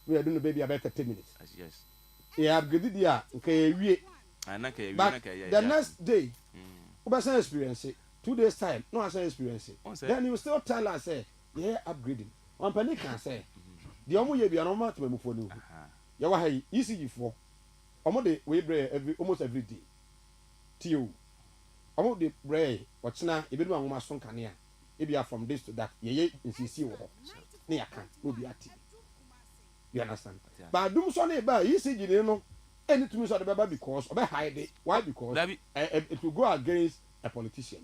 we are doing be about 30 minutes yes yeah upgrade dia nke wie the next day we experience it 2 days time no I say experience it then you still tell us say yeah upgrading one penny can say the omo ye bia no ma to memfo no ya wa hai ECG4 omo de we bre almost every day tio omo de bre ochina e be do anwoma so nkane a e bia from this to that ye nsisi wo na ya kan no bi ati you understand but dum so na ba ECG no anything so the baba because obe hide it why because it will go against a politician.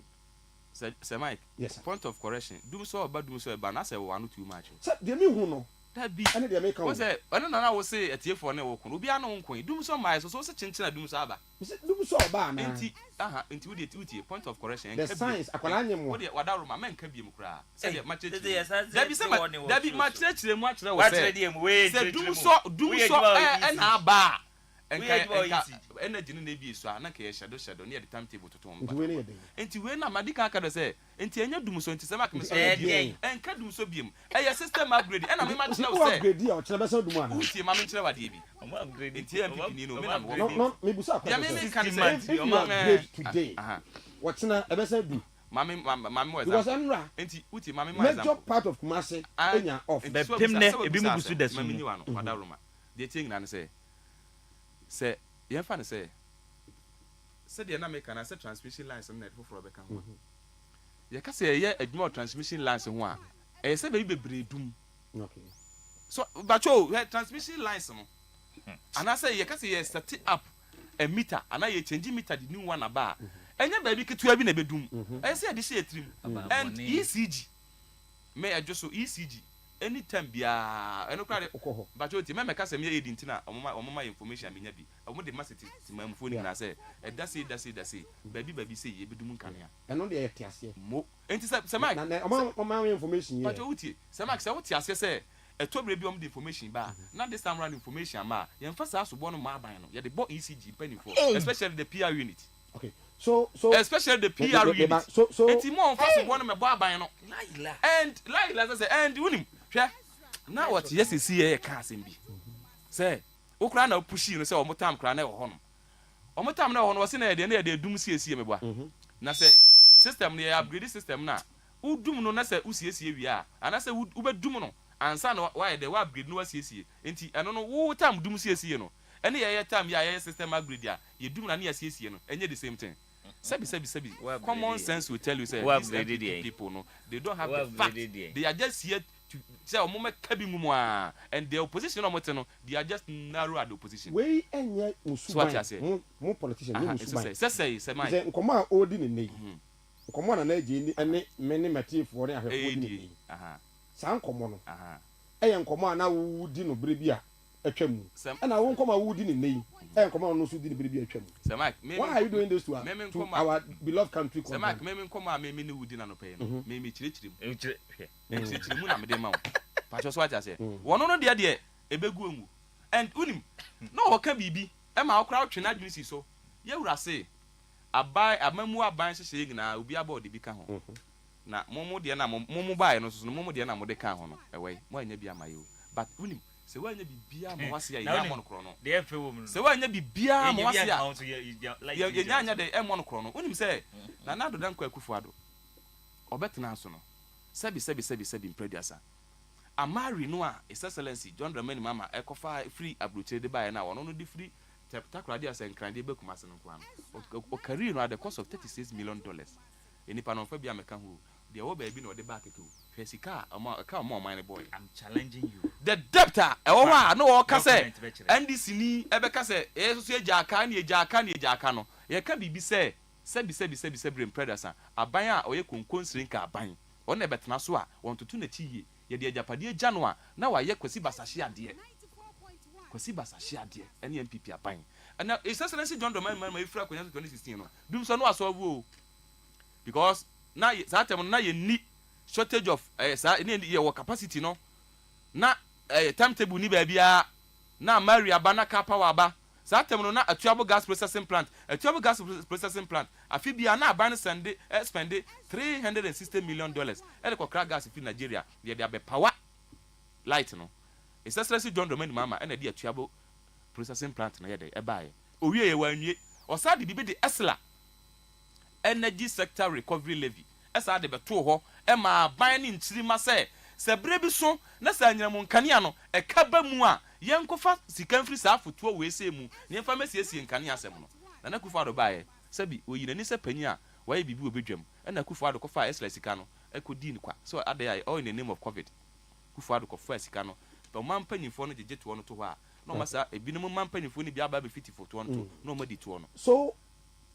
Sir Mike, yes, point of correction. Do so about na say one too much. Sir, they me who no. That be. And they make. What's that? I don't know. I will say a TF for no work. Obi ano unko. Do so my so chinchina do so aba. Do so aba na. Inti we dey point of correction. The science akwala nyem. What dey wadaru ma men ka bi mu kra. Say match. That be say match mu atire we say. Say do so and aba. Energy no be so na ka shadow near the timetable to tomba enti we na madika aka do say enti enya dum so enti say mak me so en ka dum so biem e system upgrade e na me ma chira say upgrade ya o chira be so dum ana uti ma me chira wade bi upgrade enti MPP ni no me na no me busa ya me kan say upgrade today what na e be say do mami mo because enra enti uti mami mo major part of Kumasi enya off be pimne ebi mu busu da su mami ni wa no wadaruma the thing na say yen fa ne say de na make na say transmission lines na for be kan ho ye ka say ye adwuma transmission lines ho a e say be dum okay so bacho transmission lines no ana say ye ka say ye set up a meter ana ye change meter the new one aba enya ba bi ketua bi na be dum e say de say trim and ECG me adwoso ECG anytime bia eno kware bacho ti me ka se me edi ntina omoma information me nya bi omo de message ti ma phone na say dasi baby say ye bedum nkane a eno de ye ti ase mo enti se Mike na omoma information ye bacho uti se Mike se uti ase se etobre bi om de information ba na this time round information ma ye mfa sa asobo no ma ban no ye de bo ECG penifo especially the PR unit okay so especially the PR unit so enti mo mfa so bo no me bo aban no laila say and unim hwe na what yes see here ka asem bi say okra na pushi no say omotam kra na e ho no omotam na e ho no se na de dum siesie me boa na say system na upgrade system na udum no na say usiesie wi a ana say ubedum no ansa no why the upgrade no wasiesie enti eno no wo tam dum siesie no ene ye tam ya system upgrade a ye dum na siesie no enye the same thing sabi common sense will tell you say these people no they don't have the fact they are just here to say omoma kabi mu a and the opposition no mote no they are just narrow at the opposition we enye musuban mo politician no musuban say my nkomo a odi ne nei nkomo na eje ni ene meni matifo ne ahwefo di ne nei sa nkomo no eye nkomo na wudi no brebi a atwa mu na wo nkomo a wudi ne nei nkomo no so di ne brebi atwa mu say Mike why are you doing this to our beloved country say Mike me nkomo a me ni wudi na no pay no me chirechirem mu na me de ma wo pacho so aja say wono no de ebegu enwu and unim no wo ka bibi e ma okra otwe na adwisi so ye wura say abai amamu aban hye nyina obi aba de bi ka ho na momo de na momo bae no so momo de na mo de ka ho no ewe mo anya bi amayo but unim se wanya bibia ma wase ya ya mon kro no de efe wo mu se wanya bibia ma wase ya like ya nyanya de e mon kro no unim se na nado dan kwa Akufo-Addo obetena so no sebi imprediasa amari no a His Excellency John Dramani Mama ekofa free abroche de bae na wono no de free spectacular dia senkrande be kuma se no kwa o career no at the cost of $36 million enipa no fa bia meka hu de wo ba bi no de back to Fesika ka mo man boy. I'm challenging you. The debtor e wo wa no wo ka se NDC ni e be ka se e so eja aka no ye ka bibi se sebi predasa aban a oye konkonsirin ka aban won e betena so a won tutu na chiye ye de ajapade agya no a na wa ye kwasi basahye ade ene MPP aban na His Excellency John Dramani Mama ifra kwanya 2016 no dum so no aso wo because na that time na ye ni shortage of your capacity no na timetable ni bia na Maria Banaka power ba that time no na atuabo gas processing plant afibia na ban spend $360 million e ko crack gas fi Nigeria dey be power light no Excellency John Dramani Mama na dey atuabo processing plant na ye dey e bae owie ye wanwie osade bibi de esla energy sector recovery levy esa de beto ho e ma ban ni ntirima se bre bi so na sa nyiramu nkania no e kaba mu a yenkofa sika mfiri sa afoto we se mu ne mfa masiesie nkania asem no na Akufo-Addo bae sabi oyina ni se panyi a waye bibi obedwam na Akufo-Addo kofa esla sika no e ko di ni kwa so adai all in the name of COVID Akufo-Addo kofa sika no but man panyimfo no jeje to no to ho a no masa ebinum man panyimfo ni bia ba be fiti foto no to no ma di to no so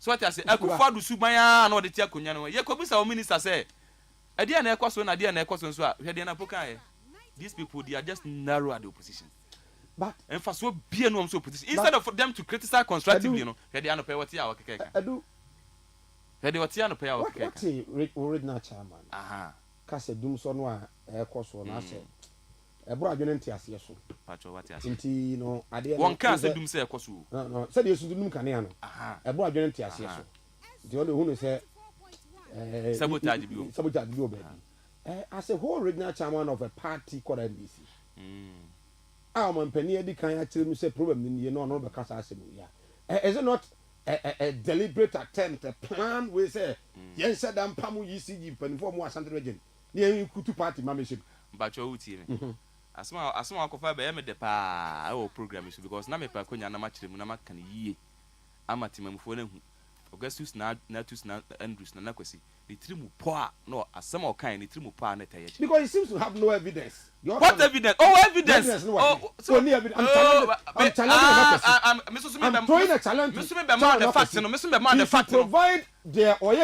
what I say Akufo-Addo subanya na odi ti akonya no ye ko bisa o minister say ade na ekoso na ade na ekoso so a hwede na poka ye these people they are just narrow at the opposition but emphasis be no so opposition instead of them to criticize constructively you know hwede ano pe wati a wakeka adu hwede wati ano pe a wakeka wati original chairman ka se dum so no a ekoso na se ebro adwene ntiase so pacho wati ase nti no ade won ka se dum se ekoso no se de su dum kanea no ebro adwene ntiase so nti o le hu no se sabotage bio baby as a whole regional chairman of a party called NDC man penny edi kan ya tell me say problem ni no be kasa asem ya is it not a deliberate attempt a plan we say yen said am pamu ECG penifo mu asante region ni en kutu party membership bacho uti me asma akofa be me de pa o program so because na me pa konya na ma kire mu na ma kan yie amatimamfo na hu Augustus na Andrews na kwesi the trimu po a no asem o kan the trimu po a na taye because he seems to have no evidence. What evidence? Evidence. So any evidence. I'm challenging. I'm throwing a challenge. The facts, no. The facts. Provide their he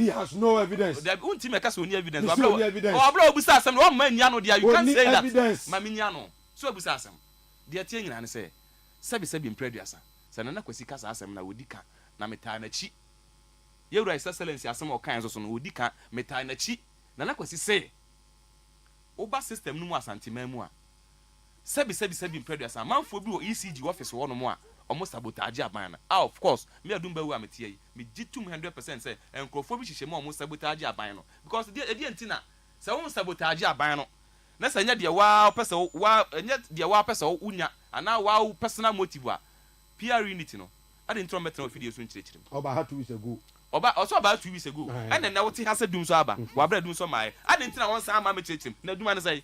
has no evidence. You can't say that. Maminiano. So busasam. Dear Ting and say, Sabi imprediasa. Sanana kwesi kasa asem na wodika na meta na chi. Your His Excellency as some all kinds of son wodika meta na chi. Na kwesi say. Oba system no asante mamua. Sabi imprediasa. Manfo bi o ECG office one mo a almost sabotage aban. Of course, me adum bawu ametie. Me gi 200% say enkrofo bi hihye mo almost sabotage aban no. Because the entina say won sabotage aban no. Na say nya de wa pese wa nya de wa pese unya ana wa personal motive a PR unity no ade ntro metra ofidie so nchirechire oba ha 2 weeks ago also about 2 weeks ago and na wote ha se dum so aba wa bra dum so mai ade ntina won sa ama me chirechire na duma ne say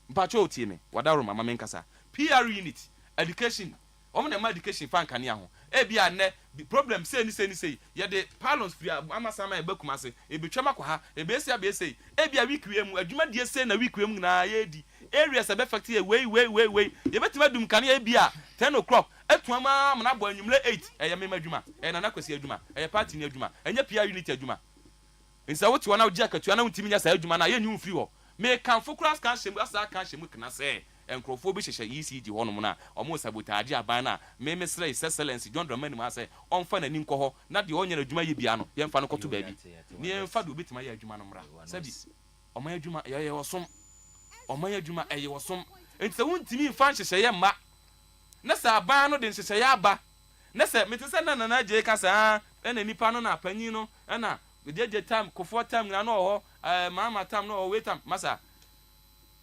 mpacho otie me wadaro mama me nkasa PR unity education omo na ma education fan kane ho e bia ne problem say ni say ye de parlons free amasama e bakuma se e betwama kwa ha e be esi abese e bia week wem adwuma die say na week wem na ye di areas e be factory wey ye betima dum kane e bia 10 o'clock etuama na bo anwumle 8 e ye mema adwuma e na kwesi adwuma e party ni adwuma enye PR unity adwuma nsa wotu wana uji akatua na untimi nya sa adwuma na ye nyu free ho me kan focus kan shemu asa kan shemu kana se enkrofo bi hyehyɛ ECG honom na ɔmo sabotage aban na me mesrɛ His Excellency John Dramani ma sɛ ɔmfa n'ani nkɔ hɔ na de ɔnyɛ adwuma yɛ bia no yɛmfa no kɔto baabi ne yɛmfa de obetima yɛ adwuma no mra sabi ɔman adwuma yɛ wɔsom ɔman adwuma ɛyɛ wɔsom enti sɛ wontimi mfa hyehyɛ yɛ mma na sɛ aban no de hyehyɛ yɛ aba na sɛ mete sɛ na nana gye ka saa ɛna nipa no na panyin no ɛna the time comfort time na no mama time no wait time masa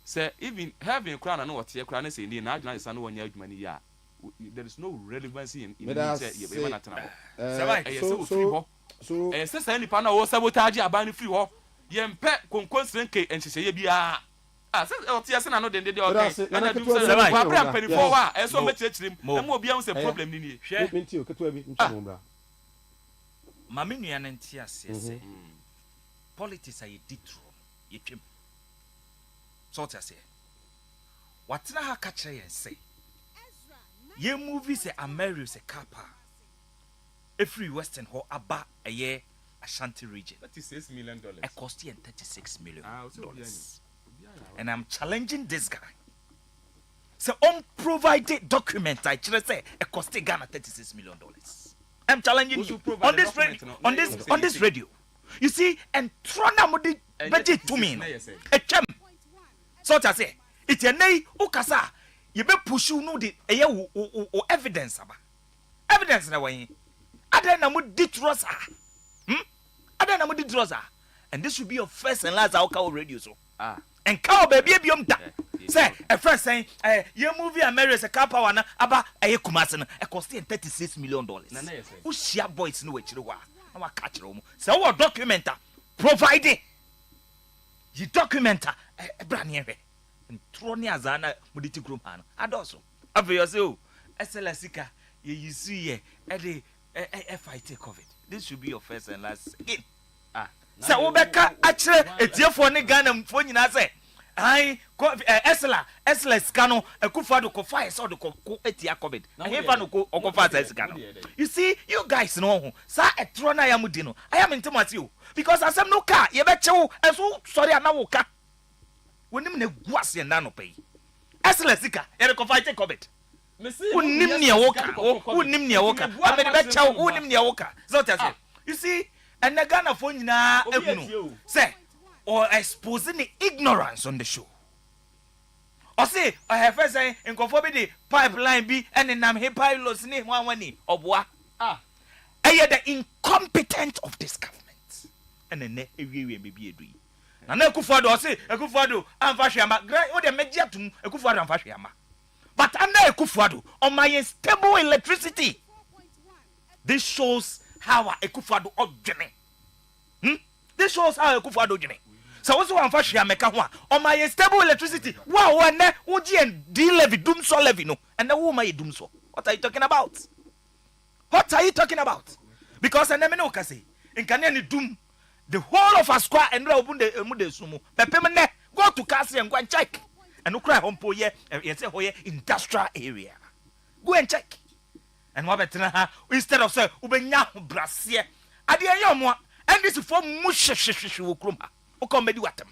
say even having crown na what crown say ni na adwuna say no wonya adwuma ni ya there is no relevancy in say you man atana so say nipa na wo sabotage aban free ho ye mpe konkonsren ke enhyehyeye bia say otia say na no de okay na do say pa bra penifo wa so mechirechirim na mo bia say problem ni ni hwe menti o keto bi ntimo bra mama nua na ntia say politics are ditro ye twem so what I say watna ha ka kire yen say ye movie say America say kapa every western ho aba eye Ashanti region $36 million it cost you $36 million and I'm challenging this guy so unprovided document I should say it cost Ghana $36 million I'm challenging you on this radio on this radio you see and trona mo di budget to me a chem so what I say it's a nay ukasa you be push you no the evidence aba evidence na way ada na mo di trosa ada na mo di trosa and this should be your first and last Oka radio so and cow baby biom da say a first saying you movie America say car power na aba Kumasi na e cost $36 million who share boys no wechire wa na wa catch ro mo say what documenter provided you documenter bra ne hwe ntro ne azana muditi group han adoso abeyoso SLSika ye yisu ye e fight COVID this should be your first and last again say obeka akire etiefo ne Ghana mfo nyina say ai Esla scano Akufo-Addo ko fire so ko etia COVID ahefa no ko okofa scano you see you guys know sa etro na ya mudi no I am intimate you because asem no ka ye be chew enso sorry na wo ka wonim na guase na no pay Esla sika ye ko fight COVID wonim ne wo ka wonim ne wo ka amede be chew wonim ne wo ka so tell you see and the Ghana for nyina ehunu say or exposing the ignorance on the show. Or say, I have first saying, in conformity the pipeline be and in Nam pilots name one or bois. I hear the incompetent of this government. And then we will be a dream. And then Akufo-Addo say, Akufo-Addo, and Fashiama, great or the mediatum, Akufo-Addo and Fashiama. But under Akufo-Addo, on my unstable electricity, this shows how Akufo-Addo object. This shows how Akufo-Addo journey. So what's one fashion make one on my stable electricity? Wow, and D levy, doom so levy no, and the woman doom so. What are you talking about? What are you talking about? Because I never know say in Canadian doom the whole of a square and open the sumo. Pepemene go to Cassie and go and check. And no cry home po ye industrial area. Go and check. And what better instead of say ubenya brasier. Adia yomwa and this for mush kroma. Okomedi watem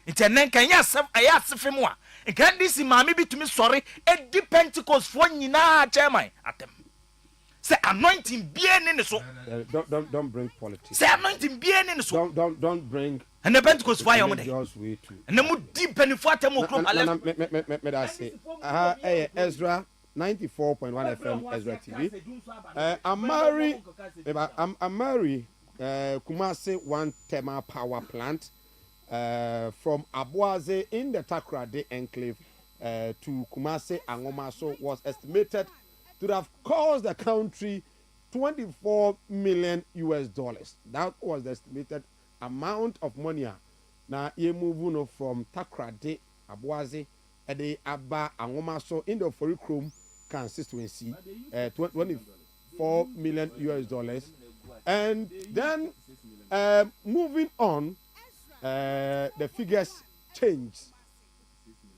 intenen kan ya asefem a kan this maami bi tumi sori edi Pentecost for nyina chairman atem say anointing bie ne so don't bring politics say anointing bie ne so don't bring and the Pentecost for your money and mu deep penifo atem okrom ale me da say Ezra 94.1 FM Ezra TV Amari Kumasi one thermal power plant from Abuaze in the Takoradi enclave to Kumasi Angomaso was estimated to have cost the country $24 million. That was the estimated amount of money. Now you move from Takoradi Abuaze and the Aba Angomaso in the Forikrom constituency $24 million. And then moving on, the figures changed.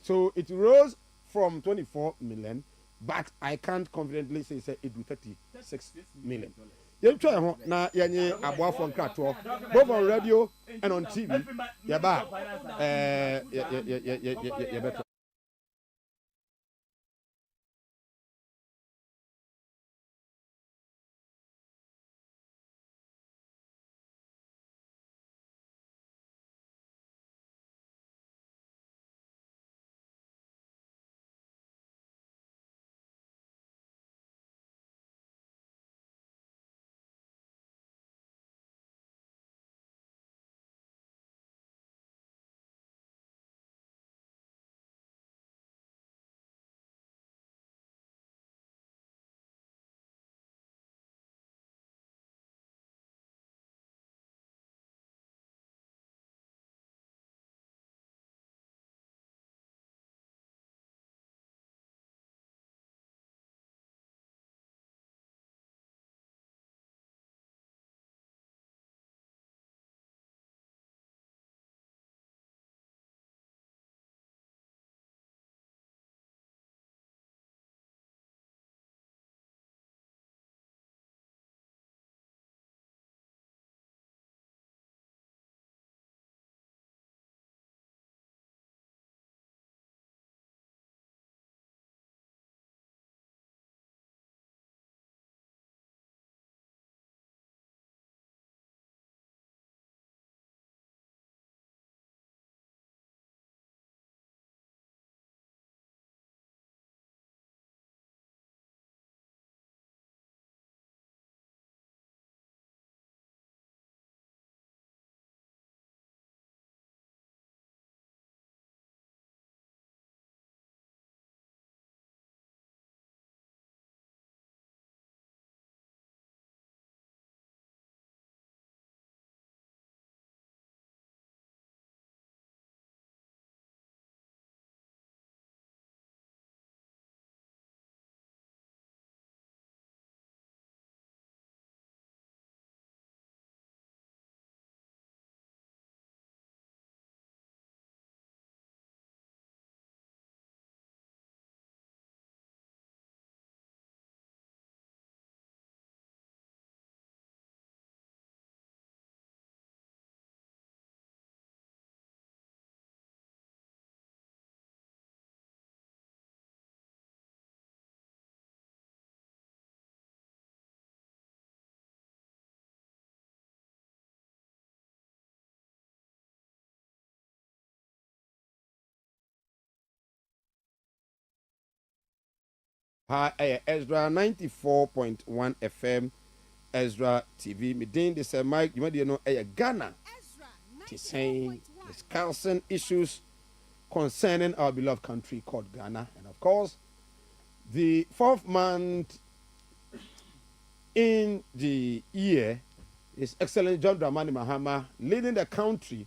So it rose from 24 million, but I can't confidently say it will 36 million. You try now, yani aboa from Krato, both on radio and on TV. Yeah, better. ha Ezra 94.1 FM Ezra TV midin de say Mike you dey know Ghana to say discussing issues concerning our beloved country called Ghana, and of course the 4th month in the year is Excellent John Dramani Mahama leading the country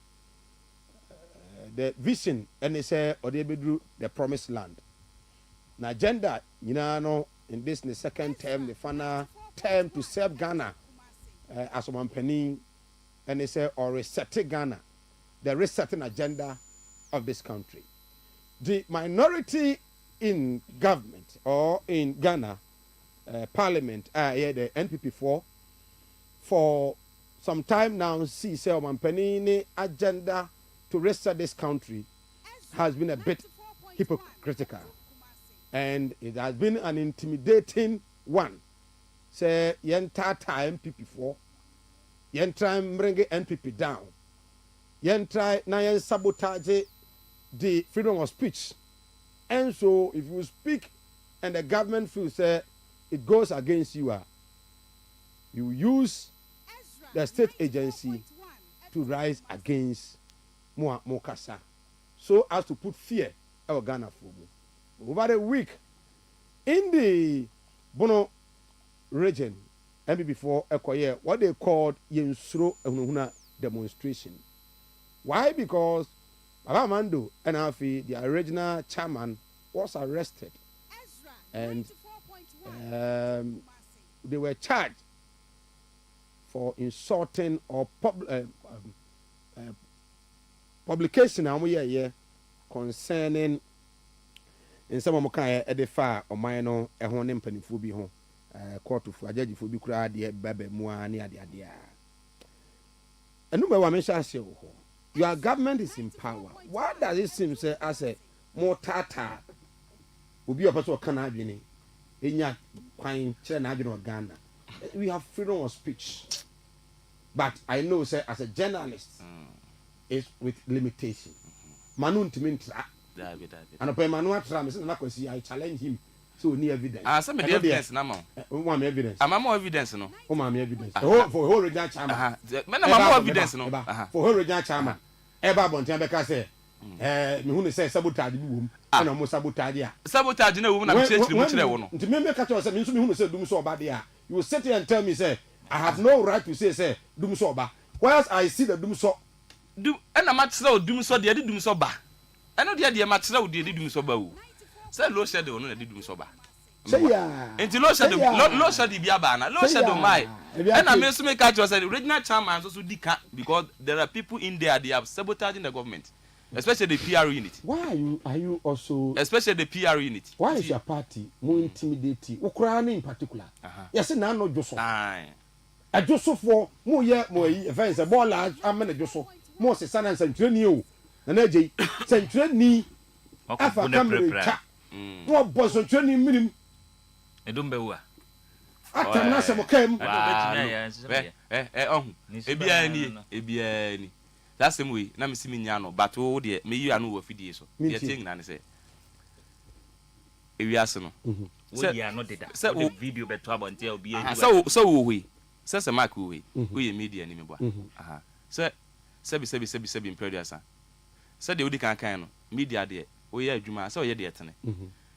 the vision and they say Odebedru the promised land. Na agenda no in this the second term the final term to serve Ghana as one penny and they say or reset Ghana, the resetting agenda of this country. The minority in government or in Ghana parliament the NPP for some time now see say one penny agenda to reset this country has been a bit hypocritical. And it has been an intimidating one. Say, yenta time NPP yen try bring NPP down. Yen try na yen sabotage the freedom of speech. And so, if you speak and the government feels say it goes against you, you use the state agency to rise against Mokasa, so as to put fear in Ghana for me. Over a week in the Bono region, and before Ekoye, what they called Yensro Ehunahuna demonstration. Why? Because Baba Mando and Afi, the original chairman, was arrested, and they were charged for insulting or publication concerning in some of my edifa or minor a honem penifubi home court of a judge for be cried the baby moani adia. And no one mentions your government is in power. Why does it seem say as a more tata will be a person of Canadian in your pine China Ghana? We have freedom of speech, but I know say as a journalist is with limitation. Manun to mean and upon Manuel Trams, I challenge him. So, near evidence. Some evidence, no one evidence. I'm more evidence, no. Oh, my evidence. For whole regional chairman. Men are more evidence, no. For whole regional chairman. Eba Bontiambeka say, Mihuni says sabotage boom, and almost sabotage. Sabotage, no woman, I'm saying to me, make a choice. I mean, who said Doom so bad. You will sit here and tell me, say, I have no right to say, Doom so bad. Whilst I see the Doom so. Do and a match so Doom so, the Doom so bad. I know the idea match so did Doom so bad. Say low shadow no dey do so ba. Say ya. Enti low shadow bia ba na. Low shadow mai. And I mean to make catch us the original chairman also dika because there are people in there they have sabotaging the government. Especially the PR unit. Why are you also especially the PR unit? Why is your party more intimidating? Ukraine in particular. Yes na no joso. A joso for mo ye mo events a ball large amena joso. Mo se sana centrani o. Na je centrani afa camera. No boso training minimum. Edumbewa. Atamna se mokem. Ebia ni. That's the way. Na me simi nya no, but wo de me yi anu wo fidie so. Ye ting na ne se. Ewiase no. Wo ya no deda. Se wo video beto abonte obi edu. So wo we. Se mark wo we. Wo ye media ni me boa. Aha. Sebi imperial. Se de odi kan no. Media de we ya adwuma se we de etene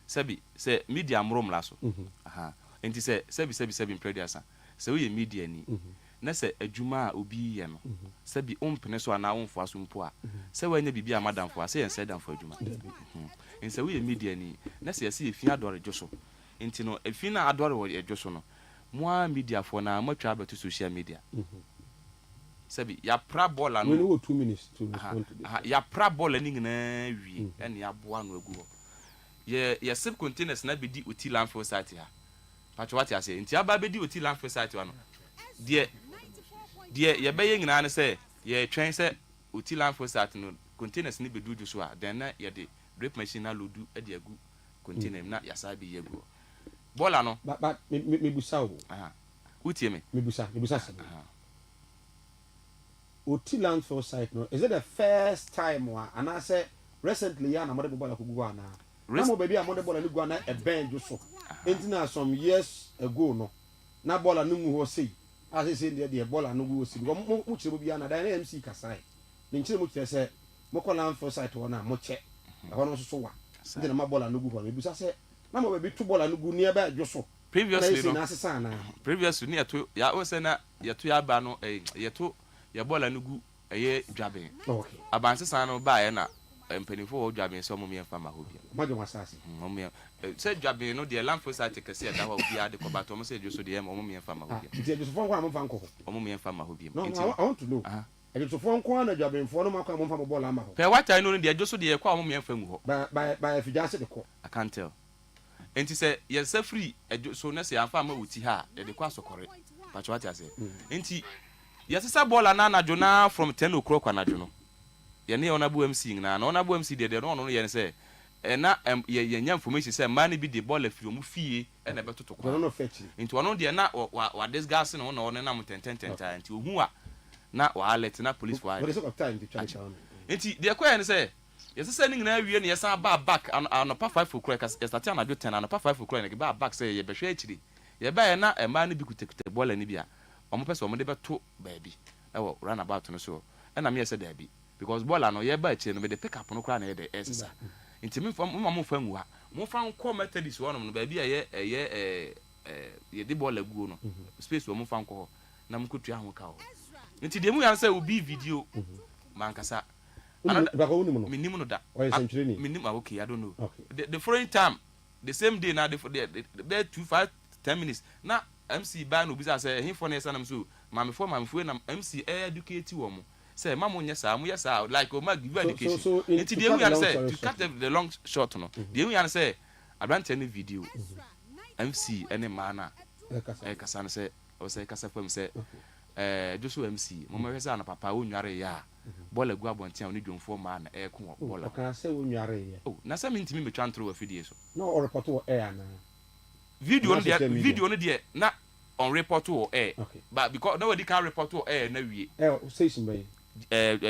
sabi se media mrom la so aha enti se sabi imprediasa se we media ni na se adwuma a obi ye no sabi ompene so ana wonfo aso mpo a se we anya bibia madam fo ase yen se dan fo adwuma enti se we media ni na se ase efi adore dwoso enti no efi na adore wo dwoso no mo media fo na matwa abeto social media sabi ya pra ball anu we 2 minutes to respond to this ya pra ball ani ngina wi ene ya boa no agu ho ye sub containers na bedi oti landfill site ha patcho what ya say nti aba bedi oti landfill site wa no de ye beye ngina ne say ye twen say oti landfill site no containers ni bedu ju so a then na ye de drip machine na lodu e de agu container na ya sa bi ye gu ball ano but me busa o utie me busa Oti landfill site no, is it the first time and I say recently ya na mode bola kugu ana. Na mo baby amode bola ni gu ana e ben jo so. enti na some years ago no na bola no mu ho sei as say the bola no go sei because mo chire bia na dan MC kasai ne nchire mo kire se mo kola am for site ho na mo che ho no so wa enti na ma bola no go ho ebusa se na mo be to bola no go ni eba adwo so previously ni yato ya o se na yato ya ba no yato ya bola no gu eye dwaben okay abanse san no ba ye na mpanifo wo dwaben so mo me fama ho bia majo masase mo me se dwaben no de Linford site kase da ho bia de ko ba to mo se dwoso de mo me fama ho bia nti dwoso fon kwa mo fa nko ho mo me fama ho bia no I want to know dwoso fon kwa na dwaben fo no makwa mo fa mo bola ama ho pe what I know de dwoso de kwa mo me fa ngu ho ba afijase de ko I can't tell enti se ye se free so na se amfa ma wuti ha ye de kwa sokore pacho what I say enti ye se bola na anajo na from 10 o'clock anajo no ye ne ona bu MC na ona bu MC de no ye se na ye nya information say man bi de bola free mu fie e na betoto kwa no fetch enti ono de na wa discuss no no na mu tentententa enti ohu a na wa alert na police wa what is of time to try down enti de kwa ye say yes say ning na wie na yes back on pa 5 o'clock as start na do 10 on pa 5 o'clock na ba back say ye behwe akiri ye ba ye na ma na bi kutekute bola ni bia omo pese omo de beto baabi e wo run about no so e na me yes da bi because bola no ye ba akiri no be de pick up no kra na ye de esisa nti me fa nwa mo fa nko methodist wo no baabi ye de bola guo no space wo mo fa nko na mo kutua ho ka ho nti de mu yan say obi video mankasa minimum no da minimum okay I don't know okay. The following time the same day na the 2-5-10 minutes na MC ba no bisa say he for na sana so mamefo na MC educate wo mo say mama nya sa mo yes like o ma give education until the we say to cut the long short no the we say advance any video MC any mana e kasa na say o say kasa fam say just MC mo ma say na papa o nware ya bola gu abontia oni dwonfo ma na e ko bola ka say o nware ya na say me ntimi me twa ntro wa fidie so no o report o air na video no there na on report to air but because nobody can report to air na wie station by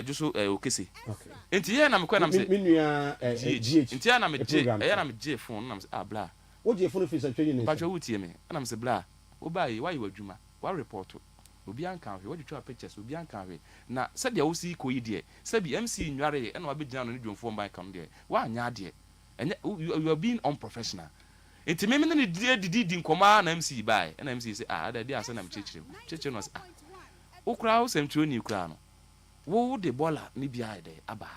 just okese okay enti ye na me kwa na me say minua GH enti ya na me je na me je phone na me say bla wo je phone face atwa ni ba twa wutie me na me say bla wo ba yi why you adwuma wa report obi anka hwe wo de twa pictures obi anka hwe na se de wo si koyi de se bi MC nware e na wa begina no ne dwonfo mban kam de wa anya de enye you are being unprofessional enti me ne didi nkoma na MC bai na MC say da dia ase na mchechire no say ukra wo semtro ni ukra no wo de bola ni bia de aba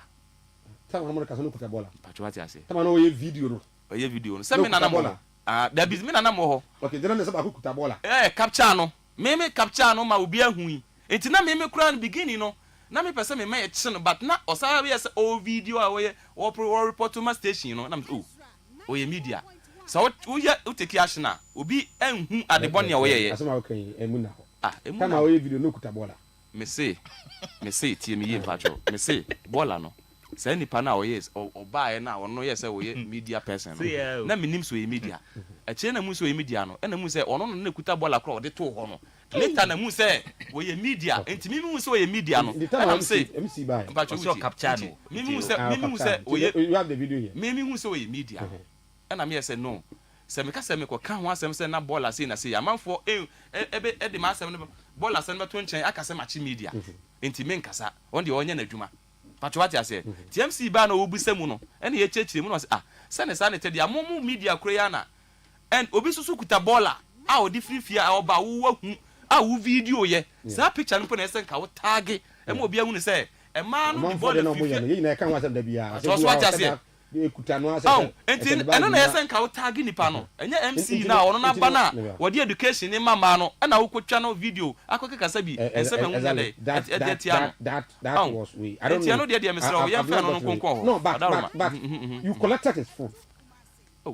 tama mo ka so no kuta bola patwa ti ase tama no ye video no se me na na mo da bi me na na mo ho okay de na se ba kuta bola capture no me capture no ma obi ahui enti na me kura no beginning no na me pese me ma che no but na osara be say o video a wo report to my station no na o ye media so wo take action na obi enhu adebone a wo ye asema okay emu na ho kama o ye video no kuta bola me say tie me ye pacho me say bola no say nipa na o yes o ba na ono yes say o ye media person na me nim so ye media a che na mu so ye media no na mu say ono no na kuta bola kro o de to ho no later na mu say o ye media enti mi mu so ye media no na say MC ba pacho so capture no mi mu say o ye you have the video here mi mu so ye media na me say no se me ka se me ko kan ho asem se na bola say na say amanfo e de ma asem no bola se no to nchen aka se machi media enti me nkasa on de onye na adwuma pacho what you say TMC ba na obusemu no ene ye chechire mu no say se ne sa ne te dia momu media kro ya na and obi susu kuta bola a odi free a oba wo hu a wo video ye sa picture no po na se nka wo tag e mo obi ahu ne say e ma no di bola free ye na kan wa se da bia so what you say ekuta no ase enti eno na yesen ka wo tag nipa no enye MC na ono na ba na wo di education ni mama no na wo kwatwa no video akokeka sabi ense me hu de that was we I don't know enti de mesra wo yemfa no nkonkon ho no but you collected his phone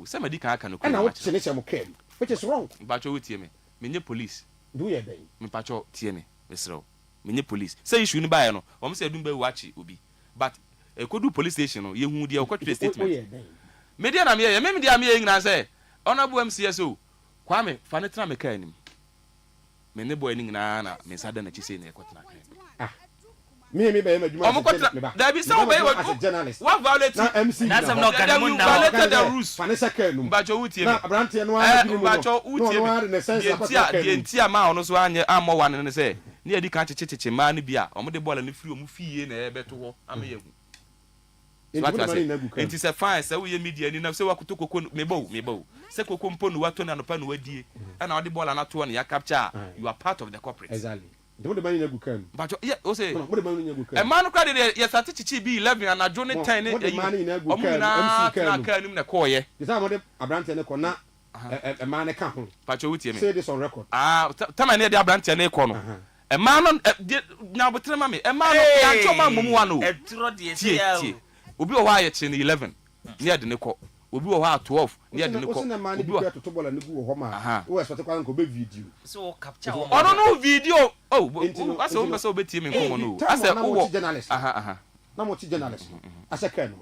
somebody can aka no ko na wo chene chemo kem which is wrong bacho wo tie me menye police do ye den me pacho tie me mesra menye police say issue ni ba ye no wo me say dum ba wachi obi but ekodu police station no ye hu dia okotwe statement media na me ye me media me ye ngina say honorable MCSO kwame fa ne tra me kan nim me ne boy ni ngina na me sada na chi say na ekotena kan me be a journalist. What violate MC? That's not going to violate the rules. Vanessa Kenu. But you would na abrantie no the entire man no so anye ammo one and say near the country chichi man bia omo de ball and free omo fie na ebeto ho amaye hu. It is a fine say we media ni na say wakuto koko mebo say koko mpo no wato na no pa no wadie and all the ball na to na ya capture you are part of the corporate. Exactly. Don't the money na gukan. But yeah, o say no the money na gukan. E man credit yes start chichi be 11 and ajo ne 10 e omo na kan na call ye. This am the abrantie ne ko na a man ka ho. Pacho wutie me. Say this on record. Tama ne dey abrantie ne ko no. A man on na botre ma me. A man ya cho ma mumu wa no. E tro de tie. Obi o wa ye che 11. Ne de ne ko. Obi o wa 12. Ne de ne ko. Obi o to bola ne gu ho ma. O expect kwa ko be video. So capture o no video. Oh, asa o pese obetie me nko no. Asa o journalist. Na mo ti journalist. Asa kan no.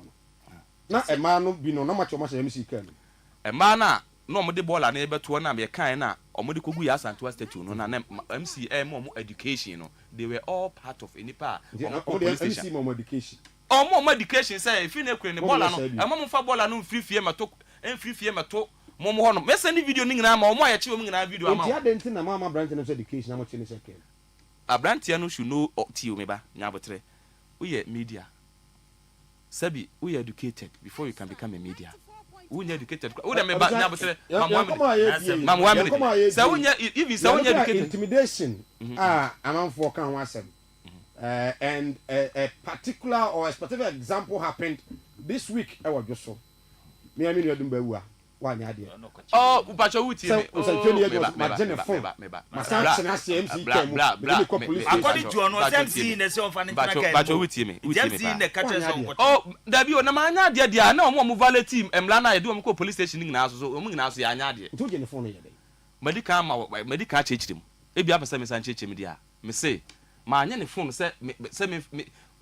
Na e ma no bi no na ma cho ma se MC kan. E ma na no mo de bola na ebeto na me kan na omo de kogu ya Santua statue no na MC mo education no. They were all part of enipa. MC mo education. Omo education say if you na kure ne bola no e mo fa bola no free fie mato mo ho no me send video ni ngina ma omo ya chi omo ngina video ama. Ntia de ntin na mama branch no education na mo chi ne second. Abrantia no should know ti o me ba nya botre. We media. Sabi, we educated before you can become a media. We educated. We dem ba nya botre. Mamwa. So we even so we educated. Intimidation. Amanfo kan ho asem. And a particular or a specific example happened this week. I was just so. Me I mean you dum bawu a. Oh, Upacho wuti me. According to no MC na say on fan Upacho wuti me. Oh, dabi o na ma anya de dia na omo valet team emla na ye do omo police station ngina so omo ngina so ya anya de. Nto je ne phone ye de. Medical chechirem. E bia pesa me san chechirem dia. Me say ma anya ne phone say me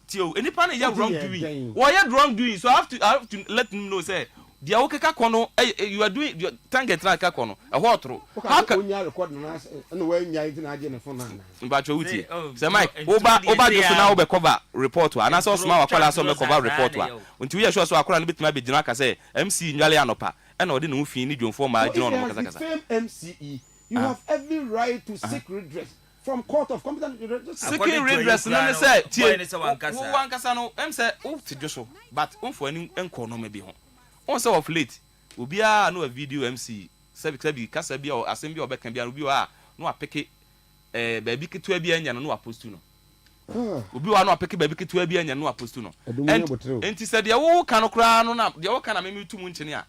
tio enipa na ya wrong doing. Why you wrong doing? So I have to let him know say dia okeka kono you are doing your target track kono e ho otro how can you record na we nya it na age ne phone na mbacho wuti say Mike oba just na we cover report wa na so small akwala so me cover report wa unti we sure so akwala no betima be gina ka say MC nwale anopa e na odi no fi ni dwonfo ma gina no kasa kasa same MCE you have every right to seek redress from court of competent seeking redress no say tie wan kasa no say o ti dwoso but onfo ani enko no me bi ho on say of late obia no a video MC sabi kasa bia o asem bia obeka bia obi wa no apeke baby ketua bia nya no apostu no obi wa no apeke baby ketua bia nya no apostu no enti said dia wo kan no kra no na dia wo kan na me tumu nchene a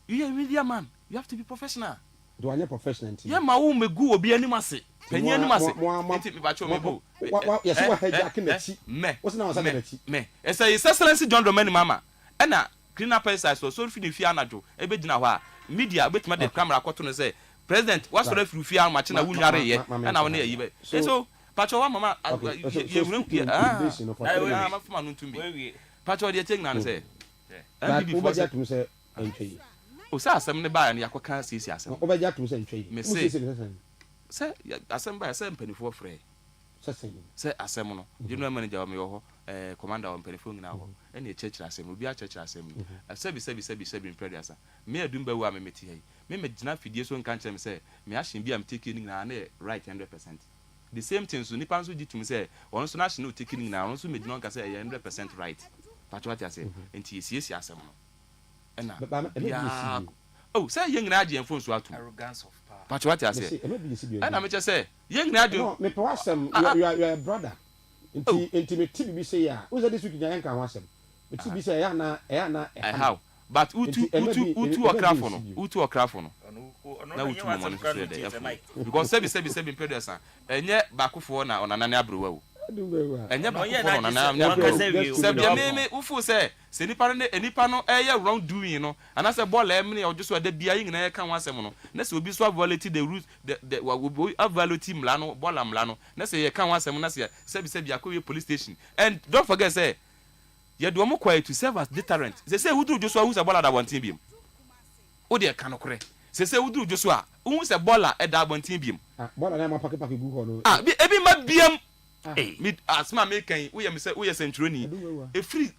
you are media man you have to be professional do anya professional enti ya ma wo megu obi anim ase panyi anim ase enti me ba cho me bo yes wa hijack na chi what's na na chi me say his excellency John Romani mama na clean up exercise so fi fi anajo e be gina ho a media betima de camera kwato no say president what sort of fi am match na wunware ye na wona yi be so pacho wa mama ye wuru ma fuma no ntumi pacho de take na say and before that to say entwe o say asem ne ba na yakoka sisi asem o be jatu say entwe me say asem ba asem panifo frɛ say asem no general manager wa me ho commander on telephone na ho ene church asem obi a church asem sebi imperiasa me adum ba wa me meti hei me gina fidie so nkan chem say me ahyen bia me take ni na right 100%. The same thing so nipa so gitum say won so na ahyen no take ni na won so me gina nka say 100% right patch what I say enti esiesi asem no ena oh say yen na agye phone so atum arrogance of power patch what I say ena me say yen na agye no me po asem you are a brother inti me tibi say ya who say this week nyan kan ho asem me tibi say ya na how but utu okrafo no na utu mo no so dey because sebi producer enye bakofo na onanane abrowa o enye bakofo na onanane sebi me ufu say se nipa no wrong doing no and say ball emne o just da bia yin na kan wasem no na se obi so violate the rules the violate mla no ball mla no na se ye kan wasem na se sebi akowe police station and don't forget say ye do mo quiet to serve as deterrent say who Joshua who say ball da bontin biem o de kan okre say who Joshua who say ball da bontin biem ball na ma pake gu ho no ebi ma biem mid asma making we am say we centroni e free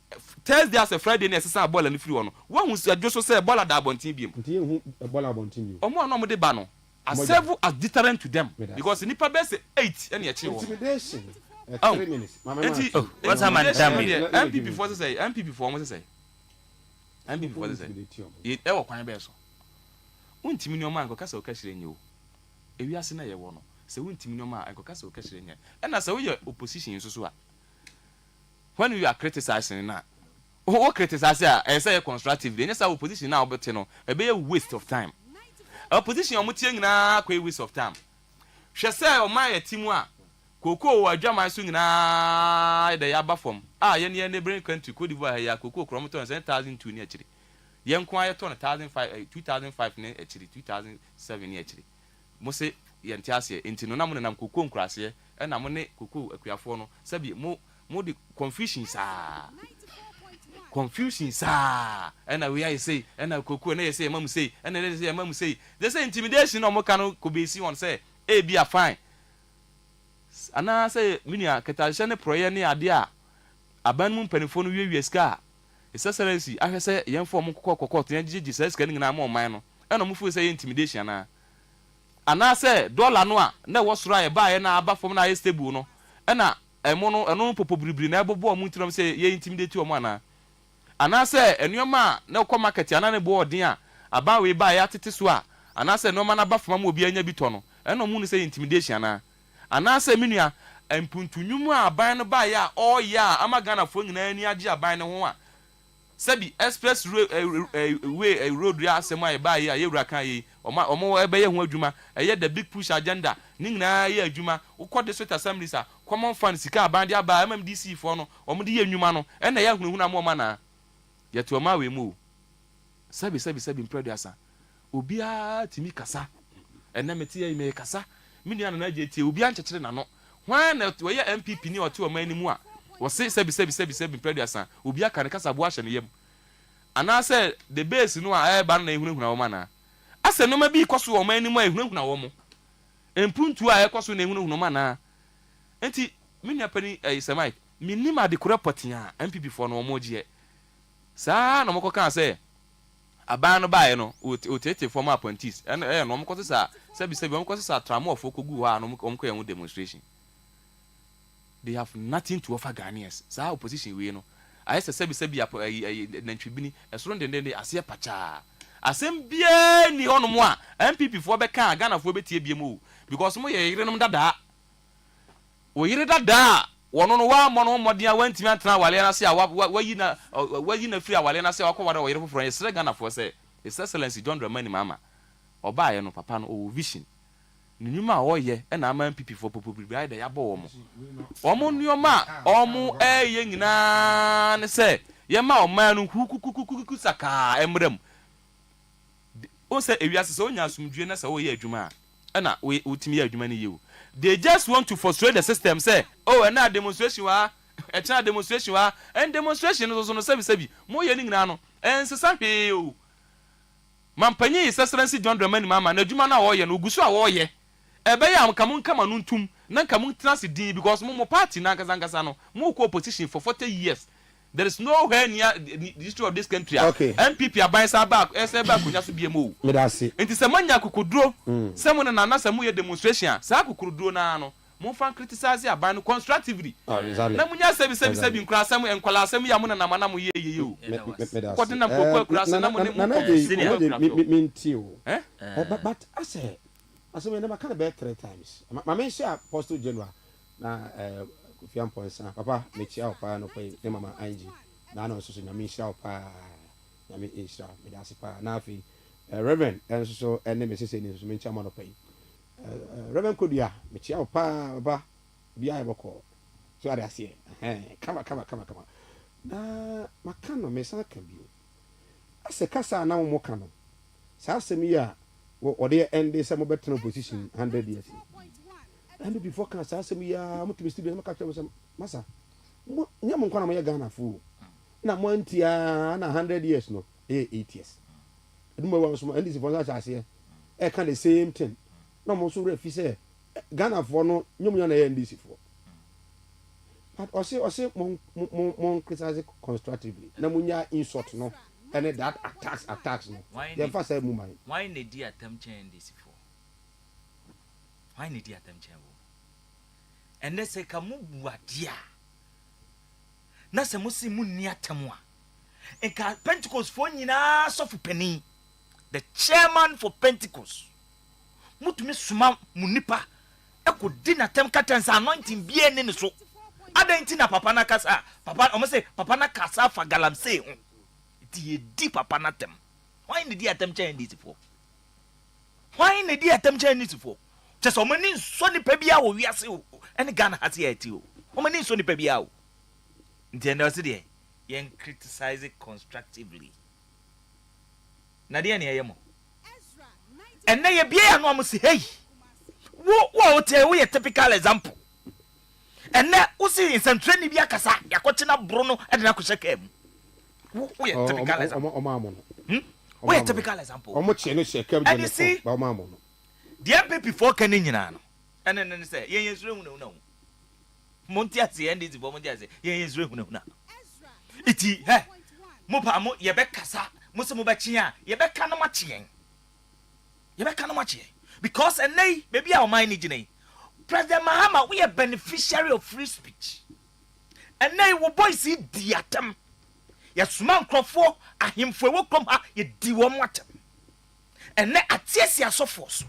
Thursday as a Friday na sesa ball and free one hu adwo say ball da abontin biem nti hu ball abontin biem omo na mo de ba no as serve as deterrent to them because nipa be say 8 and e intimidation 3 minutes mama what's a man damn MP before say MP before mo say MP before say e wo kwan be so untimi ni o man ko kasa o ka hire nyi o ewi ase na ye wo no se untimi ni o man ko kasa o ka hire nyi e na se wo ye opposition so a when you are criticizing na o criticize a say constructive dey say opposition na obete no e be a waste of time opposition o mutie nyina kwa waste of time hwe say o man ye timu a koko o adwaman so nyina dey aba form ye ne neighboring country Cote d'Ivoire ya koko kromoton 1002 ni akiri ye nko aye ton 2005 ne akiri 2007 ni akiri mo se ye ntiase enti no na mo nam koko nkurase e na mo ne koko akuafo no sabi mo the confusion sa and we are say and koko na say mam say and they say mam say they say intimidation no mo kan ko be si on say e be a fine ana say minia ketalhye ne proye ne ade a aban mu mpanifo no wiewia ska excellency ahwe say yemfo mo kokoko to yagigi say ska ngina ma oman no e no mo fu say intimidation ana say dollar no a na wo soro aye ba ye na aba fom na aye stable no e na eno popo bribri na ebobo omu ntinom say ye intimidate omo ana say enuoma na ko market ana ne bo odin a aba we ba ya tete so a ana say enuoma na aba fom ma obi anya bi to no eno mu no say intimidation ana say minua empuntunyum a aban no ba ya o ya amagana fo nyina ani age aban no ho a sabi express way road ya asema e ba ya yewura kan yi omo ebe ye ho adwuma eye the big push agenda ni nyina ye adwuma ukode sweet assemblies a common fund sika aban dia ba MMDC fo no omo de ye adwuma no e na ya hunuhu na mo ma na yeto ma we mu sabi imprediasa obia timi kasa ena meti ye me kasa minia na je tie obia nchekere na no hwan na we ye MPP ni ote o man ni mu a wo se sabi imprediasa obia kan kasa bo ahye ne yem ana say the base no a ba na ehunahuna wo ma na ase no ma bi ikoso wo man ni mu a ehunahuna wo mo empuntu a ekoso na ehunahuna ma na enti minia pani semai minima de kura potia MPP for no mo je saa na moko kan say aban no bae no otete former appointees no moko sa sabi moko sa tramo of okogu ha no moko yan demonstration. They have nothing to offer Ghanaians. Saa opposition we no I say sabi nantwibini esoro ndende ase pacha asem bia ni hono mo a MPP for be kan Ghana for betie bia mu because mo ye yerenom dada o yere dada wono no wa mo no modia wantimi atena wale na se wayi na free wale na se wakoware o yere foforo yesre Ghana for say His Excellency John Dramani Mahama oba ye no papa no o vision ninyuma o ye e na ama MPP for populary da ya bo omo nyoma omo ye nyina ne se ye ma o man no kukukukuku saka emrem o se ewiase se onya asumdue na se o ye adwuma e na o timi ye adwuma ni ye o. They just want to frustrate the system. Say, oh, and now demonstration wa, a child demonstration wa, and demonstration is also no sabi. More yearning nano, and so some you. Mampany is Excellency John Dramani Mahama, no Jumana warrior, no Gusua warrior. A bay am come on tum, nan come transit D because more party Nakazangasano, more co-opposition for 40 years. There is nowhere near the history of this country. Okay. MPP are buying our back, SBA could just be a move. It is a man could draw. Someone and another some demonstration. Saku could draw now. More fan criticize your band constructively. Namunya sabi in class and Colasami Yamuna Namanamu you. What in a class and but I say, I never can bear 3 times. My man share Apostle General. Fiam points papa me chia pa no pay ne mama anji na no so so nyame hia pa nyame hia me da pa na afi reverend enso so ene me sese ni so me chia ma no pay reverend kodua me chia pa baba bia e boko so ada asie kama na makano me sa ka bio ase kasa na mo kano sa asemi ya o de ende se mo betena position 100 years. And before can say me ya mutimi studio na catch me masa nyam nkwana mo ye Ghana fu na mo antia na 100 years no 8 years eduma wa so and this for that ase e can the same thing no mo so refi say Ghana for no nyom ya na ye ndisi for but ɔse mon criticize constructively na munya insult no and that attacks no yɛn fa say mumai why ne di atam chen this for why ne di atam chen wo and they say kamu buadia na se musi munni atam a enka Pentecost for nyina sofu pani the chairman for Pentecost mutumi suma munipa ekodi na tem katensa anointing bie ne so adanti na papa na kasa papa omo say papa na kasa fa galamsey ho ti di papa na tem why ne di atem chen this for why ne di atem chen this for just omo ni so ni pa bia wo wiase o ene Ghana hati ya ti o omo ni so ni pa bia o nti na so de yen criticize it constructively na de ne yemo and na ye bia no am say hey wo tell we a typical example and na wo see in some training bia kasa yakochina bro no e de na kosheka mu we a typical example we a typical example omo che no sheka and you see ba omo no the MP for kan nyina no and then say yen yesure hu na monti ati end it for monti ati yen yesure hu na iti he mo pa mo ye be kasa mo se mo be chia ye be ka no machien because and nay maybe our mind ni President Mahama we are beneficiary of free speech and nay wo boys di atam ye suma nkrofo ahemfo wo kom ha ye di wo atam and nay atiesia so force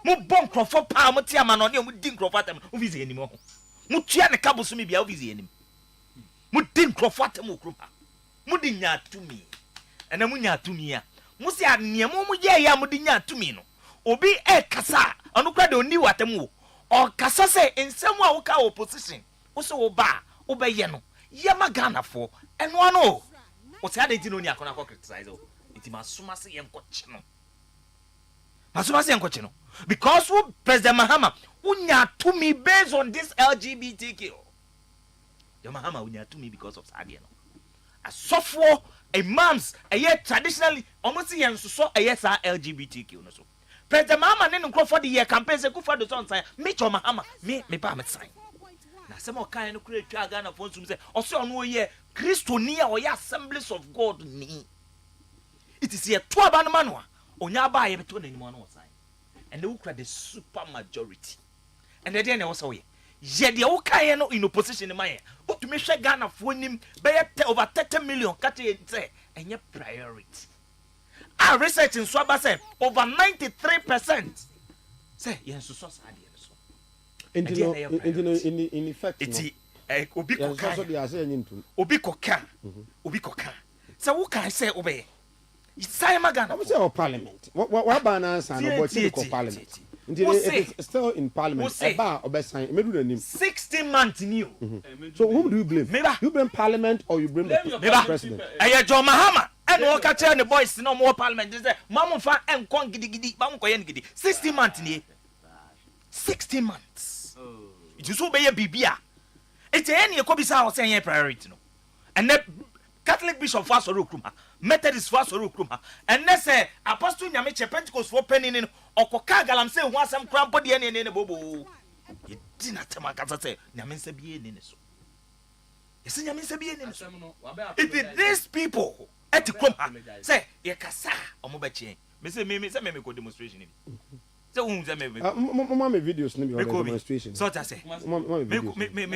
mo bon nkrofo pa mo tia ma no ne mo di nkrofo atam wo visi enim ho mo tua ne kaboso mi bia wo visi enim mo di nkrofo atam okrom ha mo di nya tumi ena mo nya tumi a mo se anemo mo ye ya mo di nya tumi no obi e kasa onu kra de oni watam wo o kasa se ensem a wo ka opposition wo se wo ba wo be ye no ye ma Ghana fo eno ano o se ade ti no ni akona ko criticize o iti masoma se ye nkoche no because who President Mahama unya tumi based on this LGBTQ the Mahama unya tumi because of sadia no asofo imams traditionally almost yen so sa LGBTQ no so President Mahama ne nko for the year campaign se ku for the son sign me cho Mahama me ba me sign na se mo kan no kure twa Ghana for nsum se oso ono ye Christoni a oya Assemblies of God ni it is here to aba no manwa onya ba ye beto na ni mo no sign and they will cry the super majority and the day na was away ye de wo kan no in opposition man o to me hwe Ghana for nim be over 30 million kate say enye priority our research in Swaba say over 93% say yen so sad so in effect it obi koka so wo kan say obey Simon Ghana say our parliament what balance and about parliament it is still in parliament eba obesan medu na nim 16 months new so whom do you blame you blame parliament or you blame the president John Mahama and o ka tell the boys no more parliament say mamu fa enkon gidigidi mamu ko yen gidi 16 months ni 16 months it is so be bibia it any ekobisa o say yen priority no and the Catholic bishop for Asare Okruma, Methodist for Asare Okruma, and they say Apostle Nyame Pentecost for penning in Okoka Galamsey who has some crampo the any bobo. You did not tell my casa say Nyame se be in so. You see Nyame se be in so. If these people at the Kroma say ye kasa or mobachi, me go demonstration. So me videos me demonstration. So I say me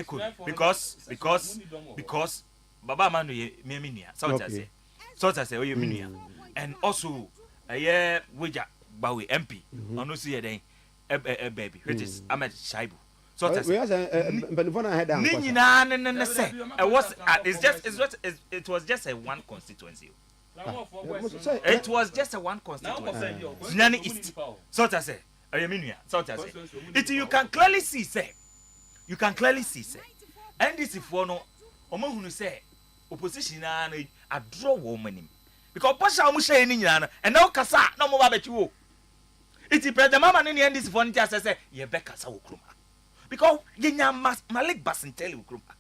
because Baba Manu ye minia. So I say oh ye minia. And also Wija Bawi MP. Ono see then baby which is Ahmed Shaibu. So I say Nina say it was just a one constituency. It was just a one constituency. Nani East. So I say oh ye minia. So I say it you can clearly see say and this if one omo hunu say opposition na a draw woman because pasha mu share ni nyina and now kasa na mo ba bechi wo iti President Mama ne end this for ntia say ye be kasa wo kroma because ye nya Malik Basinteli wo kroma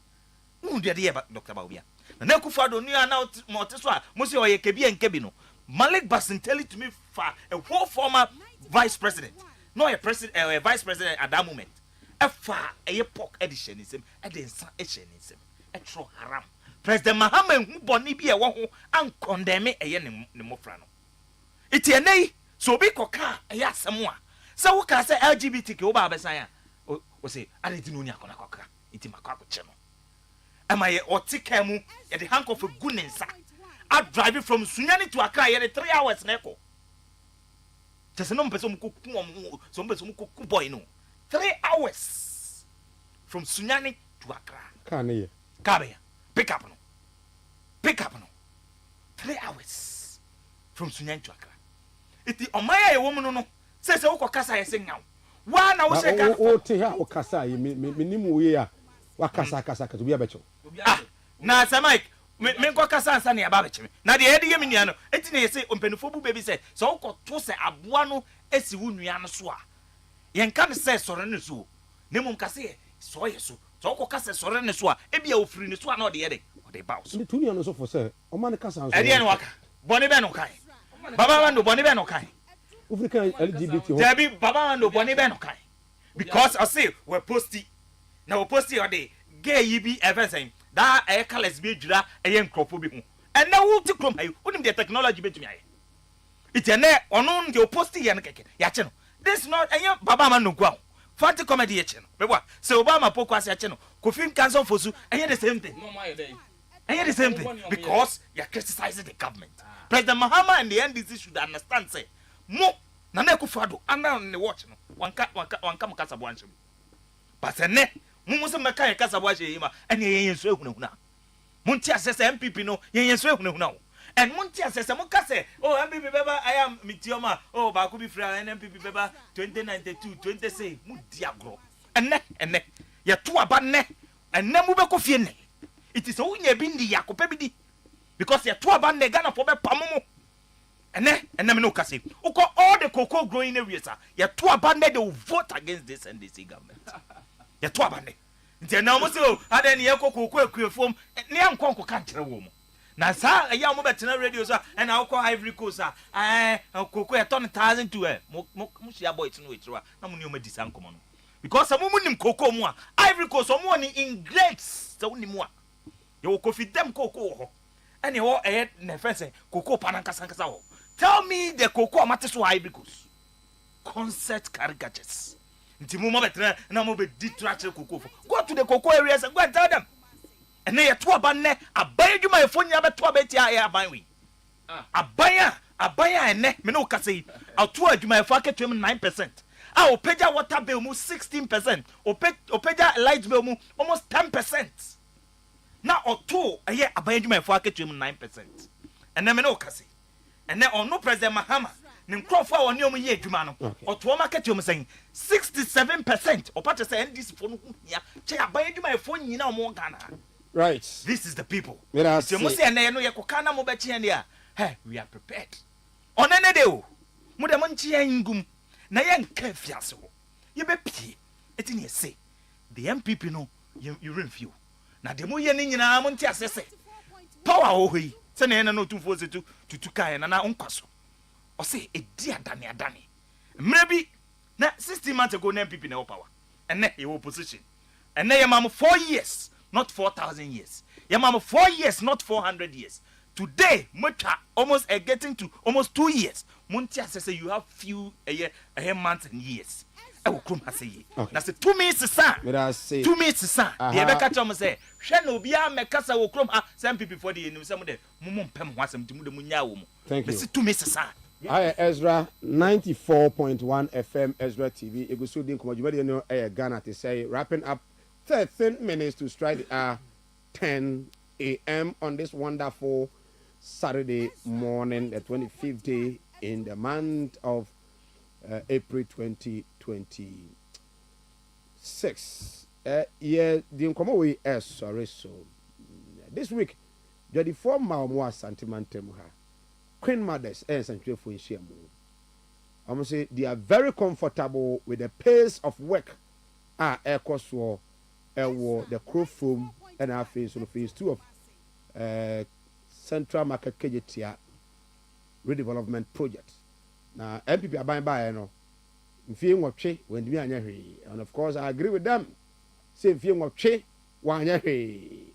mu de ye Dr. Bawbia na Akufo-Addo ni ana mo te so a mo se o ye kebi enkebi no Malik Basinteli to me for a whole former vice president no a president a vice president at that moment efa eye pork edition nsem edensa ehye etro haram President Mahama hu boni bi e wo ho an condemn eye ne mofra no itienei so bi koka eye asem a se wo ka se LGBTQ wo ba besan a o se adeti no ni akona koka iti makwa ko che no ama ye otika mu ye de handcuff gu ne nsa a drive from Sunyani to Accra ye 3 hours na ko just no person ko ku so person ko ku boy no 3 hours from Sunyani to Accra can ye pick up no 3 hours from Sunyani to Accra iti omaya ye woman no say wo kokasa ye senyaw wa na wo se ka o te ha o kasa ye minimu ye a wa kasa to bi abecho na sa Mike me ko kasa ansa ne aba beche na de edi ye me nua no eti na ye se ompanifo bu baby say so wo koto se aboa no esi wo nua no so a ye nka ne se sore ne so ne mum kase so ye so wo ko kase sore ne so a e bia ofiri ne so a na de ye de o de bounce ni tu nua no so for say o man kasa anso edi ene waka boni be no kai baba wando boni be no kai Africa LGBT ho Debi baba wando boni be no kai because I say we posti na we posti o de gay yi bi everything that a colors be dura a nkropo bi hu and na wo ti krom ayi onim the technology betumi aye it ene ono the posti ye no keke ya che no this not anya baba man no gwa fancy comedy ye che no bebo se obama poko ase che no Kofi Nkanso Fosu anya the same thing anya the same thing because you criticizing the government President Mahama and the NDC should understand say mo na na Akufo-Addo ana ne watch no wanka mukasa bwanche but ene mumu meka ye kasa bwa hye ma ene yen so ehunahuna munti asese MPP no yen so ehunahuna wo and munti asese mo kase oh MPP beba I am mitioma oh ba ko bi fra MPP beba 2092 26 mu diagro ene ye to aba ne ene mu be ko fie ne it is unya bi ndi yakopa bi di because ye to aba ne Ghana for be pamomo ene me no kase uko all the cocoa growing areas ye to aba ne they will vote against this NDC government ya to abane nti na mo se o ade ne yakoko akuefom ne yankon ko kan kire wo mu na sa ya mo betena radio so and na ko Ivory Coast kokoko e ton 1000 to mo shia boy tinu etira na mo ne o ma disa nkomo no because mo nim kokoko mu a Ivory Coast mo ni ingredients so ni mu a ye wo kofi dem kokoko ho ene wo ne fense kokoko panankasa ho tell me the kokoko mate so Ivory Coast concert caricatures nti mo betre na mo be ditract kokofo go to the cocoa areas and go and tell them and they to aba ne aban dwuma efo nya beto abetia ya aban wi abaya ene me no kase ato adwuma efo aketuem 9% opeja water bill mu 16% opeja light bill mu almost 10% na oto eye aban dwuma efo aketuem 9% ene me no kase ene ono President Mahama ne nkrofo a woni omu ye adwuma no oto market omu sen 67% opate say NDC fo no hia che aban adwuma e fo nyina omu Ghana right this is the people so mo say na no ye kokana mo be chie dia hey we are prepared onene de o mo de mo nchie ngum na ye nka fiase ho ye be pie etini say the MPP no you review na de mo ye ni nyina mo nti asese power ho hi se na ye na no tumfo se tu kai na onkwaso o say edi adane maybe na 16 months ago na MPP na power and na your opposition and na your mama 4 years not 4,000 years your mama 4 years not 400 years today mucha almost getting to almost 2 years muntia say you have few a months and years e wo krom aseye na say 2 minutes sa 2 minutes sa dey be catch am say hwe na obi a mekasa wo krom say MPP for the enim say mu de mumu mpem ho asem ti mu de munya wo mu thank you say 2 minutes sa I Ezra 94.1 FM Ezra TV Egusudi Nkomajubadi no Ghana to say wrapping up 13 minutes to strike the hour 10 a.m. on this wonderful Saturday morning, the 25th day in the month of April 2026. Yeah, the Nkomo we sorry so this week 24 Maumwa Santimantemuha Queen mothers and Central for Shiamu. I'm going to say they are very comfortable with the pace of work. Ecoswo, the crow foam, and our phase 2 of Central Market KJTIA redevelopment project. Now, MPP are buying by, mfie nwɔtwe wandimi anya hwee. And of course I agree with them. Say mfie nwɔtwe wanya hwee.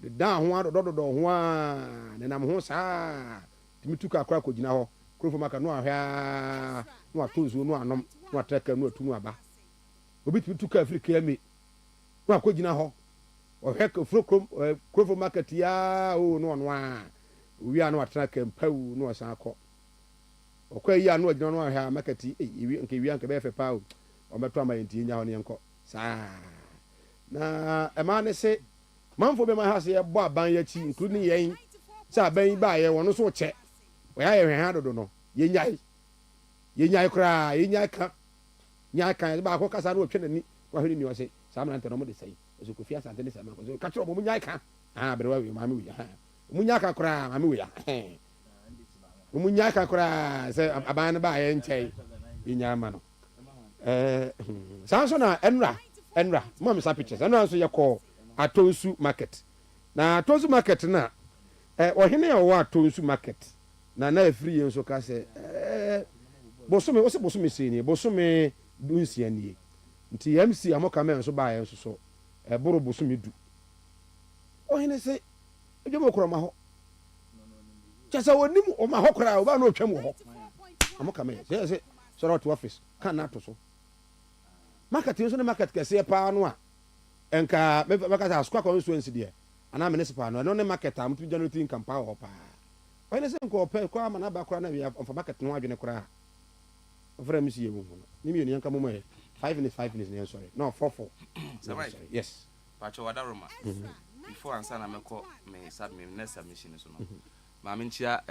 The down ho adododo ho a na nam ho saa. Timi tuka akora ko gina ho. Krofo maka no ahwa no atozo no anom no atraka no atu no aba. Obi timi tuka Africa mi. No akogina ho. Ohwe ka krofo market ya o no no a. Wi a no atraka mpawu no asan akọ. Okwa yi anu agina no ahwa market nke wi anka be fe pa o. O meto ama yenti nya ho ne enko. Saa. Na ema ne se manfo be ma ha se ye bo aban ya chi including yen. Sa aban ba ye wono so che. Oya ye hwe ha dodo no. Ye nyai kra, ye nyai kan ba ko kasa no twe nani. Wa hwe ni o se. Sa amana nteno mo de sei. So ko fia sante ne sa ma ko. Ka tro mo nyai kan. Ah berewa wi ma me wi ha. Mo nyai kan kra ma me wi ya. Mo nyai kan kra se aban ba ye nchai. Ye nyai ma no. Sanso na enra mo me sa pictures. Enra so ye ko Atonsu market. Na Atonsu market na ohene ya wo Atonsu market. Na free yen so ka se bosome sini bosome dunsia nie. Nti MC amoka men so ba yen so boro bosome du. Ohene se edwemo kroma ho. Chasa wonim o ma ho kra o ba na otwam ho. Amoka men se so to office kan na to so. Market yen so na market kese pa no a enka meka sa square constituency there ana municipal no ne market am to generate income pa ho pa oyene se nko pe kwa ma na ba kwa na we of market no adwene kra ofra mi si ewu no ni mi yanka mo 5 minutes ne sorry no 4 yes pacho wada roma before answer na meko me submission so no ma me nchia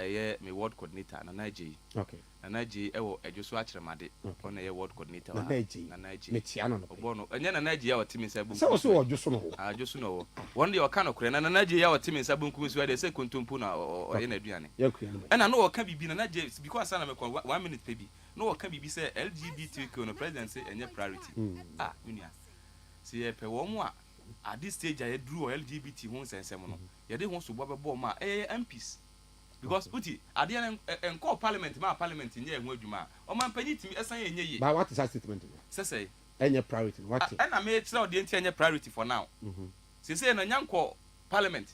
me ward coordinator na Nigeria okay na Nigeria ewo ejoso akyeremade on na ward coordinator na Nigeria me tia no obo no enye na Nigeria wa timi nsa bunku so so ojoso no ajoso no won de oka no kure na Nigeria wa timi nsa bunku nso de se kontompu na oye na aduane na no oka bibi na Nigeria because na meko 1 minute pe bi no oka bibi se LGBTQ no president say enye priority unia se ye pe wo mu a at this stage I drew LGBT ho sensem no ye de ho so bo ma MPs because uti ade en call parliament nye ehun adwuma o man panyi timi esan enye ye but what is that statement say enye priority what na me tell the enye priority for now say na nyanko parliament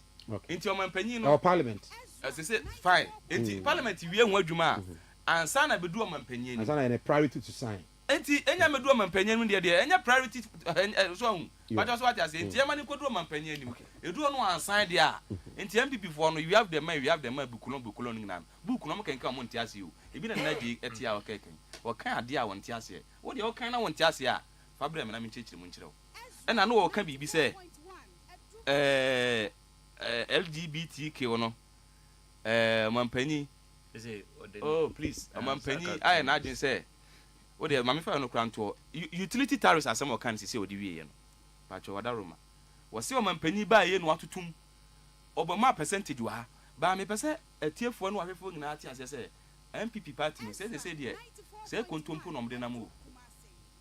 enti o man panyi no parliament say fine enti parliament wie ehun adwuma ansa na bedu o man panyi ni ansa na a priority to sign enti enya medu o man panyi ni de enya priority so but also what I say enti emani kodu o man panyi ni edu no ansan de a enti MPP for no we have the man bukulo ngina bukulo mo kenka mo ntiase o ebi na naji etia o keken o kan ade a won ntiase wo de o kan na won ntiase a fabre me na me chechire mo nchire e na no o kan bibi se LGBTQ no mampani oh please mampani I na agin say wo de mame fa no kranto utility tariffs asem o kan se o di wie no pa cho wada roma wo se o mampani ba ye no atutum obama percentage wa ba me pese atiefo no ahwefo nyina ati ase se MPP party no say there say kontompo no mde na mo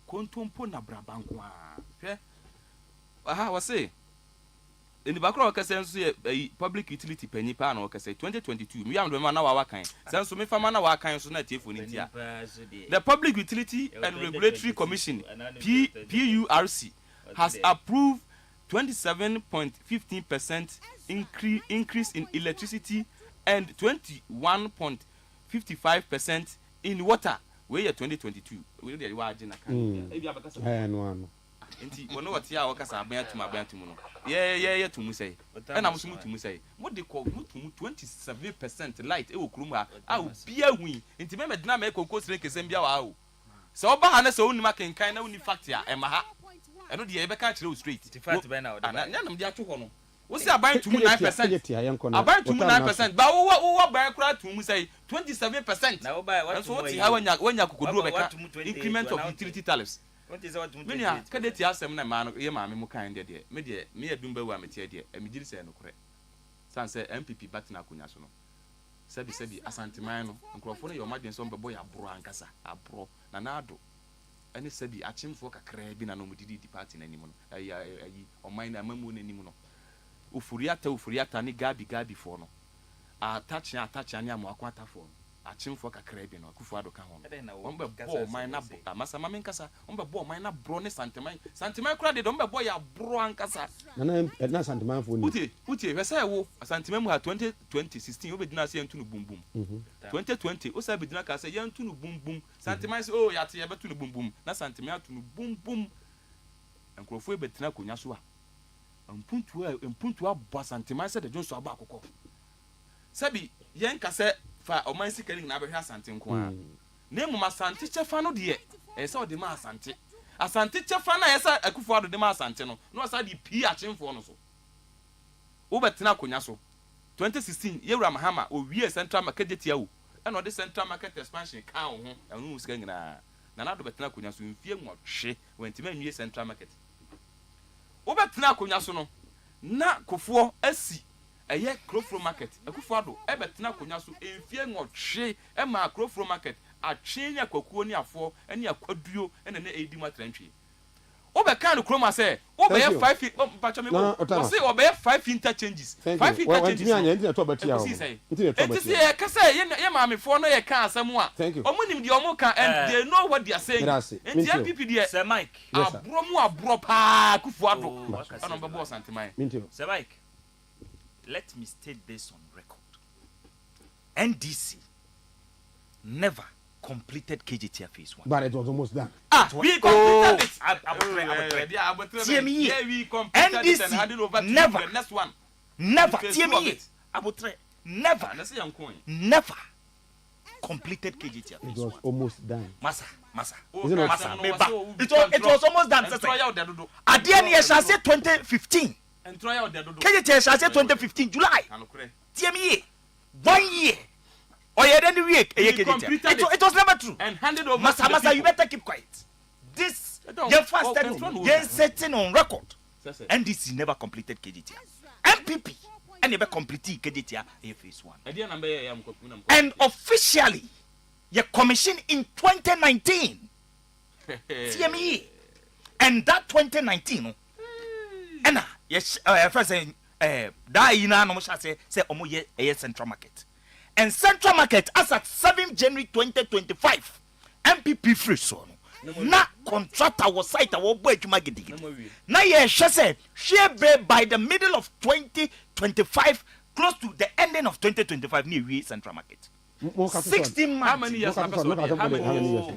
kontompo na brabanko a hwe aha wo se eni bakro o kase nso ye public utility panyi pa na o kase 2022 mi am do ma na wa kan senso me fama na wa kan so na atiefo ni dia the Public Utility and Regulatory Commission PURC has approved 27.15% increase in electricity and 21.55% in water. We are 2022. We dey wa agina kan. E bi abaka sa. No. Enti wono wati a wakasa aban atumu no. Ye tumu sei. E na musu tumu sei. Mo de ko mutumu 27% light e wo kurum ha. A bia hui. Enti me medina me kokko sire kesem bia wa o. Se oba ha na se woni makenkan na woni fact ya e ma ha. Eno de ye be ka kire o straight. Fact be na o de. Na nam de ato ho no. Wo se aban tumu 9%. Aban tumu 9%. Ba wo ban kura tumu sei 27%. Na wo ba what? So what ha wanya kokoduro be ka increment of utility tariffs. What is what me nia kadeti asem na ma no ye ma me mu kan de me adumba wa me tie de me giri se no kore san se MPP batina akunya so no sebi asanteman no nkrofo no ye o madwen so mbebo ya bro ankasa abro na ado ene sebi achimfo kakra bi na no mudidi party na nim no ayi o man na mamu na nim no ufuriata ni gabi fo no attach ni amu akwata fo achimfo kakra bi no kufu ado ka ho on be bo man na masa mamen kasa on be bo man na bro ne santiman kura de on be bo ya bro ankasa na santiman fo ni utie hwesa wo santiman mu ha 2016 obedina se yantu no bumbum 2020 o sa bedina ka se yantu no bumbum santiman se oh ya te ya betu no bumbum na santiman atu no bumbum enkrofo e betina konya so a mpuntu abo santiman se de jonso aba akokɔ sabi yen ka se fa o man sikari na abehwa asante nko a na mu asante chefa no de e se o de ma asante chefa na yesa akufo ado de ma asante no no asa de pi achemfo no so wo betina konya so 2016 yewura mahama o wie central market detia wo e no de central market expansion ka ho enu sika ngina na do betina konya so mfie nwɔhwe wantima nwie central market wo betina konya so no na kofo asi eye Krofro market akufo ado e betina konya so mfie nwɔhwe e ma Krofro market atwenya kwakuo ni afo ene akwaduo ene na edi matrantwe o be kan kroma say o be 5 pacho me o say o be 5 interchanges 5 interchanges anya to batia o enti say ka say ye maame fo no ye kan asem a omunim de omo kan and they know what they are saying enti MPP de Sir Mike abro pa kufu ado ono be bo santiman Sir Mike, let me state this on record. NDC never completed KJTF phase 1. But it was almost done. We completed it. TME. We completed it and handed over to never. the next one. Never. TME. Never completed KJTF. It was almost done. Masa. It was almost done. At the end, shall say 2015. KJTF shall say 2015 July. TME. 1 year. Oh, yeah, then it was never true. And handed over. Masa, you better keep quiet. This, you're setting on record. NDC never completed KJTF. MPP, and never completed KJTF phase 1. And officially, you commissioned in 2019. TME. And that 2019, and yes, first saying, that you know, no say, omo ye central market. And Central Market as at 7 January 2025, MPP free so na contractor was site our boy Jumagidi. Now ye say by the middle of 2025, close to the ending of 2025, near we Central Market. 16 months. How many years? How many years?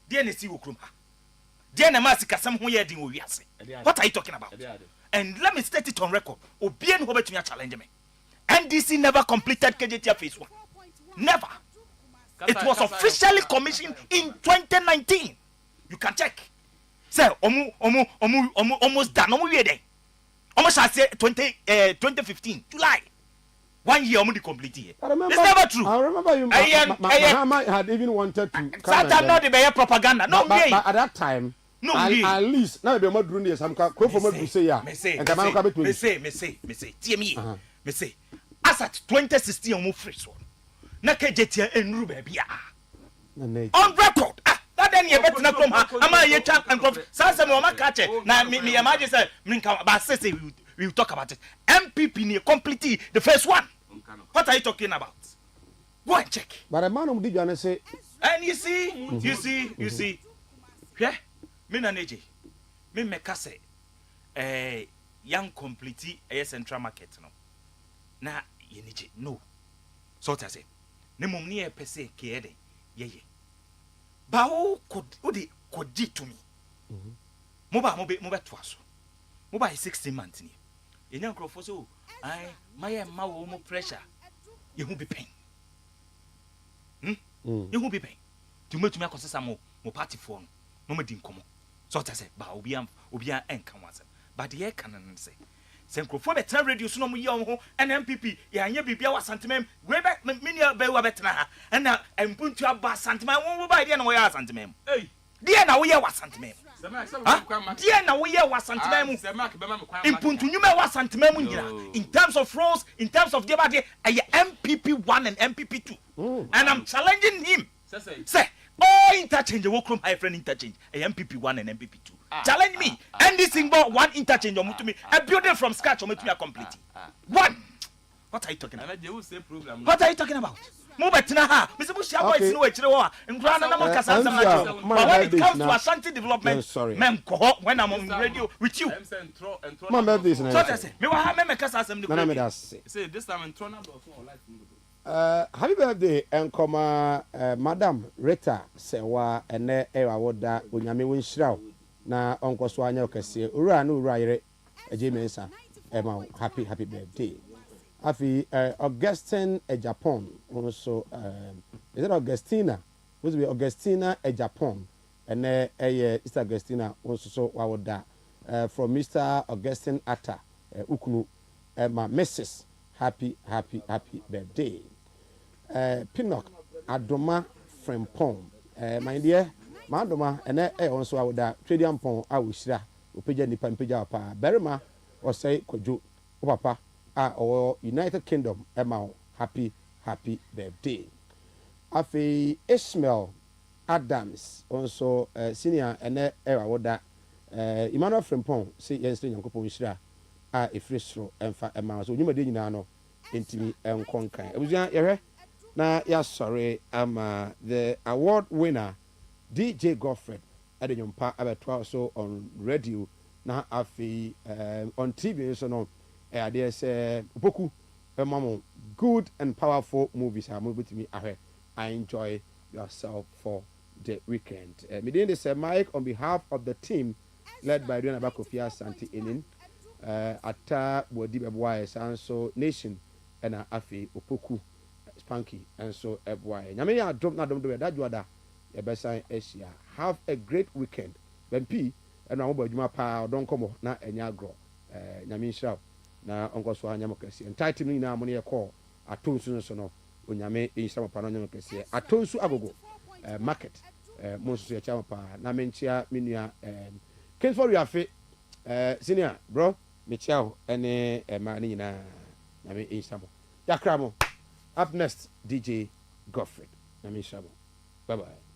DNC Ukruma. DNA Masika some who yedin we ase. What are you talking about? And let me state it on record. Obien ho betumi challenge me. NDC never completed KJTF phase 1. Never. It was officially commissioned in 2019. You can check. Say, almost done. Almost I say 2015 July. 1 year almost completed. It's never true. I remember you. Mahama had even wanted to. That not the propaganda. No, but at that time. No, at least now be more doing this. I'm going to say yeah. Me say. TME. Me say. As at 2016, I'm free so. Na KJTF enru baby on record. That then you better not come. Ama ye chat and come. Sanse me oma catch. Na me imagine say me can but say we will talk about it. MPP near complete the first one. What are you talking about? Go and check. But a man did you say? And you see. Yeah. Me na neje. Me make say young complete a central market no. Na yenije no. So I say ne mum ne pese kede ye ba o could to me mo be to aso mo ba 16 months ni enya nkrofo so ai my ma wo mo pressure ye hu be pain ye hu be pain ti mo tumi akosesa mo party for no ma di nkomo so I say ba obi an enka wanse but ye kan nan say Senkrofo betra radio so no mo ye ho NMPP ya anya bibia wa santemem we be mini be wa betra ha na mpuntu aba santemem wo ba dia na wo ya santemem dia na wo ye wa santemem dia na wo ye wa santemem mpuntu nyuma wa santemem nyina in terms of roles, in terms of debate MPP 1 and MPP 2 and I'm challenging him say oh interchange wo krom high friend interchange MPP 1 and MPP 2 challenge me and this thing about one interchange or to me a building from scratch or to me complete one. What are you talking about? What are you talking about? mo betina ha me se mo share boys no akire ho a nkura na mo kasa sam na but when it comes to Ashanti development men ko when I'm on radio with you man birthdays na so they say me wa ha me kasa sam ni ko say this time intro na do so life happy birthday enkoma madam Rita sewa ene ewa woda onyame wonhyiraw na onko so anya okase owura na owura yere ejemensa ema happy birthday afi Augustine Japan also is it Augustina was be Augustina Japan ene East Augustina also so wa woda from Mr. Augustine Atta ukunu ema Mrs. happy birthday Pinnock Adoma Frempong my dear Madoma and also I would trading pong I will share Upeja Nipan Peja Pa Berima or say Kojo Papa or United Kingdom Emma happy birthday. Afi Ishmael Adams also senior and era woda Emmanuel Frempong say yes to Yankopon Shira Efrisro and fa Emma so you may know intimi enkonkan ebuja yere na ya sorry the award winner DJ Godfred adenyompa abeto so on radio na afi on TV so no ade say boku emamo good and powerful movies are movie to me I enjoy yourself for the weekend me dey say Mike on behalf of the team led by Adriana Bakofia Santi Enin ata bodi beboa sanso nation ena afi opoku spanky and so eboy nyame ya drop na dom do da juada e besan asia have a great weekend bempi ena wo badwuma pa don komo na enya agro nyame nshira na onko so anya mokasi entitle ni na mo ne call atonsu so no onyame nshira pa no anya mokasi atonsu agogo market mo so ya chama pa na menchia menua Kingsford we afi senior bro Michelle ene ma ni nyina nyame nshira Yakramo. Up next, DJ Godfred. Bye bye.